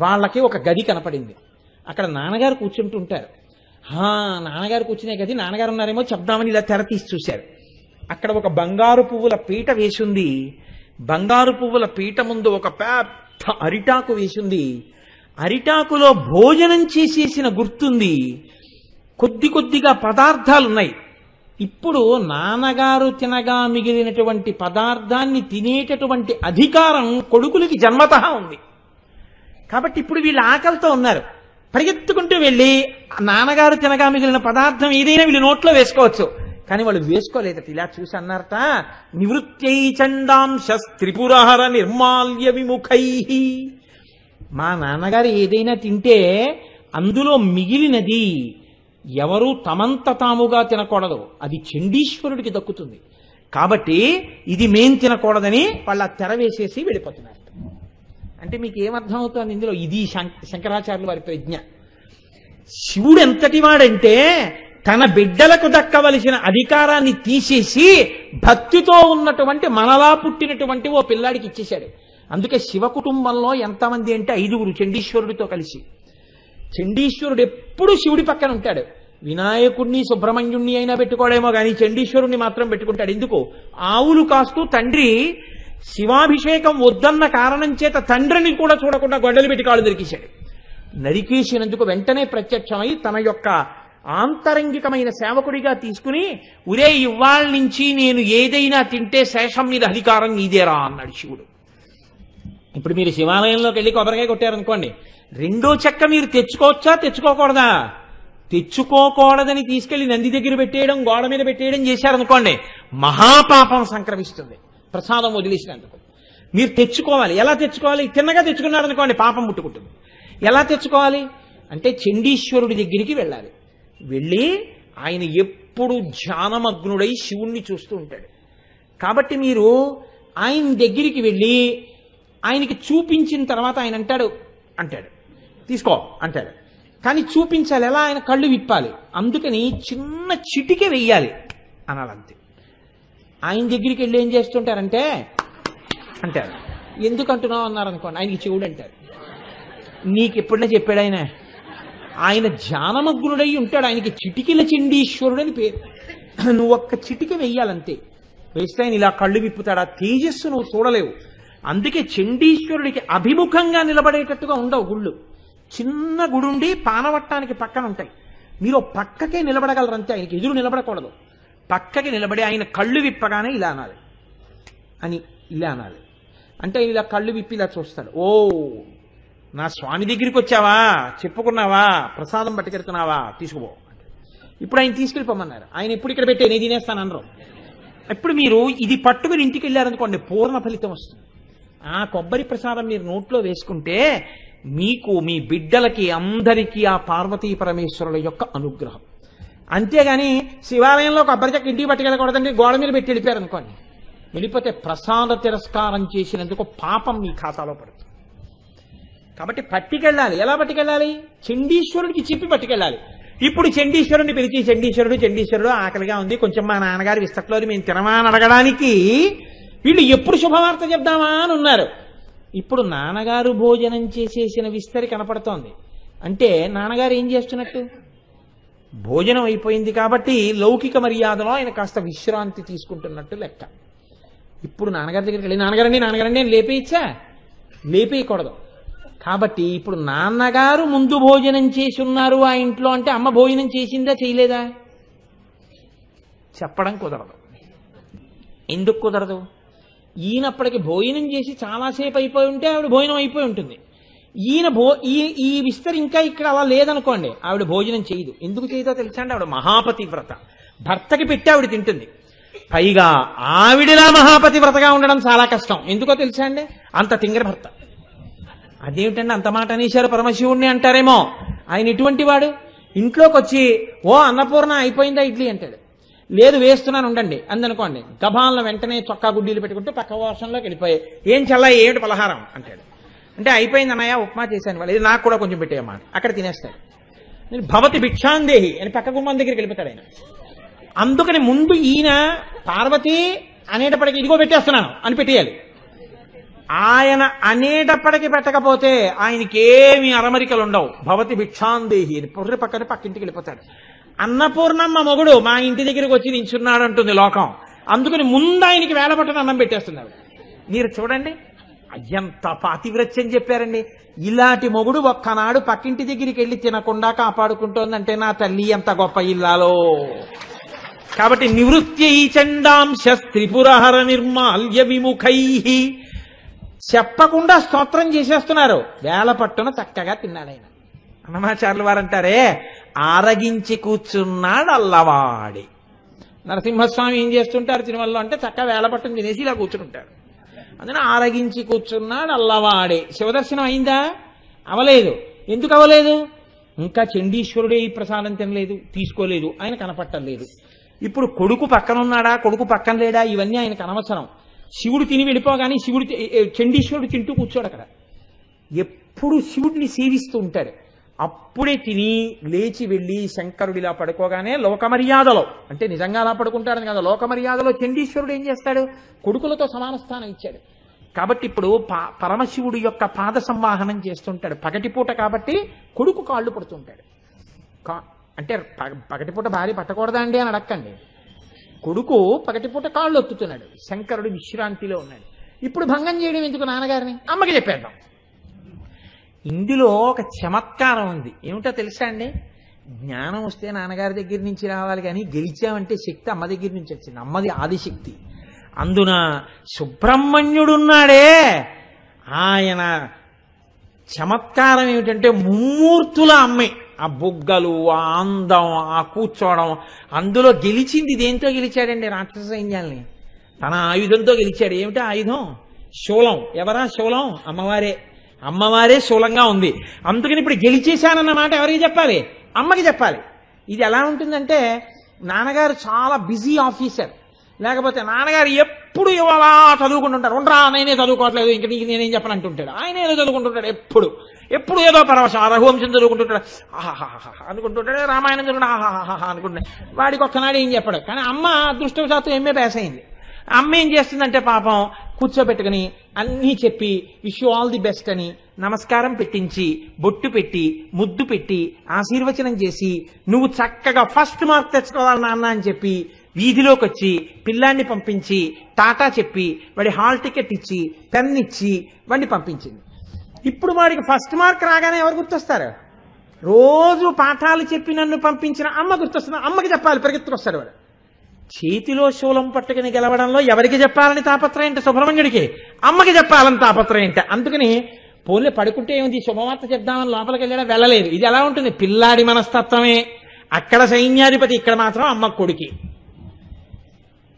వాళ్ళకి ఒక గది కనపడింది. అక్కడ నాన్నగారు కూర్చుంటుంటారు. నాన్నగారు కూర్చునే గది, నాన్నగారు ఉన్నారేమో చెప్దామని ఇలా తెర తీసి చూశారు. అక్కడ ఒక బంగారు పువ్వుల పీట వేసింది. బంగారు పువ్వుల పీట ముందు ఒక పెద్ద అరిటాకు వేసింది. అరిటాకులో భోజనం చేసేసిన గుర్తుంది. కొద్ది కొద్దిగా పదార్థాలున్నాయి. ఇప్పుడు నాన్నగారు తినగా మిగిలినటువంటి పదార్థాన్ని తినేటటువంటి అధికారం కొడుకులకి జన్మతః ఉంది. కాబట్టి ఇప్పుడు వీళ్ళు ఆకలితో ఉన్నారు. పరిగెత్తుకుంటూ వెళ్ళి నాన్నగారు తినగా మిగిలిన పదార్థం ఏదైనా వీళ్ళు నోట్లో వేసుకోవచ్చు. కానీ వాళ్ళు వేసుకోలేదట. ఇలా చూసి అన్నారట, నివృత్యై చండాంశ త్రిపురహర నిర్మాల్య విముఖై. మా నాన్నగారు ఏదైనా తింటే అందులో మిగిలినది ఎవరూ తమంత తాముగా తినకూడదు, అది చండీశ్వరుడికి దక్కుతుంది. కాబట్టి ఇది మేం తినకూడదని వాళ్ళ తెర వేసేసి వెళ్ళిపోతున్నారు. అంటే మీకు ఏమర్థం అవుతుంది ఇందులో? ఇది శంకరాచార్యుల వారి ప్రజ్ఞ. శివుడు ఎంతటి వాడంటే తన బిడ్డలకు దక్కవలసిన అధికారాన్ని తీసేసి భక్తితో ఉన్నటువంటి మనలా పుట్టినటువంటి ఓ పిల్లాడికి ఇచ్చేశాడు. అందుకే శివ కుటుంబంలో ఎంతమంది అంటే 5 చండీశ్వరుడితో కలిసి. చండీశ్వరుడు ఎప్పుడు శివుడి పక్కన ఉంటాడు. వినాయకుడిని సుబ్రహ్మణ్యుణ్ణి అయినా పెట్టుకోడేమో కానీ చండీశ్వరుణ్ణి మాత్రం పెట్టుకుంటాడు. ఎందుకు? ఆవులు కాస్తూ తండ్రి శివాభిషేకం వద్దన్న కారణం చేత తండ్రిని కూడా చూడకుండా గొడ్డలు పెట్టి కాళ్ళు నరికేశాడు. నరికేసినందుకు వెంటనే ప్రత్యక్షమై తన యొక్క ఆంతరంగికమైన సేవకుడిగా తీసుకుని, ఉరే ఇవాళ నుంచి నేను ఏదైనా తింటే శేషం మీద అధికారం నీదేరా అన్నాడు శివుడు. ఇప్పుడు మీరు శివాలయంలోకి వెళ్ళి కొబ్బరికాయ కొట్టారనుకోండి, 2వ చెక్క మీరు తెచ్చుకోవచ్చా తెచ్చుకోకూడదా? తెచ్చుకోకూడదని తీసుకెళ్లి నంది దగ్గర పెట్టేయడం, గోడ మీద పెట్టేయడం చేశారనుకోండి, మహాపాపం సంక్రమిస్తుంది ప్రసాదం వదిలేసినందుకు. మీరు తెచ్చుకోవాలి. ఎలా తెచ్చుకోవాలి? తిన్నగా తెచ్చుకున్నారనుకోండి పాపం ముట్టుకుంటుంది. ఎలా తెచ్చుకోవాలి అంటే చండీశ్వరుడి దగ్గరికి వెళ్ళాలి. వెళ్ళి ఆయన ఎప్పుడు ధ్యానమగ్నుడై శివుణ్ణి చూస్తూ ఉంటాడు. కాబట్టి మీరు ఆయన దగ్గరికి వెళ్ళి ఆయనకి చూపించిన తర్వాత ఆయన అంటాడు తీసుకో అంటాడు. కానీ చూపించాలి ఎలా? ఆయన కళ్ళు విప్పాలి. అందుకని చిన్న చిటికె వెయ్యాలి అనాలంతే. ఆయన దగ్గరికి వెళ్ళి ఏం చేస్తుంటారంటే అంటారు. ఎందుకు అంటున్నావు అన్నారనుకోండి, ఆయనకి చెవుడు అంటారు. నీకు ఎప్పుడైనా చెప్పాడు ఆయన ధ్యానమగ్నుడై ఉంటాడు. ఆయనకి చిటికిల చండీశ్వరుడు అని పేరు. నువ్వు ఒక్క చిటిక వెయ్యాలంతే. వేస్తే ఆయన ఇలా కళ్ళు విప్పుతాడు. ఆ తేజస్సు నువ్వు చూడలేవు. అందుకే చండీశ్వరుడికి అభిముఖంగా నిలబడేటట్టుగా ఉండవు గుళ్ళు. చిన్న గుడుండి పానవట్టానికి పక్కన ఉంటాయి. మీరు పక్కకే నిలబడగలరంతే, ఆయనకి ఎదురు నిలబడకూడదు. పక్కకి నిలబడి ఆయన కళ్ళు విప్పగానే ఇలా అనాలి ఇలా అనాలి. అంటే ఇలా కళ్ళు విప్పి ఇలా చూస్తాడు. ఓ నా స్వామి దగ్గరికి వచ్చావా, చెప్పుకున్నావా, ప్రసాదం పట్టుకెడుతున్నావా, తీసుకుపో. ఇప్పుడు ఆయన తీసుకెళ్ళిపోమన్నారు. ఆయన ఎప్పుడు ఇక్కడ పెట్టే నేను తినేస్తాను అందరం. ఎప్పుడు మీరు ఇది పట్టుకుని ఇంటికి వెళ్ళారనుకోండి పూర్ణ ఫలితం వస్తుంది. ఆ కొబ్బరి ప్రసాదం మీరు నోట్లో వేసుకుంటే మీకు, మీ బిడ్డలకి, అందరికీ ఆ పార్వతీ పరమేశ్వరుల యొక్క అనుగ్రహం. అంతేగాని శివాలయంలో కొబ్బరి చెక్క ఇంటికి పట్టుకెళ్ళకూడదండి, గోడ మీద పెట్టి వెళ్ళిపోయారు అనుకోండి, వెళ్ళిపోతే ప్రసాద తిరస్కారం చేసినందుకు పాపం మీ ఖాతాలో పడుతుంది. కాబట్టి పట్టుకెళ్ళాలి. ఎలా పట్టుకెళ్ళాలి? చండీశ్వరుడికి చెప్పి పట్టుకెళ్ళాలి. ఇప్పుడు చండీశ్వరుడిని పిలిచి, చండీశ్వరుడు ఆకలిగా ఉంది, కొంచెం మా నాన్నగారి విస్తట్లో మేము తినమా అని అడగడానికి వీళ్ళు ఎప్పుడు శుభవార్త చెప్దామా అని ఉన్నారు. ఇప్పుడు నాన్నగారు భోజనం చేసేసిన విస్తరి కనపడుతోంది. అంటే నాన్నగారు ఏం చేస్తున్నట్టు? భోజనం అయిపోయింది కాబట్టి లౌకిక మర్యాదలో ఆయన కాస్త విశ్రాంతి తీసుకుంటున్నట్టు లెక్క. ఇప్పుడు నాన్నగారి దగ్గరికి వెళ్ళి నాన్నగారండి అని లేపేయచ్చా? లేపేయకూడదు. కాబట్టి ఇప్పుడు నాన్నగారు ముందు భోజనం చేసి ఉన్నారు ఆ ఇంట్లో అంటే అమ్మ భోజనం చేసిందా చేయలేదా చెప్పడం కుదరదు. ఎందుకు కుదరదు? ఈయనప్పటికి భోజనం చేసి చాలాసేపు అయిపోయి ఉంటే ఆవిడ భోజనం అయిపోయి ఉంటుంది. ఈ విస్తరి ఇంకా ఇక్కడ అలా లేదనుకోండి, ఆవిడ భోజనం చేయదు. ఎందుకు చేయదో తెలుసా అండి? ఆవిడ మహాపతివ్రత. భర్తకి పెట్టి ఆవిడ తింటుంది. పైగా ఆవిడలా మహాపతివ్రతగా ఉండడం చాలా కష్టం. ఎందుకో తెలుసా అండి? అంత తింగర భర్త. అదేమిటండి అంత మాట అనేశారు పరమశివుణ్ణి అంటారేమో. ఆయన ఎటువంటి వాడు? ఇంట్లోకి వచ్చి ఓ అన్నపూర్ణ అయిపోయిందా ఇడ్లీ అంటాడు. లేదు వేస్తున్నాను ఉండండి అందనుకోండి, గభాలను వెంటనే చొక్కా గుడ్డీలు పెట్టుకుంటూ పక్క వర్షంలోకి వెళ్ళిపోయాయి. ఏం చల్లా ఏమిటి పలహారం అంటాడు. అంటే అయిపోయింది అన్నయ్య ఉప్మా చేశాను వాళ్ళు, ఇది నాకు కూడా కొంచెం పెట్టేయమ్మా అక్కడ తినేస్తాడు. నేను భవతి భిక్షాందేహి అని పక్క గుమ్మం దగ్గరికి వెళ్ళిపోతాడు ఆయన. అందుకని ముందు ఈయన పార్వతి అనేటప్పటికి ఇదిగో పెట్టేస్తున్నాను అని పెట్టేయాలి. ఆయన అనేటప్పటికి పెట్టకపోతే ఆయనకేమి అరమరికలు ఉండవు. భవతి భిక్షాందేహి అని పొర్రి పక్కన పక్కింటికి వెళ్ళిపోతాడు. అన్నపూర్ణమ్మ మొగుడు మా ఇంటి దగ్గరికి వచ్చి నించున్నాడు అంటుంది లోకం. అందుకని ముందు ఆయనకి వేళ పట్టున అన్నం పెట్టేస్తున్నాడు. మీరు చూడండి ఎంత పాతివ్రత్యం చెప్పారండి. ఇలాంటి మొగుడు ఒక్కనాడు పక్కింటి దగ్గరికి వెళ్ళి తినకుండా కాపాడుకుంటోందంటే నా తల్లి ఎంత గొప్ప ఇల్లాలో. కాబట్టి నివృత్యై చండాంశ త్రిపురహర నిర్మాల్య విముఖై చెప్పకుండా స్తోత్రం చేసేస్తున్నారు. వేళ పట్టున చక్కగా తిన్నాడు ఆయన. అన్నమాచార్యుల వారు అంటారే ఆరగించి కూర్చున్నాడు అల్లవాడి. నరసింహస్వామి ఏం చేస్తుంటారు తిరుమలలో అంటే చక్కగా వేళ పట్టును తినేసి ఇలా కూర్చుంటారు. అందుకని ఆరగించి కూర్చున్నాడు అల్లవాడే. శివదర్శనం అయిందా? అవలేదు. ఎందుకు అవలేదు? ఇంకా చండీశ్వరుడే ఈ ప్రసాదం తినలేదు, తీసుకోలేదు, ఆయన కనపట్టలేదు. ఇప్పుడు కొడుకు పక్కన ఉన్నాడా, కొడుకు పక్కన లేడా, ఇవన్నీ ఆయనకు అనవసరం. శివుడు తిని వెళ్ళిపోగానే చండీశ్వరుడు తింటూ కూర్చోడు అక్కడ. ఎప్పుడు శివుడిని సేవిస్తూ ఉంటాడు. అప్పుడే తిని లేచి వెళ్ళి శంకరుడు ఇలా పడుకోగానే లోకమర్యాదలో, అంటే నిజంగా అలా పడుకుంటాడని కదా, లోకమర్యాదలో చండీశ్వరుడు ఏం చేస్తాడు, కొడుకులతో సమాన స్థానం ఇచ్చాడు. కాబట్టి ఇప్పుడు పరమశివుడు యొక్క పాద సంవాహనం చేస్తుంటాడు. పగటిపూట కాబట్టి కొడుకు కాళ్ళు పడుతుంటాడు. అంటే పగటిపూట భార్య పట్టకూడదా అండి అని అడక్కండి. కొడుకు పగటిపూట కాళ్ళు ఒత్తుతున్నాడు, శంకరుడు విశ్రాంతిలో ఉన్నాడు. ఇప్పుడు భంగం చేయడం ఎందుకు నాన్నగారిని, అమ్మకి చెప్పేద్దాం. ఇందులో ఒక చమత్కారం ఉంది. ఏమిటో తెలుసా అండి, జ్ఞానం వస్తే నాన్నగారి దగ్గర నుంచి రావాలి, కానీ గెలిచామంటే శక్తి అమ్మ దగ్గర నుంచి వచ్చింది. అమ్మది ఆదిశక్తి. అందున సుబ్రహ్మణ్యుడున్నాడే, ఆయన చమత్కారం ఏమిటంటే ముమ్మూర్తుల అమ్మే. ఆ బుగ్గలు, ఆ అందం, ఆ కూర్చోవడం. అందులో గెలిచింది దేంతో గెలిచాడండి, రాక్షస సైన్యాల్ని తన ఆయుధంతో గెలిచాడు. ఏమిటా ఆయుధం, శూలం. ఎవరా శూలం, అమ్మవారే. అమ్మవారే శూలంగా ఉంది. అందుకని ఇప్పుడు గెలిచేశానన్న మాట ఎవరికి చెప్పాలి, అమ్మకి చెప్పాలి. ఇది ఎలా ఉంటుందంటే, నాన్నగారు చాలా బిజీ ఆఫీసర్, లేకపోతే నాన్నగారు ఎప్పుడు అలా చదువుకుంటుంటారు. ఉండరా నేనే చదువుకోవట్లేదు, ఇంక నీకు నేనేం చెప్పనంటుంటాడు. ఆయన ఏదో చదువుకుంటుంటాడు, ఎప్పుడు ఏదో పరవశం. రఘువంశం చదువుకుంటుంటాడు, ఆహాహా అనుకుంటుంటాడు, రామాయణం చదువుకుంటా ఆహాహా అనుకుంటాడు. వాడికి ఒక్కనాడు ఏం చెప్పాడు. కానీ అమ్మ అదృష్టవశాత్తు ఎంఏ పాస్ అయింది. అమ్మ ఏం చేస్తుందంటే పాపం కూర్చోబెట్టుకుని అన్నీ చెప్పి wish you all the best అని నమస్కారం పెట్టించి, బొట్టు పెట్టి, ముద్దు పెట్టి, ఆశీర్వచనం చేసి, నువ్వు చక్కగా ఫస్ట్ మార్క్ తెచ్చుకోవాలి నాన్న అని చెప్పి వీధిలోకి వచ్చి పిల్లాన్ని పంపించి టాటా చెప్పి వాడి హాల్ టికెట్ ఇచ్చి పెన్ ఇచ్చి వాడిని పంపించింది. ఇప్పుడు వాడికి ఫస్ట్ మార్క్ రాగానే ఎవరు గుర్తొస్తారు, రోజు పాఠాలు చెప్పి నన్ను పంపించిన అమ్మ గుర్తొస్తుంది. అమ్మకి చెప్పాలి, పరిగెత్తుకొస్తాడు వాడు. చేతిలో శూలం పట్టుకుని గెలవడంలో ఎవరికి చెప్పాలని తాపత్రయం అంటే సుబ్రహ్మణ్యుడికి, అమ్మకి చెప్పాలని తాపత్రయం అంటే. అందుకని పోలే పడుకుంటే ఏముంది, శుభవార్త చెప్దామని లోపలికి వెళ్ళలేదు. ఇది ఎలా ఉంటుంది, పిల్లాడి మనస్తత్వమే. అక్కడ సైన్యాధిపతి, ఇక్కడ మాత్రం అమ్మ కొడుకి.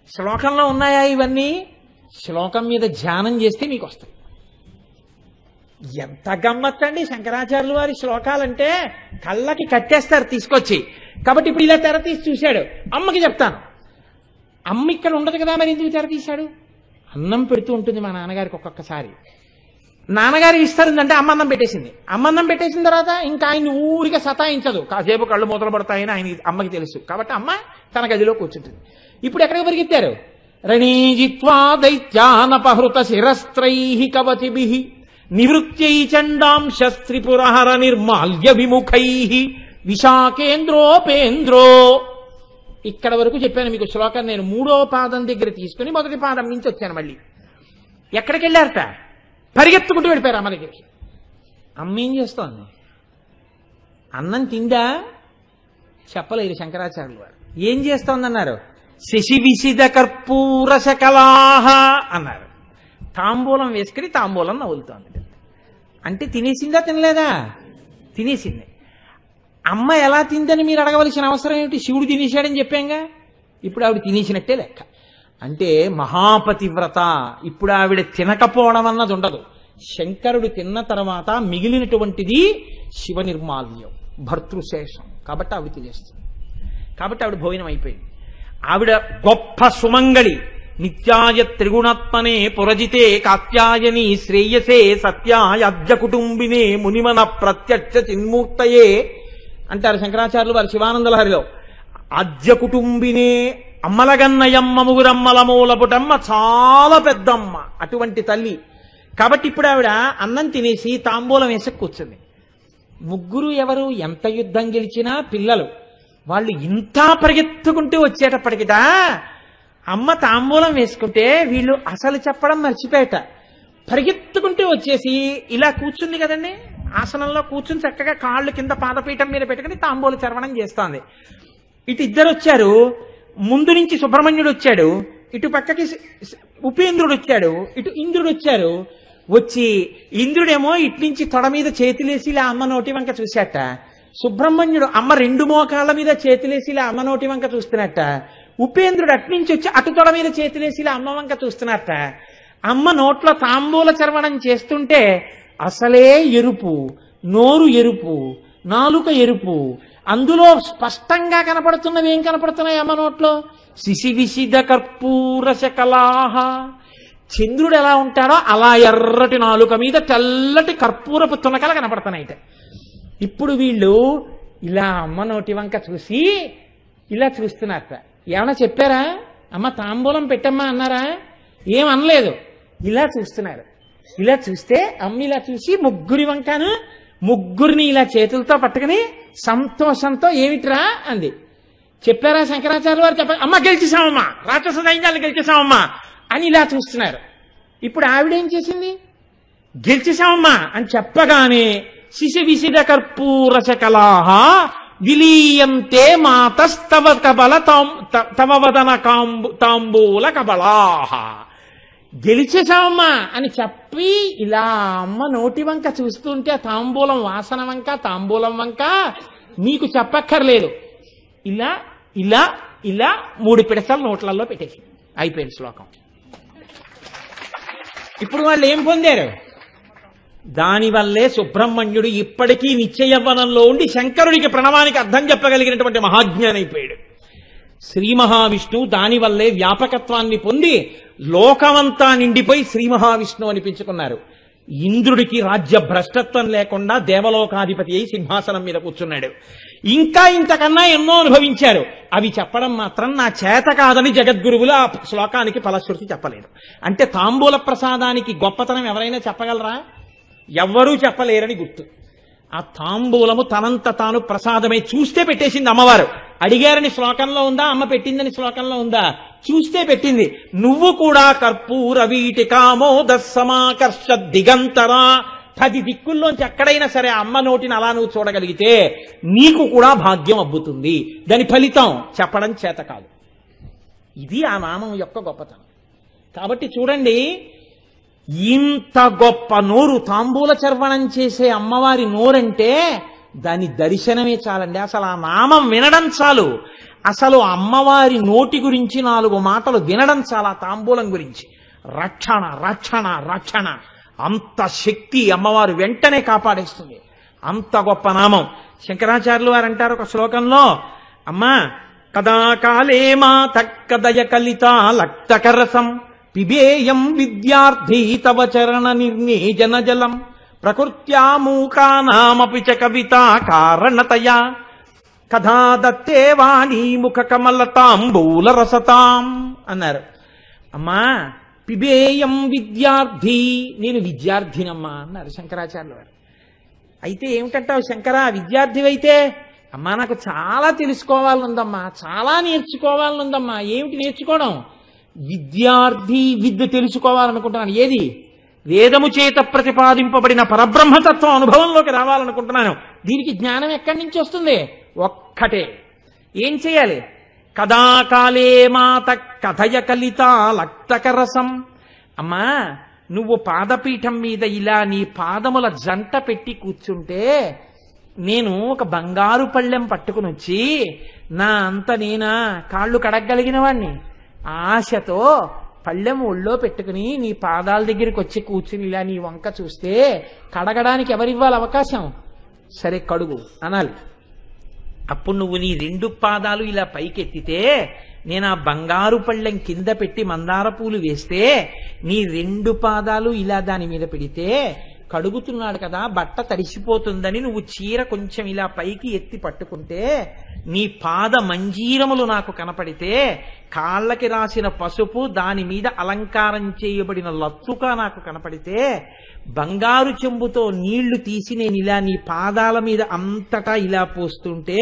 శ్లోకంలో ఉన్నాయా ఇవన్నీ, శ్లోకం మీద ధ్యానం చేస్తే మీకు వస్తాయి. ఎంత గమ్మత్తండి శంకరాచార్యులు వారి శ్లోకాలంటే, కళ్ళకి కట్టేస్తారు తీసుకొచ్చి. కాబట్టి ఇప్పుడు ఇలా తెర తీసి చూశాడు, అమ్మకి చెప్తాను. అమ్మ ఇక్కడ ఉండదు కదా, మరి ఎందుకు తెర తీశాడు. అన్నం పెడుతూ ఉంటుంది మా నాన్నగారికి. ఒక్కొక్కసారి నాన్నగారి ఇస్తారుందంటే అమ్మ అన్నం పెట్టేసింది. అమ్మ అన్నం పెట్టేసిన తర్వాత ఇంకా ఆయన ఊరిగా సతాయించదు, కాసేపు కళ్ళు మూతలు పడతాయని ఆయన అమ్మకి తెలుసు. కాబట్టి అమ్మ తన గదిలో కూర్చుంటుంది. ఇప్పుడు ఎక్కడికి పరిగెత్తారు, రణీజిత్వా దైత్యానపహృత శిరస్త్రైః కవచిభిః నివృత్యై చండాంశ త్రిపురహర నిర్మాల్య విముఖైః విశాఖేంద్రోపేంద్రో. ఇక్కడ వరకు చెప్పాను మీకు శ్లోకం. నేను 3వ పాదం దగ్గర తీసుకుని 1వ పాదం నుంచి వచ్చాను. మళ్ళీ ఎక్కడికి వెళ్ళారట, పరిగెత్తుకుంటూ వెళ్ళిపోయారు అమ్మ దగ్గరికి. అమ్మ ఏం చేస్తోంది, అన్నం తిందా చెప్పలేదు శంకరాచార్యులు వారు. ఏం చేస్తోందన్నారు, శశి విసిద కర్పూర శకలాహ అన్నారు. తాంబూలం వేసుకుని తాంబూలం నవ్వులుతోంది. అంటే తినేసిందా, తినలేదా, తినేసింది. అమ్మ ఎలా తిందని మీరు అడగవలసిన అవసరం ఏమిటి, శివుడు తినేశాడని చెప్పాంగా. ఇప్పుడు ఆవిడ తినేసినట్టే లెక్క. అంటే మహాపతివ్రత. ఇప్పుడు ఆవిడ తినకపోవడం అన్నది ఉండదు. శంకరుడు తిన్న తర్వాత మిగిలినటువంటిది శివ నిర్మాల్యం, భర్తృశేషం. కాబట్టి ఆవిడ తినేస్తుంది. కాబట్టి ఆవిడ భోజనం అయిపోయింది. ఆవిడ గొప్ప సుమంగళి. నిత్యాయ త్రిగుణాత్మనే పురజితే కాత్యాయని శ్రేయసే సత్యాయాజ్య కుటుంబినే మునిమన ప్రత్యక్ష చిన్మూర్తయే అంటారు శంకరాచార్యులు వారి శివానందలహరిలో. ఆద్య కుటుంబినే, అమ్మలగన్నయమ్మ, ముగురమ్మల మూలపుటమ్మ, చాలా పెద్దమ్మ, అటువంటి తల్లి. కాబట్టి ఇప్పుడు ఆవిడ అన్నం తినేసి తాంబూలం వేసి కూర్చుంది. ముగ్గురు ఎవరు, ఎంత యుద్ధం గెలిచినా పిల్లలు. వాళ్ళు ఇంత పరిగెత్తుకుంటూ వచ్చేటప్పటికిట అమ్మ తాంబూలం వేసుకుంటే వీళ్ళు అసలు చెప్పడం మర్చిపోయేట. పరిగెత్తుకుంటూ వచ్చేసి ఇలా కూర్చుంది కదండి, ఆసనంలో కూర్చుని చక్కగా కాళ్ళు కింద పాదపీఠం మీద పెట్టుకుని తాంబూల చర్వణం చేస్తోంది. ఇటు ఇద్దరు వచ్చారు, ముందు నుంచి సుబ్రహ్మణ్యుడు వచ్చాడు, ఇటు పక్కకి ఉపేంద్రుడు వచ్చాడు, ఇటు ఇంద్రుడు వచ్చారు. వచ్చి ఇంద్రుడేమో ఇట్నుంచి తొడ మీద చేతులేసి ఇలా అమ్మ నోటి వంక చూశాట. సుబ్రహ్మణ్యుడు అమ్మ 2 మోకాళ్ళ మీద చేతులేసి ఇలా అమ్మ నోటి వంక చూస్తున్నట్ట. ఉపేంద్రుడు అట్నుంచి వచ్చి అటు తొడ మీద చేతులేసి ఇలా అమ్మ వంక చూస్తున్నట్ట. అమ్మ నోట్లో తాంబూల చర్వణం చేస్తుంటే అసలే ఎరుపు, నోరు ఎరుపు, నాలుక ఎరుపు. అందులో స్పష్టంగా కనపడుతున్నవి ఏం కనపడుతున్నాయి అమ్మ నోట్లో? శిశివిశిద కర్పూర శకలాహ. చంద్రుడు ఎలా ఉంటాడో అలా ఎర్రటి నాలుక మీద తెల్లటి కర్పూరపు తునకలు కనపడుతున్నాయిట. ఇప్పుడు వీళ్ళు ఇలా అమ్మ నోటి వంక చూసి ఇలా చూస్తున్నారట. ఏమన్నా చెప్పారా? అమ్మ తాంబూలం పెట్టమ్మా అన్నారా? ఏమనలేదు. ఇలా చూస్తున్నారు. ఇలా చూస్తే అమ్మ ఇలా చూసి ముగ్గురిని ఇలా చేతులతో పట్టుకుని సంతోషంతో ఏమిట్రా అంది. చెప్పారా శంకరాచార్య వారు? చెప్పారు. అమ్మ గెలిచేసామమ్మా, రాక్షస సైన్యాన్ని గెలిచేసామమ్మా అని ఇలా చూస్తున్నారు. ఇప్పుడు ఆవిడేం చేసింది? గెలిచేసామమ్మా అని చెప్పగానే శిశివిశిద కర్పూర శకలాహ విలీయంతే మాతస్తవ కబల తవ వదన తాంబూల కబలాహ. గెలిచేసామమ్మా అని చెప్పి ఇలా అమ్మ నోటి వంక చూస్తుంటే తాంబూలం వాసన వంక తాంబూలం వంక మీకు చెప్పక్కర్లేదు. ఇలా ఇలా ఇలా 3 పిడసలు నోట్లలో పెట్టేసి అయిపోయింది శ్లోకం. ఇప్పుడు వాళ్ళు ఏం పొందారు? దానివల్లే సుబ్రహ్మణ్యుడు ఇప్పటికీ నిత్యయవ్వనంలో ఉండి శంకరుడికి ప్రణవానికి అర్థం చెప్పగలిగినటువంటి మహాజ్ఞాని అయిపోయాడు. శ్రీ మహావిష్ణువు దానివల్లే వ్యాపకత్వాన్ని పొంది లోకమంతా నిండిపోయి శ్రీ మహావిష్ణువు అనిపించుకున్నారు. ఇంద్రుడికి రాజ్య భ్రష్టత్వం లేకుండా దేవలోకాధిపతి అయి సింహాసనం మీద కూర్చున్నాడు. ఇంకా ఇంతకన్నా ఎన్నో అనుభవించారు. అవి చెప్పడం మాత్రం నా చేత కాదని జగద్గురువులు ఆ శ్లోకానికి ఫలశ్రుతి చెప్పలేదు. అంటే తాంబూల ప్రసాదానికి గొప్పతనం ఎవరైనా చెప్పగలరా? ఎవ్వరూ చెప్పలేరని గుర్తు. ఆ తాంబూలము తనంత తాను ప్రసాదమే. చూస్తే పెట్టేసింది అమ్మవారు. అడిగారని శ్లోకంలో ఉందా? అమ్మ పెట్టిందని శ్లోకంలో ఉందా? చూస్తే పెట్టింది. నువ్వు కూడా కర్పూర వీటికామోద సమాకర్ష దిగంతరా 10 దిక్కుల్లోంచి ఎక్కడైనా సరే అమ్మ నోటిని అలా నువ్వు చూడగలిగితే నీకు కూడా భాగ్యం అబ్బుతుంది. దాని ఫలితం చెప్పడం చేత కాదు. ఇది ఆ నామం యొక్క గొప్పతనం. కాబట్టి చూడండి, ఇంత గొప్ప నోరు తాంబూల చర్వణం చేసే అమ్మవారి నోరంటే దాని దర్శనమే చాలండి. అసలు ఆ నామం వినడం చాలు. అసలు అమ్మవారి నోటి గురించి 4 మాటలు వినడం చాలా. తాంబూలం గురించి రక్షణ రక్షణ రక్షణ, అంత శక్తి అమ్మవారు వెంటనే కాపాడేస్తుంది. అంత గొప్ప నామం. శంకరాచార్యులు వారు అంటారు ఒక శ్లోకంలో, అమ్మా కదాకాలే మాత కదయ కలిత లక్తకరసం పిబేయం విద్యార్థి తవ చరణ నిర్ణేజన జలం ప్రకృత్యా మూకానామపి చ కవిత కారణతయా కథా దత్తే వాణి ముఖ కమలతాంబూల రసతాం అన్నారు. అమ్మా పిబేయం విద్యార్థి, నేను విద్యార్థినమ్మా అన్నారు శంకరాచార్యులు వారు. అయితే ఏమిటంటావు శంకరా, విద్యార్థివైతే? అమ్మా నాకు చాలా తెలుసుకోవాలనుందమ్మా, చాలా నేర్చుకోవాలనుందమ్మా. ఏమిటి నేర్చుకోవడం? విద్యార్థి విద్య తెలుసుకోవాలనుకుంటున్నాను. ఏది? వేదము చేత ప్రతిపాదింపబడిన పరబ్రహ్మతత్వం అనుభవంలోకి రావాలనుకుంటున్నాను. దీనికి జ్ఞానం ఎక్కడి నుంచి వస్తుంది? ఒక్కటే. ఏం చేయాలి? కదాకాలే మాత కథయ కలిత లక్తకరసం. అమ్మా నువ్వు పాదపీఠం మీద ఇలా నీ పాదముల జంట పెట్టి కూర్చుంటే నేను ఒక బంగారు పళ్ళెం పట్టుకుని వచ్చి నా అంత నేనా కాళ్ళు కడగలిగిన వాణ్ణి ఆశతో పళ్ళెం ఒళ్ళో పెట్టుకుని నీ పాదాల దగ్గరికి వచ్చి కూర్చుని ఇలా నీ వంక చూస్తే కడగడానికి ఎవరివ్వాలి అవకాశం? సరే కడుగు అనాలి. అప్పుడు నువ్వు నీ 2 పాదాలు ఇలా పైకెత్తితే నేను ఆ బంగారు పళ్ళెం కింద పెట్టి మందార పూలు వేస్తే నీ 2 పాదాలు ఇలా దాని మీద పెడితే కడుగుతున్నాడు కదా, బట్ట తడిసిపోతుందని నువ్వు చీర కొంచెం ఇలా పైకి ఎత్తి పట్టుకుంటే నీ పాద మంజీరములు నాకు కనపడితే కాళ్ళకి రాసిన పసుపు దాని మీద అలంకారం చేయబడిన లత్తుక నాకు కనపడితే బంగారు చెంబుతో నీళ్లు తీసి నేను ఇలా నీ పాదాల మీద అంతటా ఇలా పోస్తుంటే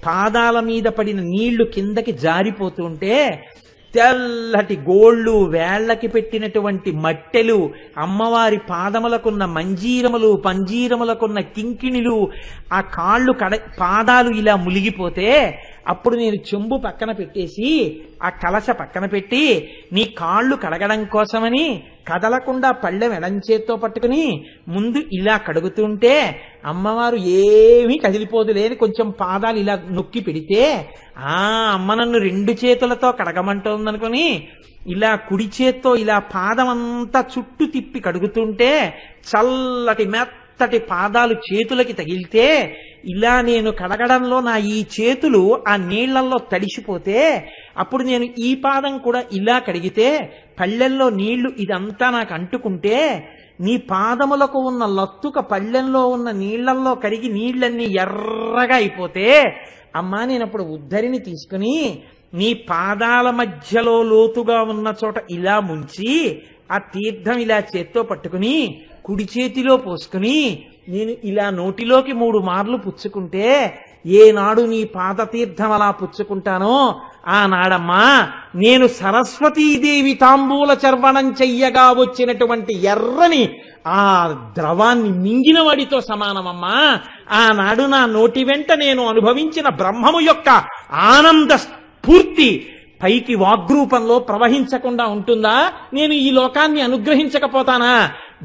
పాదాల మీద పడిన నీళ్లు కిందకి జారిపోతుంటే తెల్లటి గోళ్ళు వేళ్లకి పెట్టినటువంటి మట్టెలు అమ్మవారి పాదములకున్న మంజీరములు పంజీరములకున్న కింకిణిలు ఆ కాళ్ళు పాదాలు ఇలా ములిగిపోతే అప్పుడు నేను చెంబు పక్కన పెట్టేసి ఆ కలశ పక్కన పెట్టి నీ కాళ్ళు కడగడం కోసమని కదలకుండా పళ్ళెం ఎడంచేత్తో పట్టుకుని ముందు ఇలా కడుగుతుంటే అమ్మవారు ఏమీ కదిలిపోదులేని కొంచెం పాదాలు ఇలా నొక్కి పెడితే ఆ అమ్మ నన్ను 2 చేతులతో కడగమంటోందనుకుని ఇలా కుడి చేత్తో ఇలా పాదమంతా చుట్టూ తిప్పి కడుగుతుంటే చల్లటి మెత్తటి పాదాలు చేతులకి తగిలితే ఇలా నేను కడగడంలో నా ఈ చేతులు ఆ నీళ్లలో తడిసిపోతే అప్పుడు నేను ఈ పాదం కూడా ఇలా కడిగితే పళ్ళెల్లో నీళ్లు ఇదంతా నాకు అంటుకుంటే నీ పాదములకు ఉన్న లత్తుక పళ్ళెంలో ఉన్న నీళ్లల్లో కరిగి నీళ్లన్నీ ఎర్రగా అయిపోతే అమ్మా నేను అప్పుడు ఉద్ధరిని తీసుకుని నీ పాదాల మధ్యలో లోతుగా ఉన్న చోట ఇలా ముంచి ఆ తీర్థం ఇలా చేత్తో పట్టుకుని కుడి చేతిలో పోసుకుని నేను ఇలా నోటిలోకి 3 మార్లు పుచ్చుకుంటే ఏనాడు నీ పాదతీర్థం అలా పుచ్చుకుంటానో ఆనాడమ్మా నేను సరస్వతీదేవి తాంబూల చర్వణం చెయ్యగా వచ్చినటువంటి ఎర్రని ఆ ద్రవాన్ని మింగిన వాడితో సమానమమ్మా. ఆనాడు నా నోటి వెంట నేను అనుభవించిన బ్రహ్మము యొక్క ఆనంద స్ఫూర్తి పైకి వాగ్రూపంలో ప్రవహించకుండా ఉంటుందా? నేను ఈ లోకాన్ని అనుగ్రహించకపోతానా?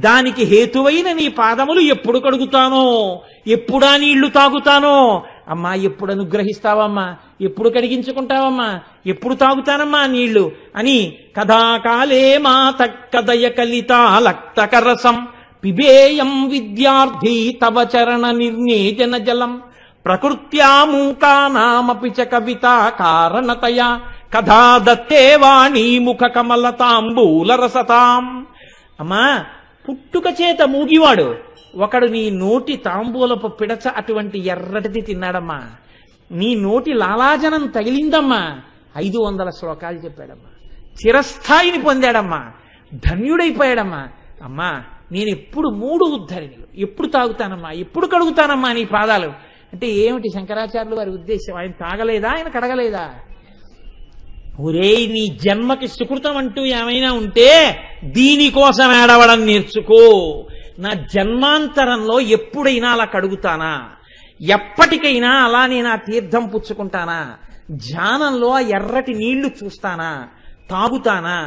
దానికి హేతువైన నీ పాదములు ఎప్పుడు కడుగుతానో, ఎప్పుడా నీళ్లు తాగుతానో? అమ్మా ఎప్పుడు అనుగ్రహిస్తావమ్మా, ఎప్పుడు కడిగించుకుంటావమ్మా, ఎప్పుడు తాగుతానమ్మా నీళ్లు అని కథాకాలే మాత కదయ కలిత లక్తకరసం పిబేయం విద్యార్థి తవ చరణ నిర్ణేజన జలం ప్రకృత్యా మూకానామపి చ కవిత కారణతయా కథా దత్తే వాణీ ముఖ కమలతాంబూల రసతాం. అమ్మా పుట్టుక చేత మూగివాడు ఒకడు నీ నోటి తాంబూలపు పిడచ అటువంటి ఎర్రటిది తిన్నాడమ్మా. నీ నోటి లాలాజనం తగిలిందమ్మా. 500 శ్లోకాలు చెప్పాడమ్మా. చిరస్థాయిని పొందాడమ్మా. ధన్యుడైపోయాడమ్మా. అమ్మా నేను ఎప్పుడు 3 ఉద్ధరిణులు ఎప్పుడు తాగుతానమ్మా, ఎప్పుడు కడుగుతానమ్మా నీ పాదాలు అంటే ఏమిటి శంకరాచార్యులు వారి ఉద్దేశం? ఆయన తాగలేదా, ఆయన కడగలేదా? ఒరే నీ జన్మకి సుకృతం అంటూ ఏమైనా ఉంటే దీనికోసం ఏడవడం నేర్చుకో. నా జన్మాంతరంలో ఎప్పుడైనా అలా కడుగుతానా? ఎప్పటికైనా అలా నేను ఆ తీర్థం పుచ్చుకుంటానా? ధ్యానంలో ఆ ఎర్రటి నీళ్లు చూస్తానా, తాగుతానా?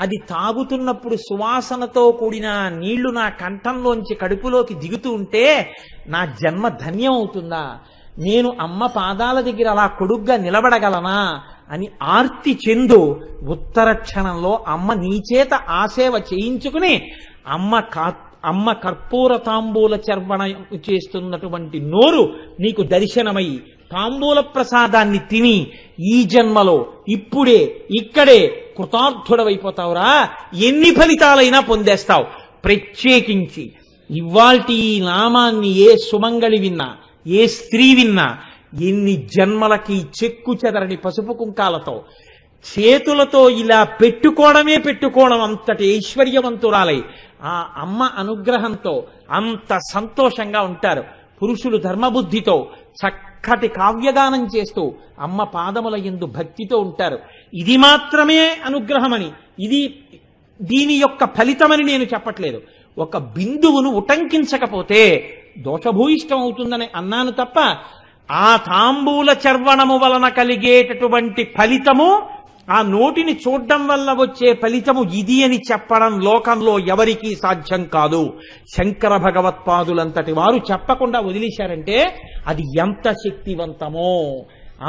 అది తాగుతున్నప్పుడు సువాసనతో కూడిన నీళ్లు నా కంఠంలోంచి కడుపులోకి దిగుతూ ఉంటే నా జన్మ ధన్యం అవుతుందా? నేను అమ్మ పాదాల దగ్గర అలా కొడుగ్గా నిలబడగలనా అని ఆర్తి చెందు ఉత్తర క్షణంలో అమ్మ నీచేత ఆసేవ చేయించుకుని అమ్మ కర్పూర తాంబూల చర్వణ చేస్తున్నటువంటి నోరు నీకు దర్శనమై తాంబూల ప్రసాదాన్ని తిని ఈ జన్మలో ఇప్పుడే ఇక్కడే కృతార్థుడవైపోతావురా. ఎన్ని ఫలితాలైనా పొందేస్తావు. ప్రత్యేకించి ఇవాల్టి ఈ నామాన్ని ఏ సుమంగళి విన్నా, ఏ స్త్రీ విన్నా ఎన్ని జన్మలకి చెక్కు చెదరని పసుపు కుంకాలతో చేతులతో ఇలా పెట్టుకోవడం అంతటి ఐశ్వర్యవంతురాలై ఆ అమ్మ అనుగ్రహంతో అంత సంతోషంగా ఉంటారు. పురుషులు ధర్మబుద్ధితో చక్కటి కావ్యగానం చేస్తూ అమ్మ పాదముల యందు భక్తితో ఉంటారు. ఇది మాత్రమే అనుగ్రహమని, ఇది దీని యొక్క ఫలితమని నేను చెప్పట్లేదు. ఒక బిందువును ఉటంకించకపోతే దోషభూయిష్టం అవుతుందని అన్నాను తప్ప ఆ తాంబూల చర్వణము వలన కలిగేటటువంటి ఫలితము, ఆ నోటిని చూడడం వల్ల వచ్చే ఫలితము ఇది అని చెప్పడం లోకంలో ఎవరికీ సాధ్యం కాదు. శంకర భగవత్పాదులంతటి వారు చెప్పకుండా వదిలేశారంటే అది ఎంత శక్తివంతమో.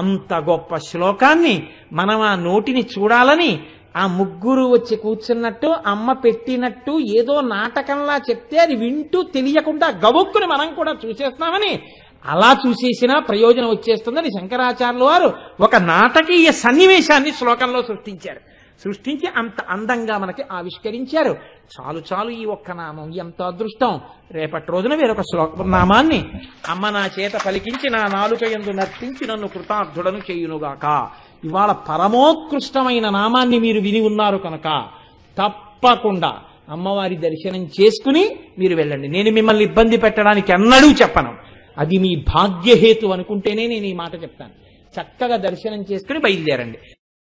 అంత గొప్ప శ్లోకాన్ని మనం ఆ నోటిని చూడాలని ఆ ముగ్గురు వచ్చి కూర్చున్నట్టు అమ్మ పెట్టినట్టు ఏదో నాటకంలా చెప్తే అది వింటూ తెలియకుండా గబుక్కుని మనం కూడా చూసేస్తామని అలా చూసేసినా ప్రయోజనం వచ్చేస్తుందని శంకరాచార్యుల వారు ఒక నాటకీయ సన్నివేశాన్ని శ్లోకంలో సృష్టించి అంత అందంగా మనకి ఆవిష్కరించారు. చాలు ఈ ఒక్క నామం ఎంత అదృష్టం. రేపటి రోజున వేరొక నామాన్ని అమ్మ నా చేత పలికించి నా నాలుక యందు నర్తించి నన్ను కృతార్థుడను చేయునుగాక. ఇవాళ పరమోత్కృష్టమైన నామాన్ని మీరు విని ఉన్నారు కనుక తప్పకుండా అమ్మవారి దర్శనం చేసుకుని మీరు వెళ్ళండి. నేను మిమ్మల్ని ఇబ్బంది పెట్టడానికి అన్నడూ చెప్పను. అది మీ భాగ్యహేతు అనుకుంటేనే నేను ఈ మాట చెప్తాను. చక్కగా దర్శనం చేసుకుని బయలుదేరండి.